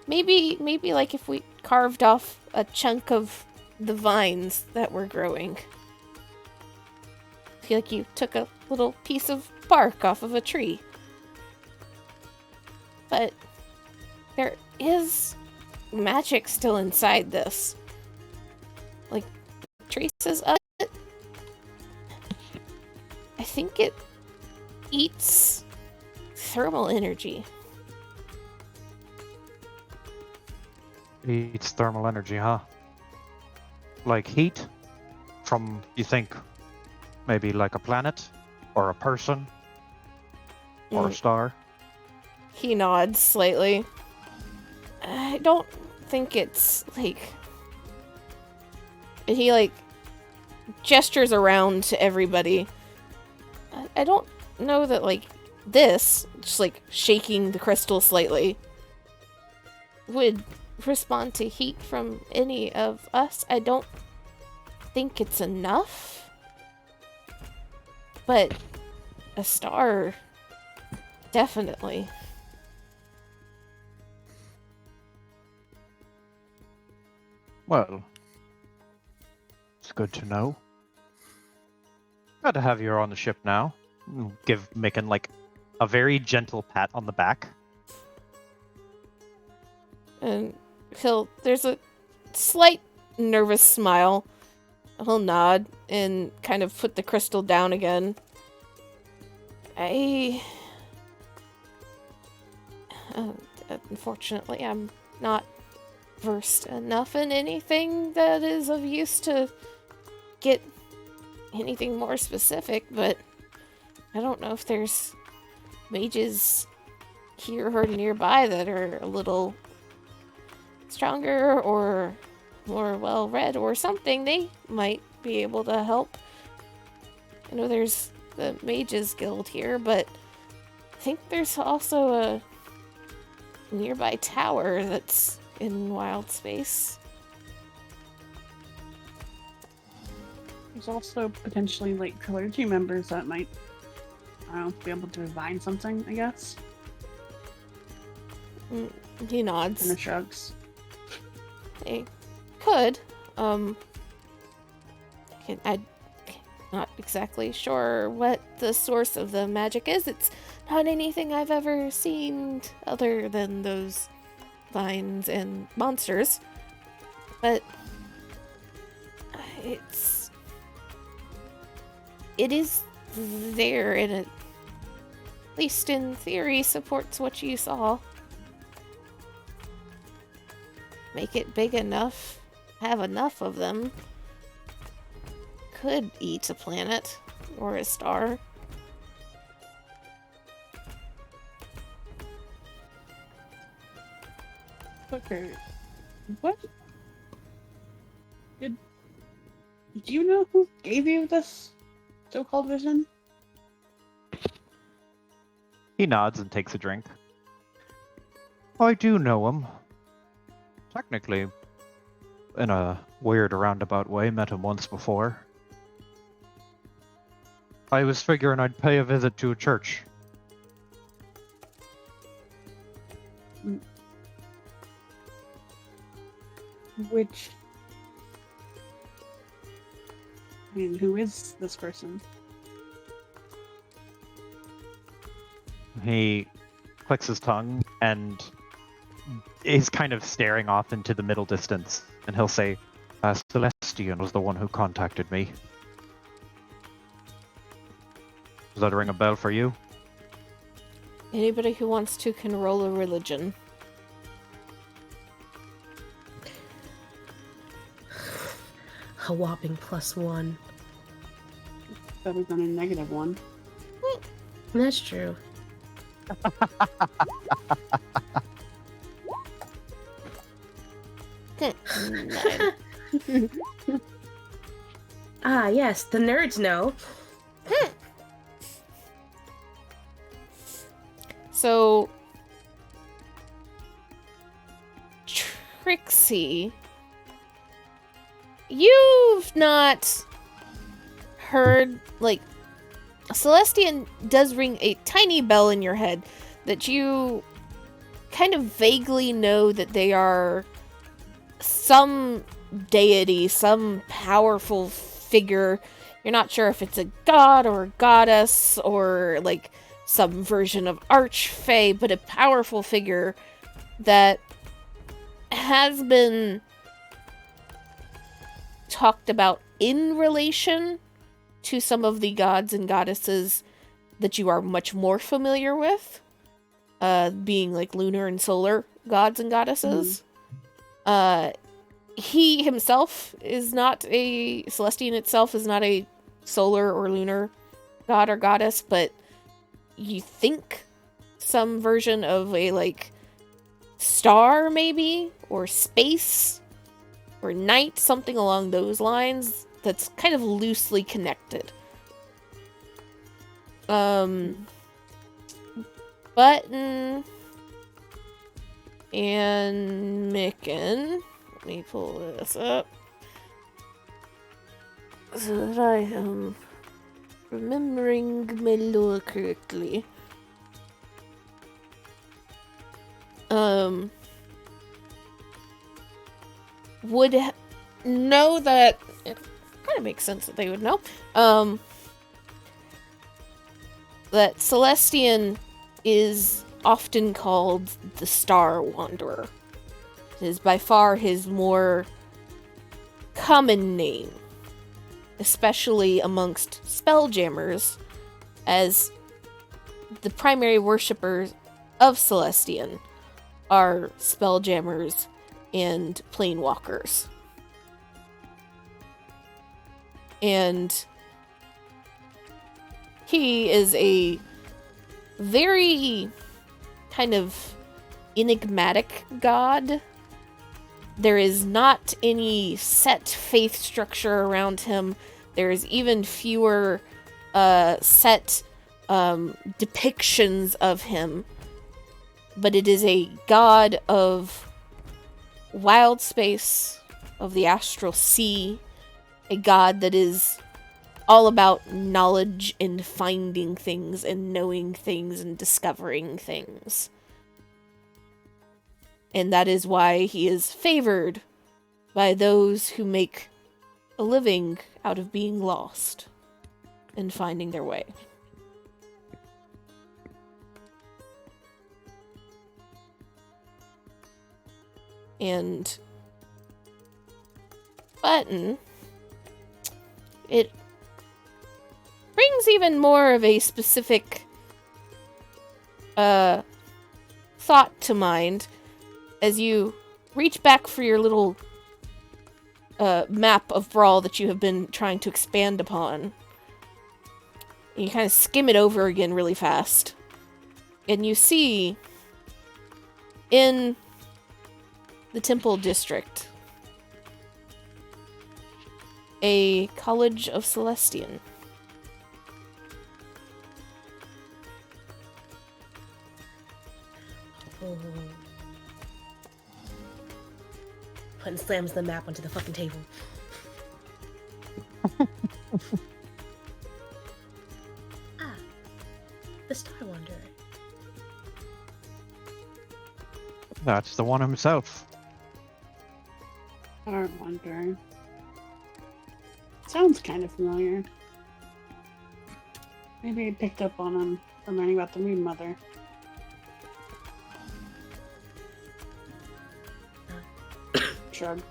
[SPEAKER 1] maybe like if we carved off a chunk of the vines that were growing. I feel like you took a little piece of bark off of a tree. But there is magic still inside this. Like, traces of it. I think it eats thermal energy.
[SPEAKER 2] Eats thermal energy, huh? Like heat? From, you think, maybe like a planet? Or a person? Or a star?
[SPEAKER 1] He nods slightly. I don't think it's, like... And he, like, gestures around to everybody. I don't know that, like, this, just, like, shaking the crystal slightly, would respond to heat from any of us. I don't think it's enough. But a star, definitely.
[SPEAKER 2] Well, it's good to know. Glad to have you on the ship now. Give Micken, like, a very gentle pat on the back.
[SPEAKER 1] And there's a slight nervous smile. He'll nod and kind of put the crystal down again. Unfortunately, I'm not versed enough in anything that is of use to get anything more specific, but I don't know if there's mages here or nearby that are a little stronger or more well-read or something. They might be able to help. I know there's the Mages Guild here, but I think there's also a nearby tower that's in wild space.
[SPEAKER 5] There's also potentially like clergy members that might, I don't know, be able to divine something, I guess.
[SPEAKER 1] He nods.
[SPEAKER 5] And the shrugs.
[SPEAKER 1] They could. I'm not exactly sure what the source of the magic is. It's not anything I've ever seen other than those vines and monsters. But it is there, and it, at least in theory, supports what you saw. Make it big enough, have enough of them, could eat a planet or a star.
[SPEAKER 5] Booker, what? Do you know who gave you this so-called vision?
[SPEAKER 2] He nods and takes a drink. I do know him. Technically, in a weird roundabout way, met him once before. I was figuring I'd pay a visit to a church.
[SPEAKER 5] Which... I mean, who is this person?
[SPEAKER 2] He clicks his tongue and is kind of staring off into the middle distance, and he'll say, Celestian was the one who contacted me. Does that ring a bell for you?
[SPEAKER 1] Anybody who wants to can roll a religion.
[SPEAKER 3] A whopping +1.
[SPEAKER 5] Better than a -1.
[SPEAKER 3] That's true.
[SPEAKER 1] Nine.
[SPEAKER 3] Ah, yes, the nerds know.
[SPEAKER 1] So, Trixie, you've not heard, like, Celestian does ring a tiny bell in your head that you kind of vaguely know that they are some deity, some powerful figure. You're not sure if it's a god or a goddess or, like, some version of Archfey, but a powerful figure that has been talked about in relation to some of the gods and goddesses that you are much more familiar with, being like lunar and solar gods and goddesses. He himself is not a Celestian itself is not a solar or lunar god or goddess, but you think some version of a, like, star, maybe, or space, or night, something along those lines that's kind of loosely connected. Button and Micken. Let me pull this up so that I am remembering my lore correctly. Would know that it kind of makes sense that they would know. That Celestian is often called the Star Wanderer. It is by far his more common name, especially amongst Spelljammers, as the primary worshippers of Celestian are Spelljammers and Planewalkers. And he is a very kind of enigmatic god. There is not any set faith structure around him. There is even fewer set depictions of him. But it is a god of wild space, of the astral sea, a god that is all about knowledge and finding things and knowing things and discovering things. And that is why he is favored by those who make a living out of being lost and finding their way. And Button, it brings even more of a specific thought to mind as you reach back for your little map of Bral that you have been trying to expand upon. And you kind of skim it over again really fast. And you see in The Temple District. A College of Celestian.
[SPEAKER 3] Oh. Button slams the map onto the fucking table. Ah, the Star Wanderer.
[SPEAKER 2] That's the one himself.
[SPEAKER 5] Star Wanderer. Sounds kind of familiar. Maybe I picked up on him from learning about the Moon Mother. Shrug.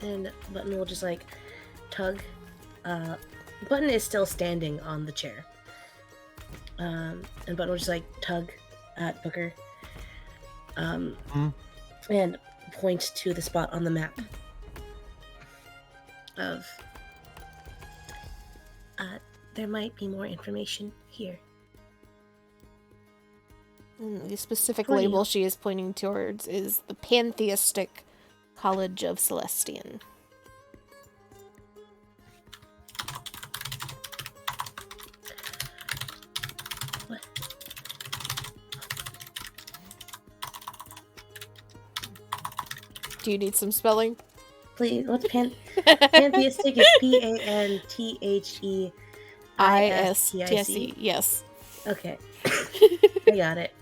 [SPEAKER 3] And Button will just like tug. Button is still standing on the chair. And Button will just like tug at Booker. And point to the spot on the map of there might be more information here.
[SPEAKER 1] The specific
[SPEAKER 3] For you.
[SPEAKER 1] label she is pointing towards is the Pantheistic College of Celestian.
[SPEAKER 3] What?
[SPEAKER 1] Do you need some spelling?
[SPEAKER 3] Please, what's pantheistic? Is PANTHEISTIC.
[SPEAKER 1] ISTIC. Yes.
[SPEAKER 3] Okay, I got it.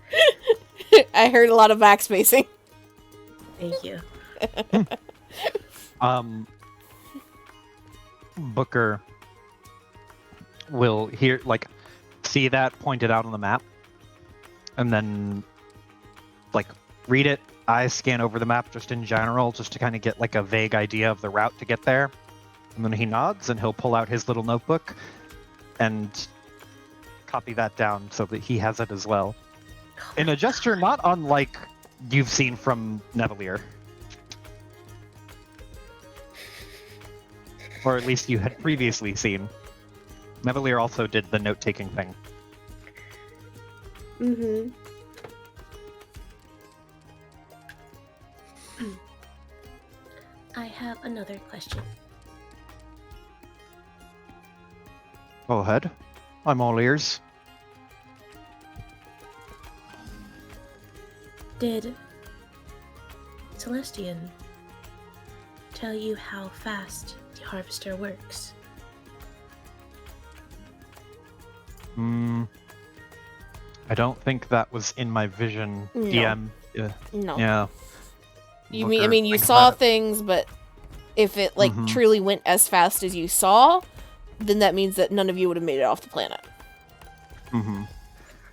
[SPEAKER 1] I heard a lot of backspacing.
[SPEAKER 3] Thank you.
[SPEAKER 2] Booker will see that pointed out on the map, and then read it, eyes scan over the map just in general, just to kind of get a vague idea of the route to get there. And then he nods and he'll pull out his little notebook and copy that down so that he has it as well. In a gesture not unlike you've seen from Nevalier. Or at least you had previously seen. Nevalier also did the note-taking thing.
[SPEAKER 3] Mm-hmm. I have another question.
[SPEAKER 2] Go ahead. I'm all ears.
[SPEAKER 3] Did Celestian tell you how fast the harvester works?
[SPEAKER 2] I don't think that was in my vision.
[SPEAKER 1] No.
[SPEAKER 2] DM.
[SPEAKER 1] No.
[SPEAKER 2] Yeah.
[SPEAKER 1] You
[SPEAKER 2] Booker,
[SPEAKER 1] mean you
[SPEAKER 2] think
[SPEAKER 1] saw
[SPEAKER 2] about it.
[SPEAKER 1] things, but if it
[SPEAKER 2] Mhm.
[SPEAKER 1] truly went as fast as you saw, then that means that none of you would have made it off the planet.
[SPEAKER 2] Mm-hmm.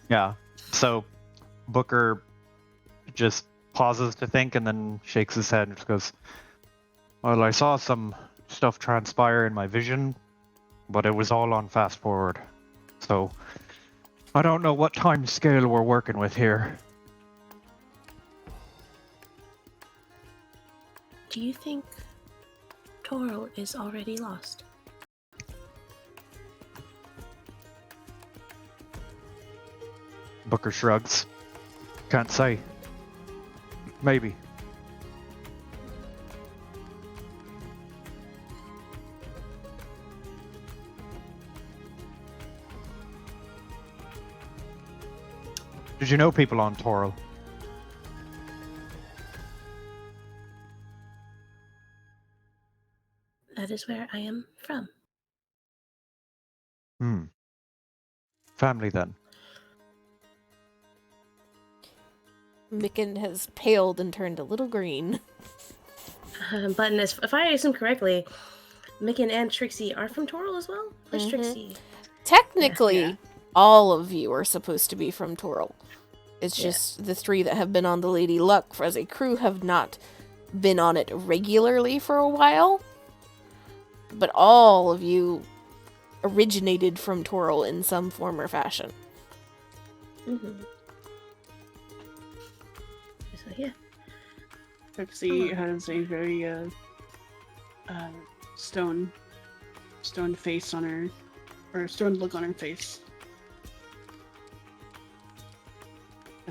[SPEAKER 2] Yeah. So Booker just pauses to think and then shakes his head and just goes, "Well, I saw some stuff transpire in my vision, but it was all on fast forward. So I don't know what time scale we're working with here."
[SPEAKER 3] Do you think Toro is already lost?
[SPEAKER 2] Booker shrugs. Can't say. Maybe. Did you know people on Toril?
[SPEAKER 3] That is where I am from.
[SPEAKER 2] Family then.
[SPEAKER 1] Micken has paled and turned a little green.
[SPEAKER 3] Button, if I assume correctly, Micken and Trixie are from Toro as well? Where's
[SPEAKER 1] Mhm.
[SPEAKER 3] Trixie?
[SPEAKER 1] Technically,
[SPEAKER 5] Yeah.
[SPEAKER 1] all of you are supposed to be from Toril. It's
[SPEAKER 3] Yeah.
[SPEAKER 1] just the three that have been on the Lady Luck as a crew have not been on it regularly for a while. But all of you originated from Toril in some form or fashion.
[SPEAKER 3] Mm-hmm. So, yeah.
[SPEAKER 5] Trixie has a very stone face on her, or stone look on her face.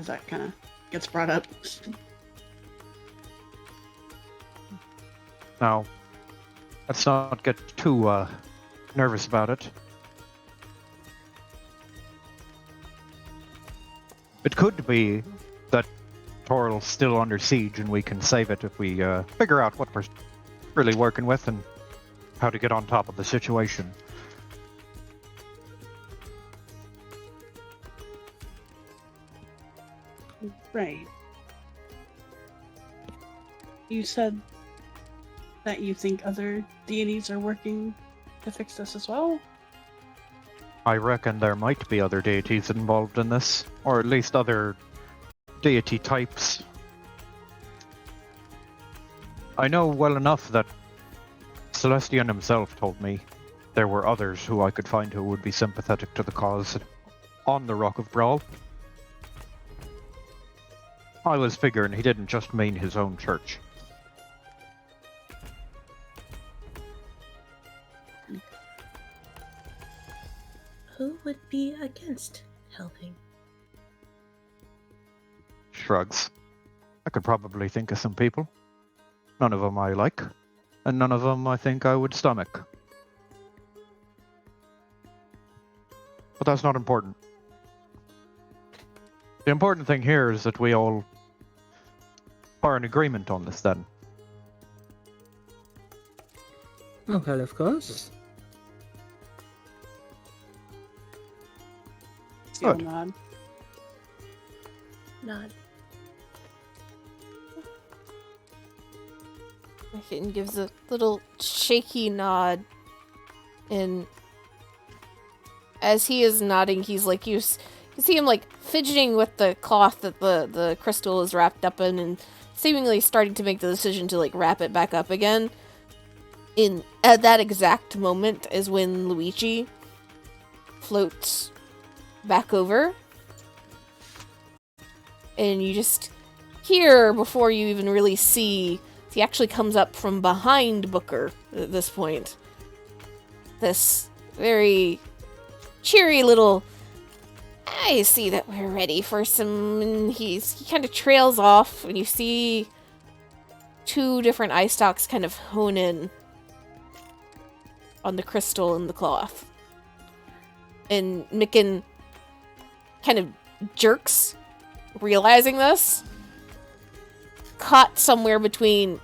[SPEAKER 5] as that kind of gets brought up.
[SPEAKER 2] Now, let's not get too nervous about it. It could be that Toral's still under siege and we can save it if we figure out what we're really working with and how to get on top of the situation.
[SPEAKER 5] Right. You said that you think other deities are working to fix this as well?
[SPEAKER 2] I reckon there might be other deities involved in this, or at least other deity types. I know well enough that Celestian himself told me there were others who I could find who would be sympathetic to the cause on the Rock of Bral. I was figuring he didn't just mean his own church.
[SPEAKER 3] Who would be against helping?
[SPEAKER 2] Shrugs. I could probably think of some people. None of them I like, and none of them I think I would stomach. But that's not important. The important thing here is that we all are in agreement on this then.
[SPEAKER 6] Oh, well, of course.
[SPEAKER 5] Seal
[SPEAKER 2] Good.
[SPEAKER 5] nod.
[SPEAKER 3] Nod.
[SPEAKER 1] He gives a little shaky nod, and as he is nodding, he's like, you see him like fidgeting with the cloth that the crystal is wrapped up in, and seemingly starting to make the decision to like wrap it back up again. At that exact moment is when Luigi floats back over, and you just hear, before you even really see, he actually comes up from behind Booker at this point. This very cheery little, I see that we're ready for some, and he kind of trails off, and you see two different eye stalks kind of hone in on the crystal and the cloth. And Micken kind of jerks, realizing this, caught somewhere between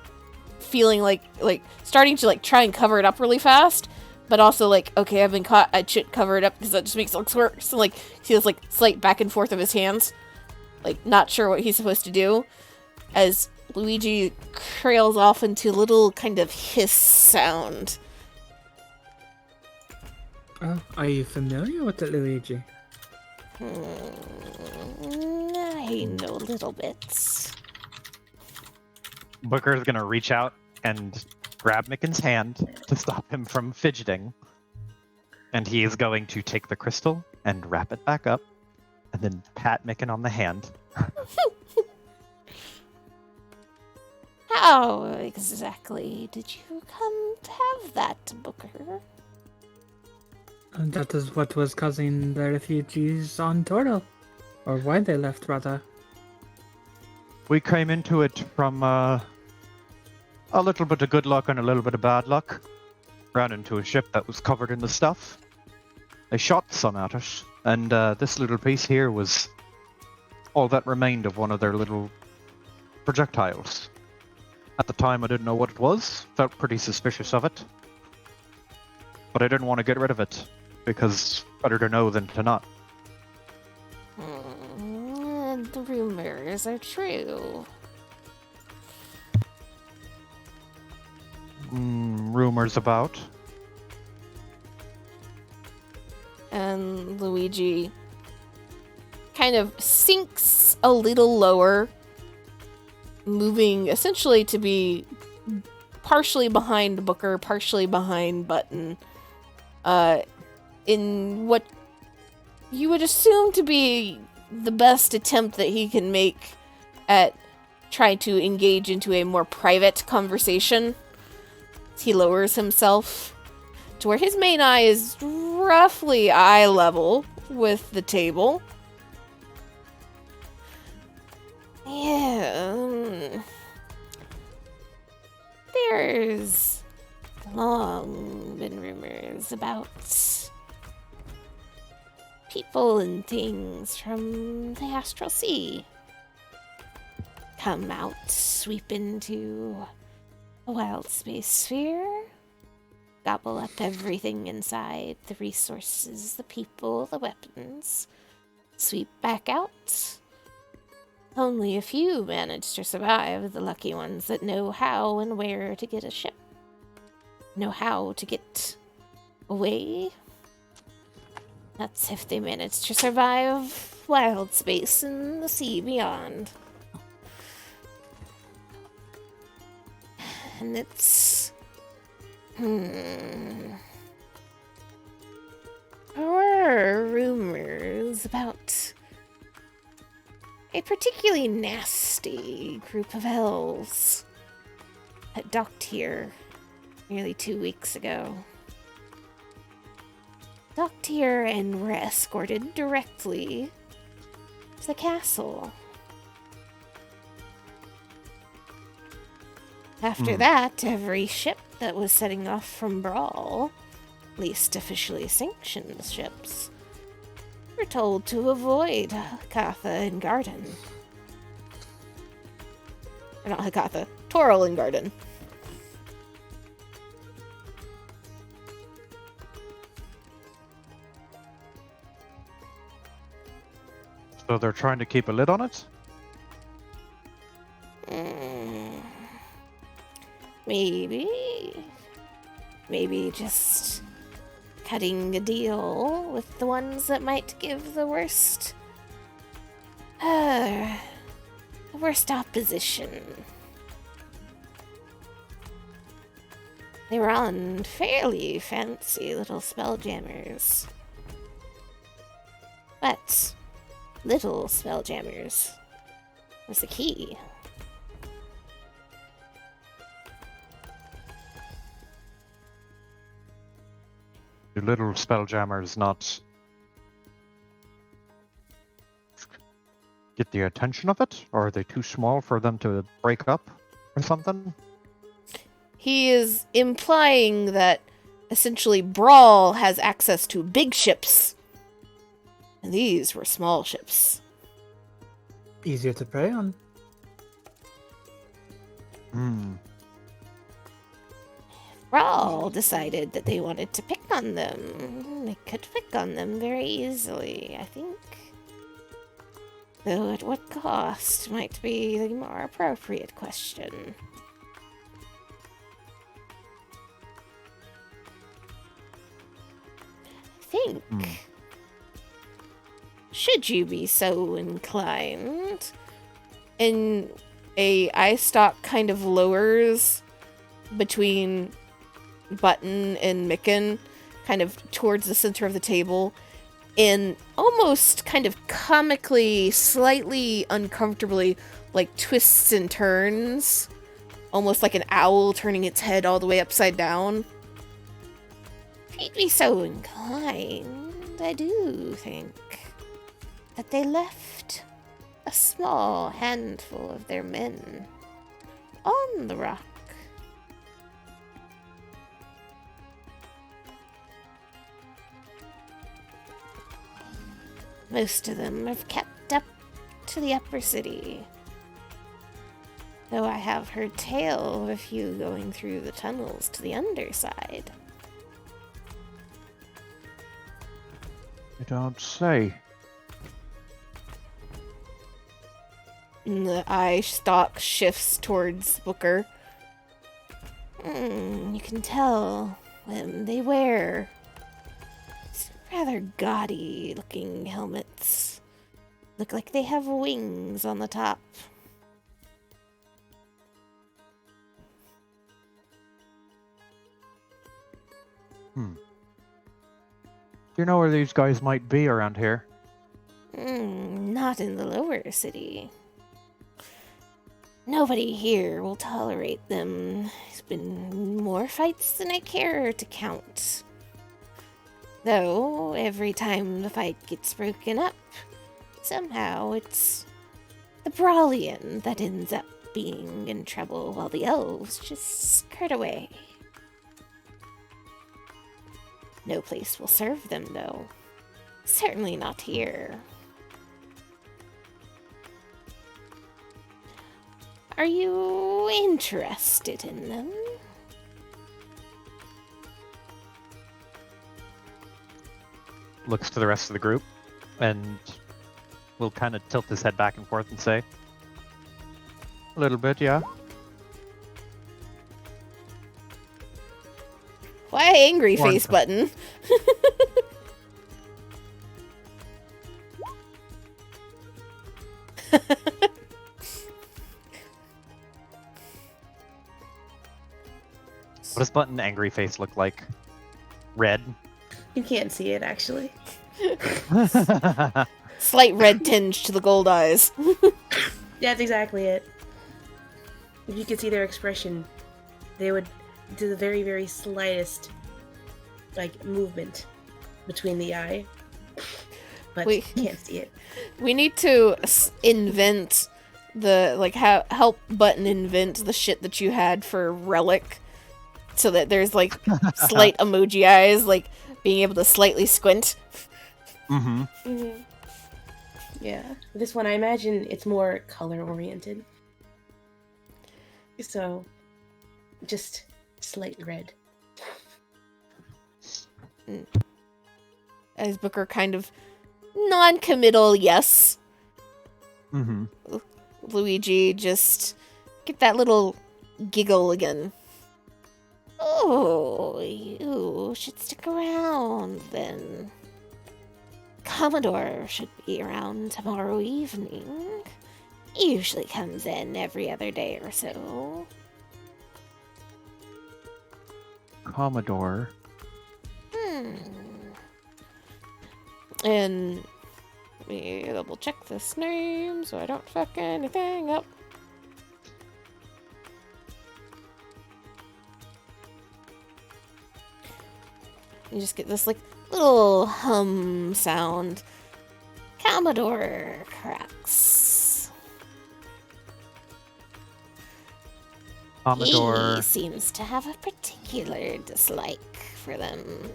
[SPEAKER 1] feeling like starting to like try and cover it up really fast, but also like, okay, I've been caught, I should cover it up because that just makes it look worse. So like, see this like slight back and forth of his hands, like not sure what he's supposed to do, as Luigi trails off into a little kind of hiss sound.
[SPEAKER 6] Oh, are you familiar with it, Luigi?
[SPEAKER 1] I know little bits.
[SPEAKER 2] Booker's gonna reach out and grab Micken's hand to stop him from fidgeting. And he is going to take the crystal and wrap it back up, and then pat Micken on the hand.
[SPEAKER 1] How exactly did you come to have that, Booker?
[SPEAKER 6] And that is what was causing the refugees on Toro. Or why they left, rather.
[SPEAKER 2] We came into it from a little bit of good luck and a little bit of bad luck. Ran into a ship that was covered in the stuff. They shot some at us, and this little piece here was all that remained of one of their little projectiles. At the time I didn't know what it was, felt pretty suspicious of it. But I didn't want to get rid of it, because better to know than to not.
[SPEAKER 1] The rumors are true.
[SPEAKER 2] Rumors about?
[SPEAKER 1] And Luigi kind of sinks a little lower, moving essentially to be partially behind Booker, partially behind Button, in what you would assume to be the best attempt that he can make at trying to engage into a more private conversation. He lowers himself to where his main eye is roughly eye level with the table. Yeah. There's long been rumors about people and things from the astral sea come out, sweep into a wild space sphere, gobble up everything inside, the resources, the people, the weapons, sweep back out. Only a few manage to survive, the lucky ones that know how and where to get a ship, know how to get away. That's if they manage to survive wild space and the sea beyond. And it's... There were rumors about a particularly nasty group of elves that docked here nearly 2 weeks ago. Docked here and were escorted directly to the castle. After that, every ship that was setting off from Bral, at least officially sanctioned ships, were told to avoid Hakatha and Garden. Or not Hakatha, Toril and Garden.
[SPEAKER 2] So they're trying to keep a lid on it?
[SPEAKER 1] Maybe just cutting a deal with the ones that might give the worst opposition. They were on fairly fancy little spelljammers. But little spelljammers was the key.
[SPEAKER 2] Do little spelljammers not get the attention of it? Or are they too small for them to break up or something?
[SPEAKER 1] He is implying that essentially Bral has access to big ships. And these were small ships.
[SPEAKER 6] Easier to prey on.
[SPEAKER 1] Bral decided that they wanted to pick on them. They could pick on them very easily, I think. Though at what cost might be the more appropriate question. I think, should you be so inclined, and a eye stalk kind of lowers between Button and Micken, kind of towards the center of the table, and almost kind of comically, slightly uncomfortably, like twists and turns, almost like an owl turning its head all the way upside down. If you'd be so inclined, I do think that they left a small handful of their men on the rock. Most of them have kept up to the upper city, though I have heard tale of a few going through the tunnels to the underside.
[SPEAKER 2] You don't say.
[SPEAKER 1] And the eye stalk shifts towards Booker. You can tell when they wear rather gaudy looking helmets. Look like they have wings on the top.
[SPEAKER 2] Do you know where these guys might be around here?
[SPEAKER 1] Not in the lower city. Nobody here will tolerate them. There's been more fights than I care to count. Though, every time the fight gets broken up, somehow it's the Bralian that ends up being in trouble while the elves just skirt away. No place will serve them, though. Certainly not here. Are you interested in them?
[SPEAKER 2] Looks to the rest of the group and will kind of tilt his head back and forth and say, a little bit, yeah.
[SPEAKER 1] Why angry
[SPEAKER 2] One
[SPEAKER 1] face
[SPEAKER 2] time.
[SPEAKER 1] button?
[SPEAKER 2] What does Button angry face look like? Red?
[SPEAKER 3] You can't see it, actually.
[SPEAKER 1] Slight red tinge to the gold eyes.
[SPEAKER 3] That's exactly it. If you could see their expression, they would do the very, very slightest, like, movement between the eye. But
[SPEAKER 1] Wait.
[SPEAKER 3] can't see it.
[SPEAKER 1] We need to invent the, like, help Button invent the shit that you had for Relic. So that there's, like, slight emoji eyes, like, being able to slightly squint.
[SPEAKER 2] Mm-hmm.
[SPEAKER 3] Mm-hmm. Yeah. This one, I imagine it's more color-oriented. So, just slight red.
[SPEAKER 1] As Booker kind of non-committal yes.
[SPEAKER 2] Mm-hmm.
[SPEAKER 1] Luigi just get that little giggle again. Oh, you should stick around then. Commodore should be around tomorrow evening. He usually comes in every other day or so.
[SPEAKER 2] Commodore.
[SPEAKER 1] And let me double check this name so I don't fuck anything up. You just get this like little hum sound. Commodore Crux.
[SPEAKER 2] Commodore.
[SPEAKER 1] He seems to have a particular dislike for them.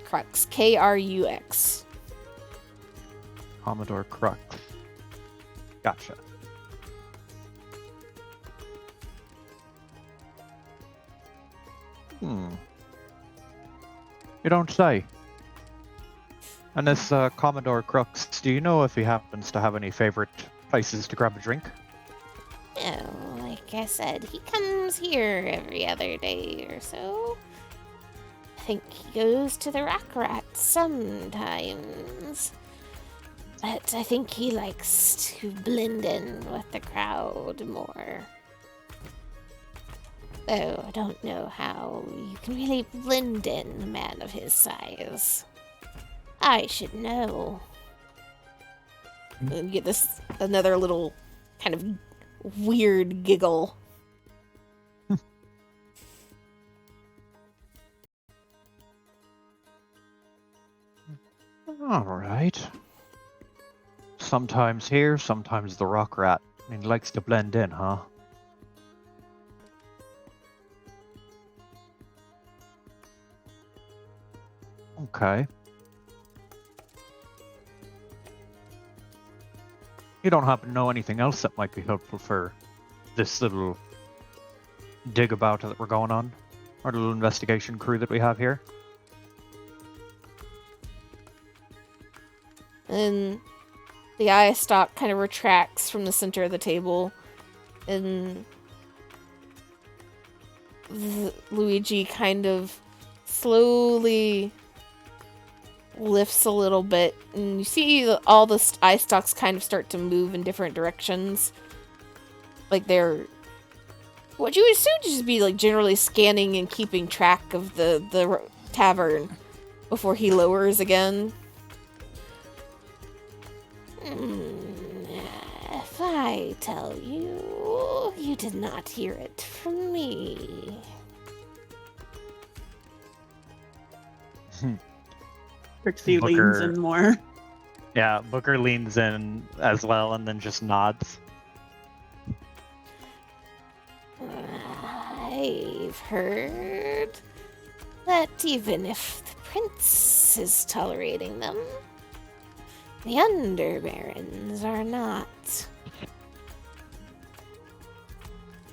[SPEAKER 1] Crux. Krux.
[SPEAKER 2] Commodore Crux. Gotcha. You don't say. And this Commodore Crux, do you know if he happens to have any favorite places to grab a drink?
[SPEAKER 1] Oh, like I said, he comes here every other day or so. I think he goes to the Rock Rat sometimes. But I think he likes to blend in with the crowd more. Though I don't know how you can really blend in a man of his size. I should know. And you get this another little kind of weird giggle.
[SPEAKER 2] All right. Sometimes here, sometimes the Rock Rat. He likes to blend in, huh? Okay. You don't happen to know anything else that might be helpful for this little dig about that we're going on? Our little investigation crew that we have here?
[SPEAKER 1] And the eye stalk kind of retracts from the center of the table. And Luigi kind of slowly lifts a little bit, and you see all the eye stalks kind of start to move in different directions. Like they're what you would assume to just be like generally scanning and keeping track of the tavern before he lowers again. If I tell you, you did not hear it from me.
[SPEAKER 5] Trixie leans
[SPEAKER 2] Booker-
[SPEAKER 5] in more.
[SPEAKER 2] Yeah, Booker leans in as well and then just nods.
[SPEAKER 1] I've heard that even if the prince is tolerating them, the underbarons are not.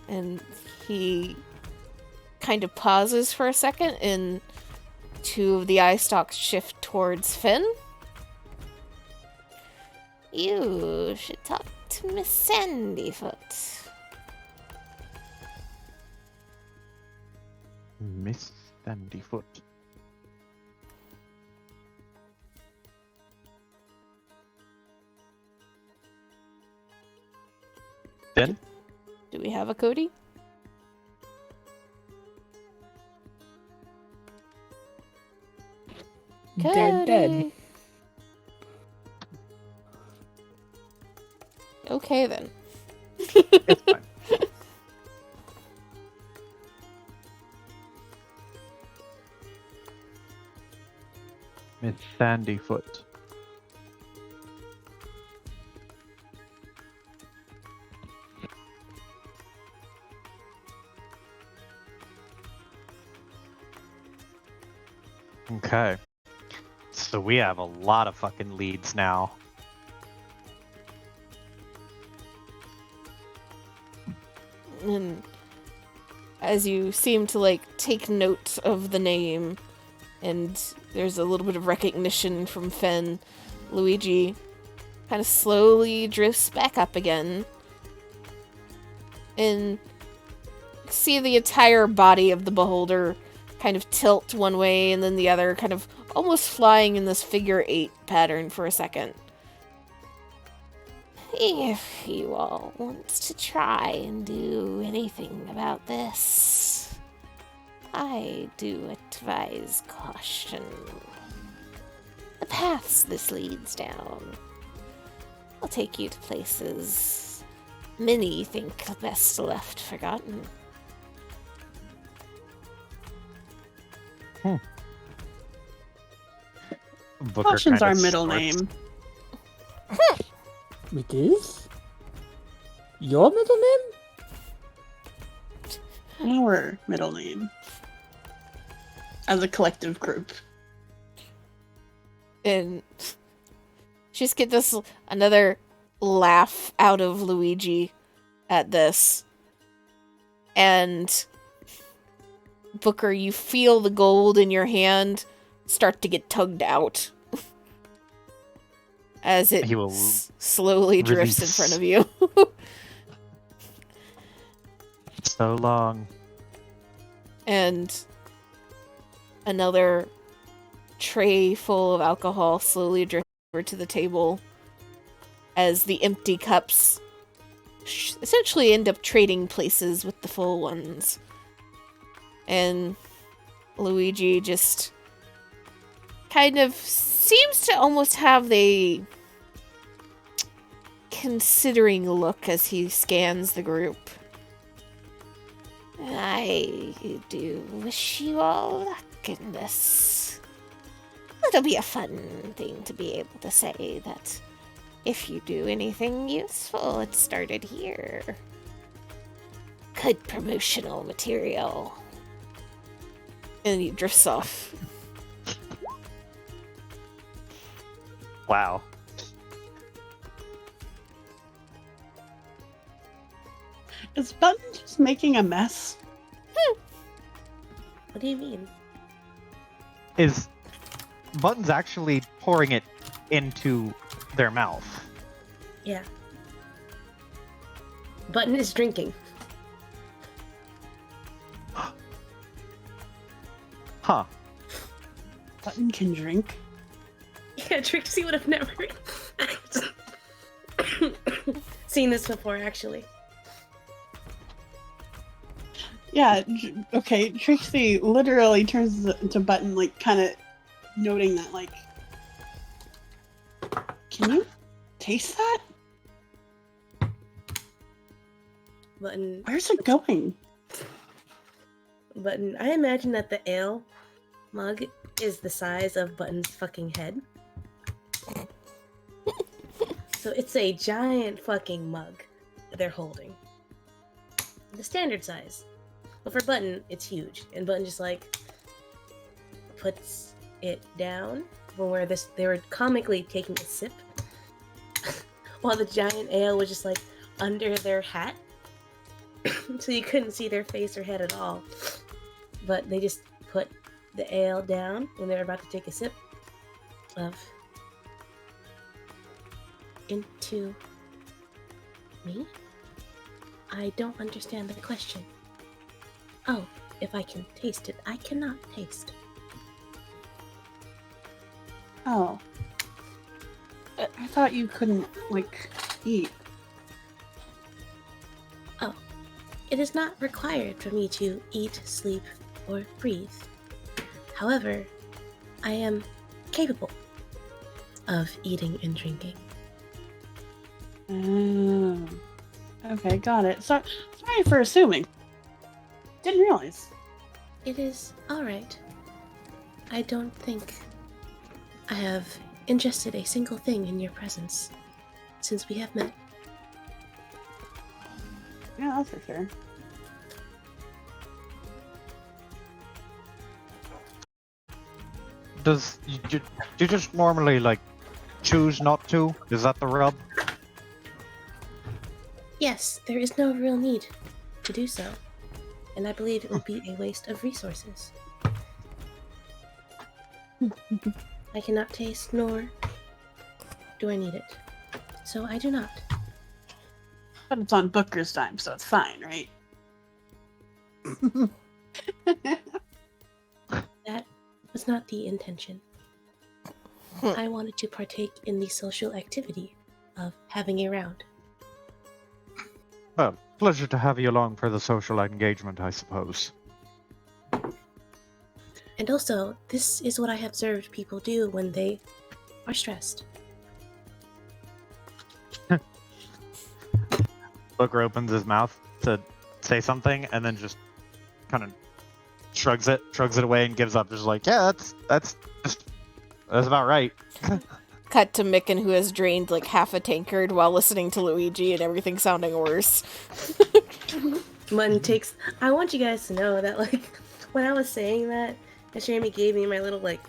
[SPEAKER 1] And he kind of pauses for a second, and two of the eye stalks shift towards Finn. You should talk to Miss Sandyfoot.
[SPEAKER 2] Miss Sandyfoot. Then?
[SPEAKER 1] Do we have a Cody?
[SPEAKER 6] Dead.
[SPEAKER 1] Cody. Okay then.
[SPEAKER 2] It's fine. Miss Sandyfoot. Okay. So we have a lot of fucking leads now.
[SPEAKER 1] And as you seem to like take note of the name, and there's a little bit of recognition from Finn, Luigi kind of slowly drifts back up again, and see the entire body of the beholder kind of tilt one way and then the other, kind of almost flying in this figure 8 pattern for a second. If you all want to try and do anything about this, I do advise caution. The paths this leads down will take you to places many think best left forgotten.
[SPEAKER 2] Booker
[SPEAKER 5] Caution's
[SPEAKER 2] kinda
[SPEAKER 5] our middle
[SPEAKER 2] snorts.
[SPEAKER 5] name.
[SPEAKER 6] It is? Your middle name?
[SPEAKER 5] Our middle name. As a collective group.
[SPEAKER 1] And just get this another laugh out of Luigi at this. And Booker, you feel the gold in your hand start to get tugged out as it
[SPEAKER 2] He will
[SPEAKER 1] slowly drifts in
[SPEAKER 2] release.
[SPEAKER 1] front of you.
[SPEAKER 2] So long.
[SPEAKER 1] And another tray full of alcohol slowly drifts over to the table as the empty cups essentially end up trading places with the full ones. And Luigi just kind of seems to almost have the considering look as he scans the group. I do wish you all luck in this. It'll be a fun thing to be able to say that if you do anything useful, it started here. Good promotional material. And he drifts off.
[SPEAKER 2] Wow.
[SPEAKER 5] Is Button just making a mess?
[SPEAKER 3] What do you mean?
[SPEAKER 2] Is Button's actually pouring it into their mouth?
[SPEAKER 3] Yeah. Button is drinking.
[SPEAKER 2] Huh.
[SPEAKER 5] Button can drink?
[SPEAKER 3] Yeah, Trixie would have never seen this before, actually.
[SPEAKER 5] Yeah, okay, Trixie literally turns to Button, like, kind of noting that, like, can you taste that?
[SPEAKER 3] Button,
[SPEAKER 5] Where's it going?
[SPEAKER 3] Button, I imagine that the ale mug is the size of Button's fucking head. So it's a giant fucking mug that they're holding. The standard size. But for Button, it's huge. And Button just like puts it down from where they were comically taking a sip while the giant ale was just like under their hat. So you couldn't see their face or head at all. But they just put the ale down when they were about to take a sip of into me? I don't understand the question. Oh, if I can taste it. I cannot taste.
[SPEAKER 5] Oh. I thought you couldn't, like, eat.
[SPEAKER 3] Oh, it is not required for me to eat, sleep, or breathe. However, I am capable of eating and drinking.
[SPEAKER 5] Oh. Okay, got it. Sorry for assuming. Didn't realize.
[SPEAKER 3] It is alright. I don't think I have ingested a single thing in your presence since we have met.
[SPEAKER 5] Yeah, that's for sure.
[SPEAKER 2] Does you just normally like choose not to? Is that the rub?
[SPEAKER 3] Yes, there is no real need to do so, and I believe it would be a waste of resources. I cannot taste, nor do I need it. So I do not.
[SPEAKER 5] But it's on Booker's time, so it's fine, right?
[SPEAKER 3] That was not the intention. I wanted to partake in the social activity of having a round.
[SPEAKER 2] Well, pleasure to have you along for the social engagement, I suppose.
[SPEAKER 3] And also, this is what I have observed people do when they are stressed.
[SPEAKER 2] Booker opens his mouth to say something, and then just kind of shrugs it away, and gives up. Just like, yeah, that's about right.
[SPEAKER 1] Cut to Micken, who has drained like half a tankard while listening to Luigi and everything sounding worse.
[SPEAKER 3] Mutton takes. I want you guys to know that, like, when I was saying that, Jeremy gave me my little like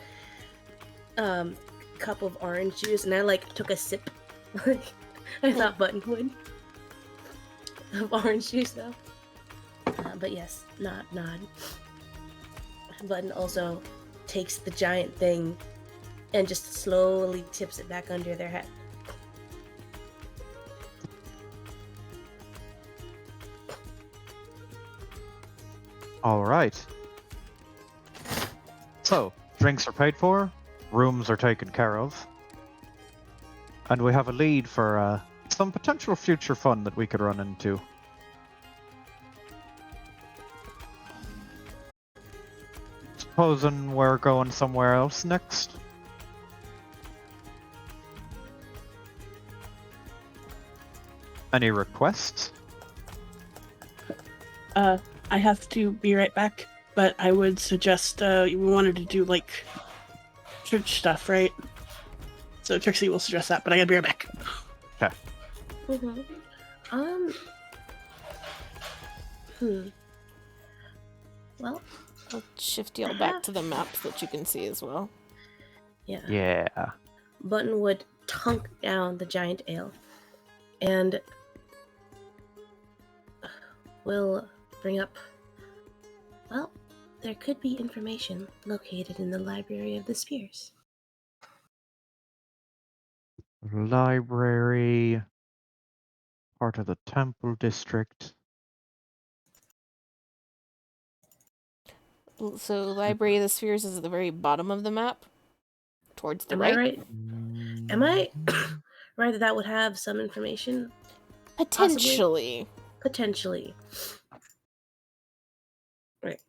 [SPEAKER 3] cup of orange juice, and I like took a sip. Like I thought Button would of orange juice though. But yes, nod. Button also takes the giant thing and just slowly tips it back under their hat.
[SPEAKER 2] All right. So, drinks are paid for, rooms are taken care of, and we have a lead for some potential future fun that we could run into. Supposing we're going somewhere else next? Any requests?
[SPEAKER 5] I have to be right back, but I would suggest we wanted to do like church stuff, right? So Trixie will suggest that, but I gotta be right back.
[SPEAKER 2] Okay.
[SPEAKER 3] Well,
[SPEAKER 1] I'll shift y'all back to the map so that you can see as well.
[SPEAKER 3] yeah.
[SPEAKER 2] Yeah.
[SPEAKER 3] Button would tunk down the giant ale and will bring up, well, there could be information located in the Library of the Spheres.
[SPEAKER 2] Library. Part of the Temple District.
[SPEAKER 1] So, Library of the Spheres is at the very bottom of the map, towards the
[SPEAKER 3] Am
[SPEAKER 1] right.
[SPEAKER 3] I right? Am I right that would have some information?
[SPEAKER 1] Potentially.
[SPEAKER 3] Potentially. Right.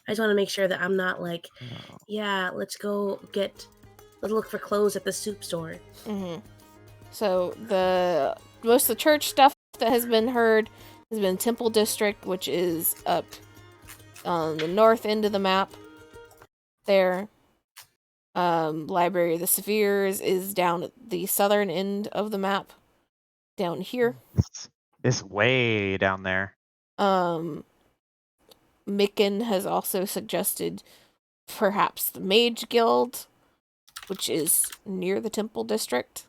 [SPEAKER 3] I just want to make sure that I'm not like, yeah, let's look for clothes at the soup store.
[SPEAKER 1] Mm-hmm. So most of the church stuff that has been heard has been Temple District, which is up on the north end of the map. There, Library of the Spheres is down at the southern end of the map, down here.
[SPEAKER 2] It's way down there.
[SPEAKER 1] Micken has also suggested perhaps the Mage Guild, which is near the Temple District.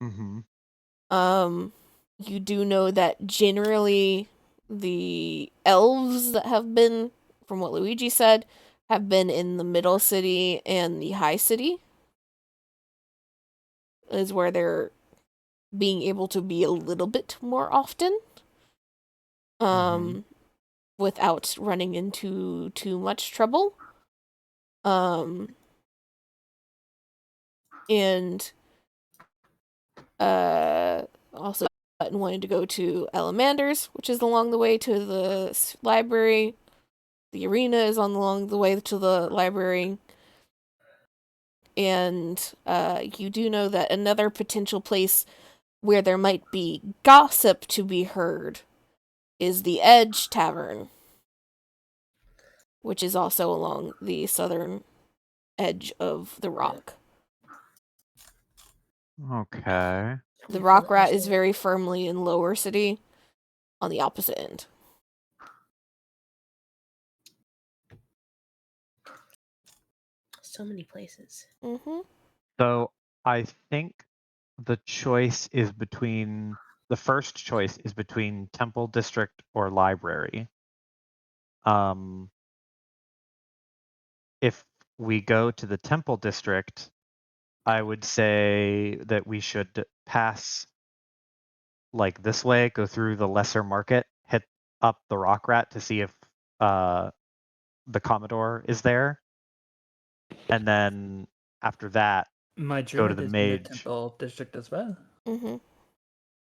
[SPEAKER 2] Mm-hmm.
[SPEAKER 1] You do know that generally the elves that have been, from what Luigi said, have been in the middle city and the high city. Is where they're being able to be a little bit more often. Without running into too much trouble. And also wanted to go to Elemander's, which is along the way to the library. The arena is along the way to the library. And you do know that another potential place where there might be gossip to be heard is the Edge Tavern, which is also along the southern edge of the rock.
[SPEAKER 2] Okay.
[SPEAKER 1] The Rock Rat is very firmly in Lower City, on the opposite end.
[SPEAKER 3] So many places.
[SPEAKER 1] Mm-hmm.
[SPEAKER 2] So I think the first choice is between Temple District or Library. If we go to the Temple District, I would say that we should pass like this way, go through the Lesser Market, hit up the Rock Rat to see if the Commodore is there. And then after that,
[SPEAKER 4] My
[SPEAKER 2] go to
[SPEAKER 4] druid
[SPEAKER 2] the
[SPEAKER 4] is in the
[SPEAKER 2] Mage.
[SPEAKER 4] Temple District as well.
[SPEAKER 1] Mm-hmm.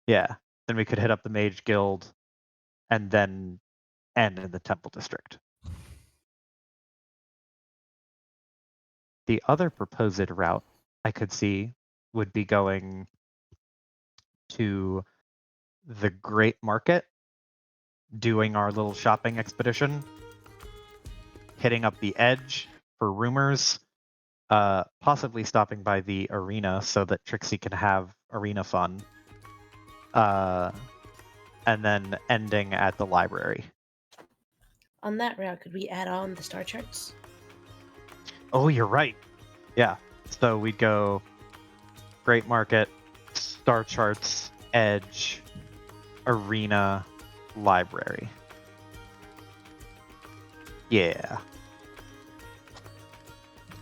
[SPEAKER 2] Yeah. Then we could hit up the Mage Guild and then end in the Temple District. The other proposed route I could see would be going to the Great Market, doing our little shopping expedition, hitting up the Edge for rumors, possibly stopping by the arena so that Trixie can have arena fun, and then ending at the library.
[SPEAKER 3] On that route, could we add on the star charts?
[SPEAKER 2] Oh, you're right. Yeah. So we'd go Great Market, Star Charts, Edge, Arena, Library. Yeah.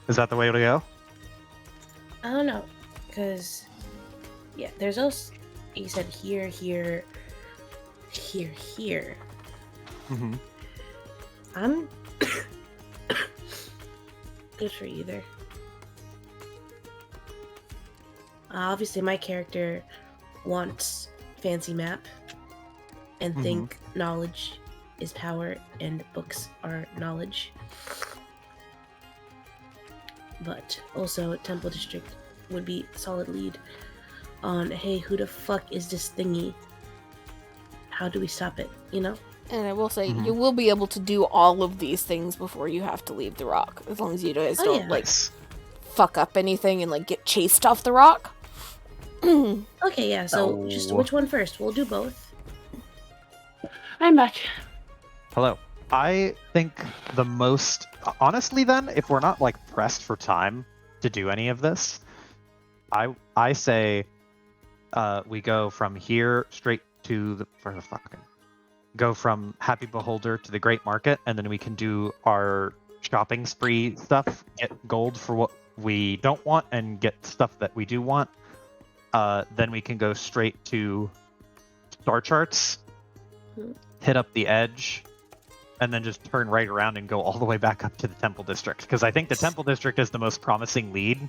[SPEAKER 2] Is that the way to go?
[SPEAKER 3] I don't know, because there's also, you said here, here, here.
[SPEAKER 2] Mm-hmm.
[SPEAKER 3] I'm good for either. Obviously, my character wants fancy map and think knowledge is power and books are knowledge. But also, Temple District would be a solid lead on, hey, who the fuck is this thingy? How do we stop it, you know?
[SPEAKER 1] And I will say, you will be able to do all of these things before you have to leave the rock, as long as you guys don't, like, fuck up anything and, like, get chased off the rock.
[SPEAKER 3] Okay, yeah, so just which one first? We'll do both.
[SPEAKER 5] I'm back.
[SPEAKER 2] Hello. I think the most, honestly then, if we're not, like, pressed for time to do any of this, I say we go from here straight to go from Happy Beholder to the Great Market, and then we can do our shopping spree stuff, get gold for what we don't want, and get stuff that we do want. Then we can go straight to Star Charts, hit up the Edge, and then just turn right around and go all the way back up to the Temple District. Because I think the Temple District is the most promising lead.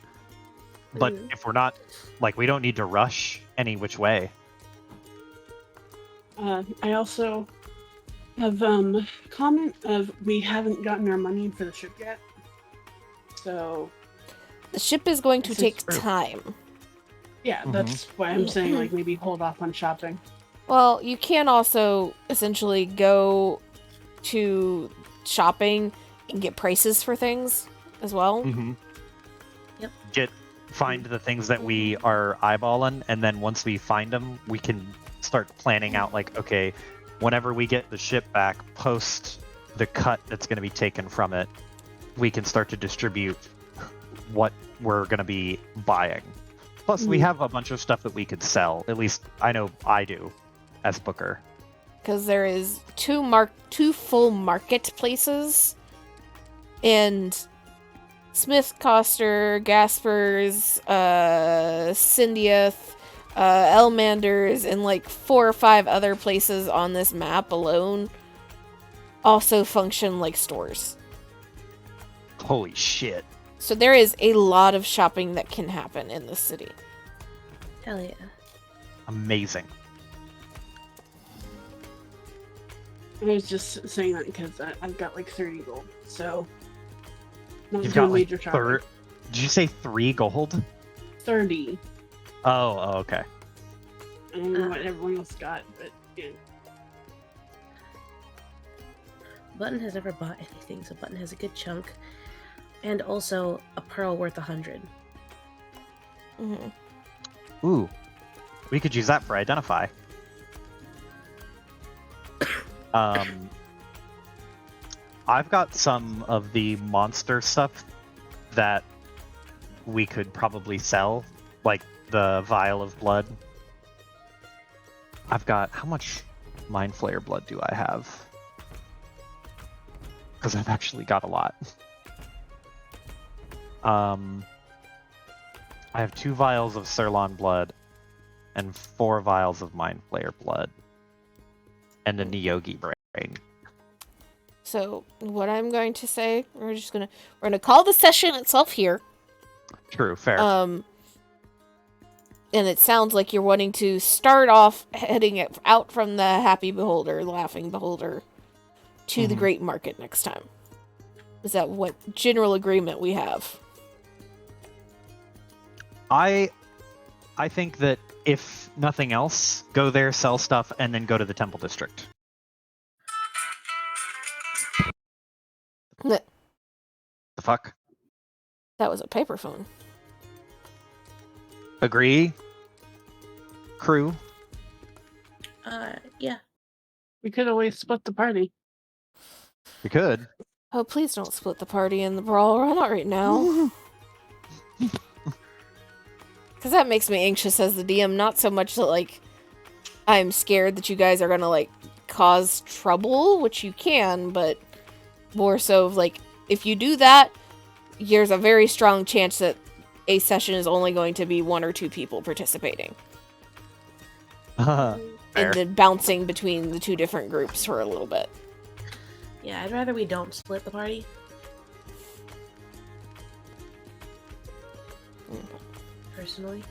[SPEAKER 2] But if we're not, like, we don't need to rush any which way.
[SPEAKER 5] I also have comment of we haven't gotten our money for the ship yet. So
[SPEAKER 1] the ship is going to take time.
[SPEAKER 5] Yeah, that's why I'm saying, like, maybe hold off on shopping.
[SPEAKER 1] Well, you can also essentially go to shopping and get prices for things as well.
[SPEAKER 2] find the things that we are eyeballing, and then once we find them, we can start planning out like, okay, whenever we get the ship back, post the cut that's going to be taken from it, we can start to distribute what we're going to be buying. Plus, we have a bunch of stuff that we could sell. At least I know I do, as Booker.
[SPEAKER 1] Because there is two full marketplaces, and Smith, Coster, Gaspers, Syndiath, Elmander's, and like 4 or 5 other places on this map alone also function like stores.
[SPEAKER 2] Holy shit.
[SPEAKER 1] So there is a lot of shopping that can happen in this city.
[SPEAKER 3] Hell yeah.
[SPEAKER 2] Amazing.
[SPEAKER 5] I was just saying that because I've got like 30 gold, so not
[SPEAKER 2] You've
[SPEAKER 5] doing
[SPEAKER 2] got like
[SPEAKER 5] major shopping.
[SPEAKER 2] Did you say 3 gold?
[SPEAKER 5] 30.
[SPEAKER 2] Oh, okay.
[SPEAKER 5] I don't know what everyone else got, but yeah.
[SPEAKER 3] Button has never bought anything, so Button has a good chunk. And also a pearl worth 100.
[SPEAKER 1] Mm-hmm.
[SPEAKER 2] Ooh. We could use that for identify. I've got some of the monster stuff that we could probably sell, like the vial of blood. I've got, how much Mind Flayer blood do I have? Because I've actually got a lot. I have 2 vials of Sirlon blood and 4 vials of Mind Flayer blood and a Niyogi brain.
[SPEAKER 1] So what I'm going to say, we're gonna call the session itself here.
[SPEAKER 2] True, fair.
[SPEAKER 1] And it sounds like you're wanting to start off heading out from the Happy Beholder, Laughing Beholder, to the Great Market next time. Is that what general agreement we have?
[SPEAKER 2] I think that if nothing else, go there, sell stuff, and then go to the Temple District.
[SPEAKER 1] That
[SPEAKER 2] The fuck?
[SPEAKER 1] was a paper phone.
[SPEAKER 2] Agree? Crew?
[SPEAKER 3] Yeah.
[SPEAKER 5] We could always split the party.
[SPEAKER 2] We could.
[SPEAKER 1] Oh, please don't split the party in the brawl. Not right now. Because that makes me anxious as the DM. Not so much that, like, I'm scared that you guys are going to, like, cause trouble, which you can, but more so of, like, if you do that, there's a very strong chance that a session is only going to be 1 or 2 people participating.
[SPEAKER 2] Fair.
[SPEAKER 1] And then bouncing between the 2 different groups for a little bit.
[SPEAKER 3] Yeah, I'd rather we don't split the party. Personally.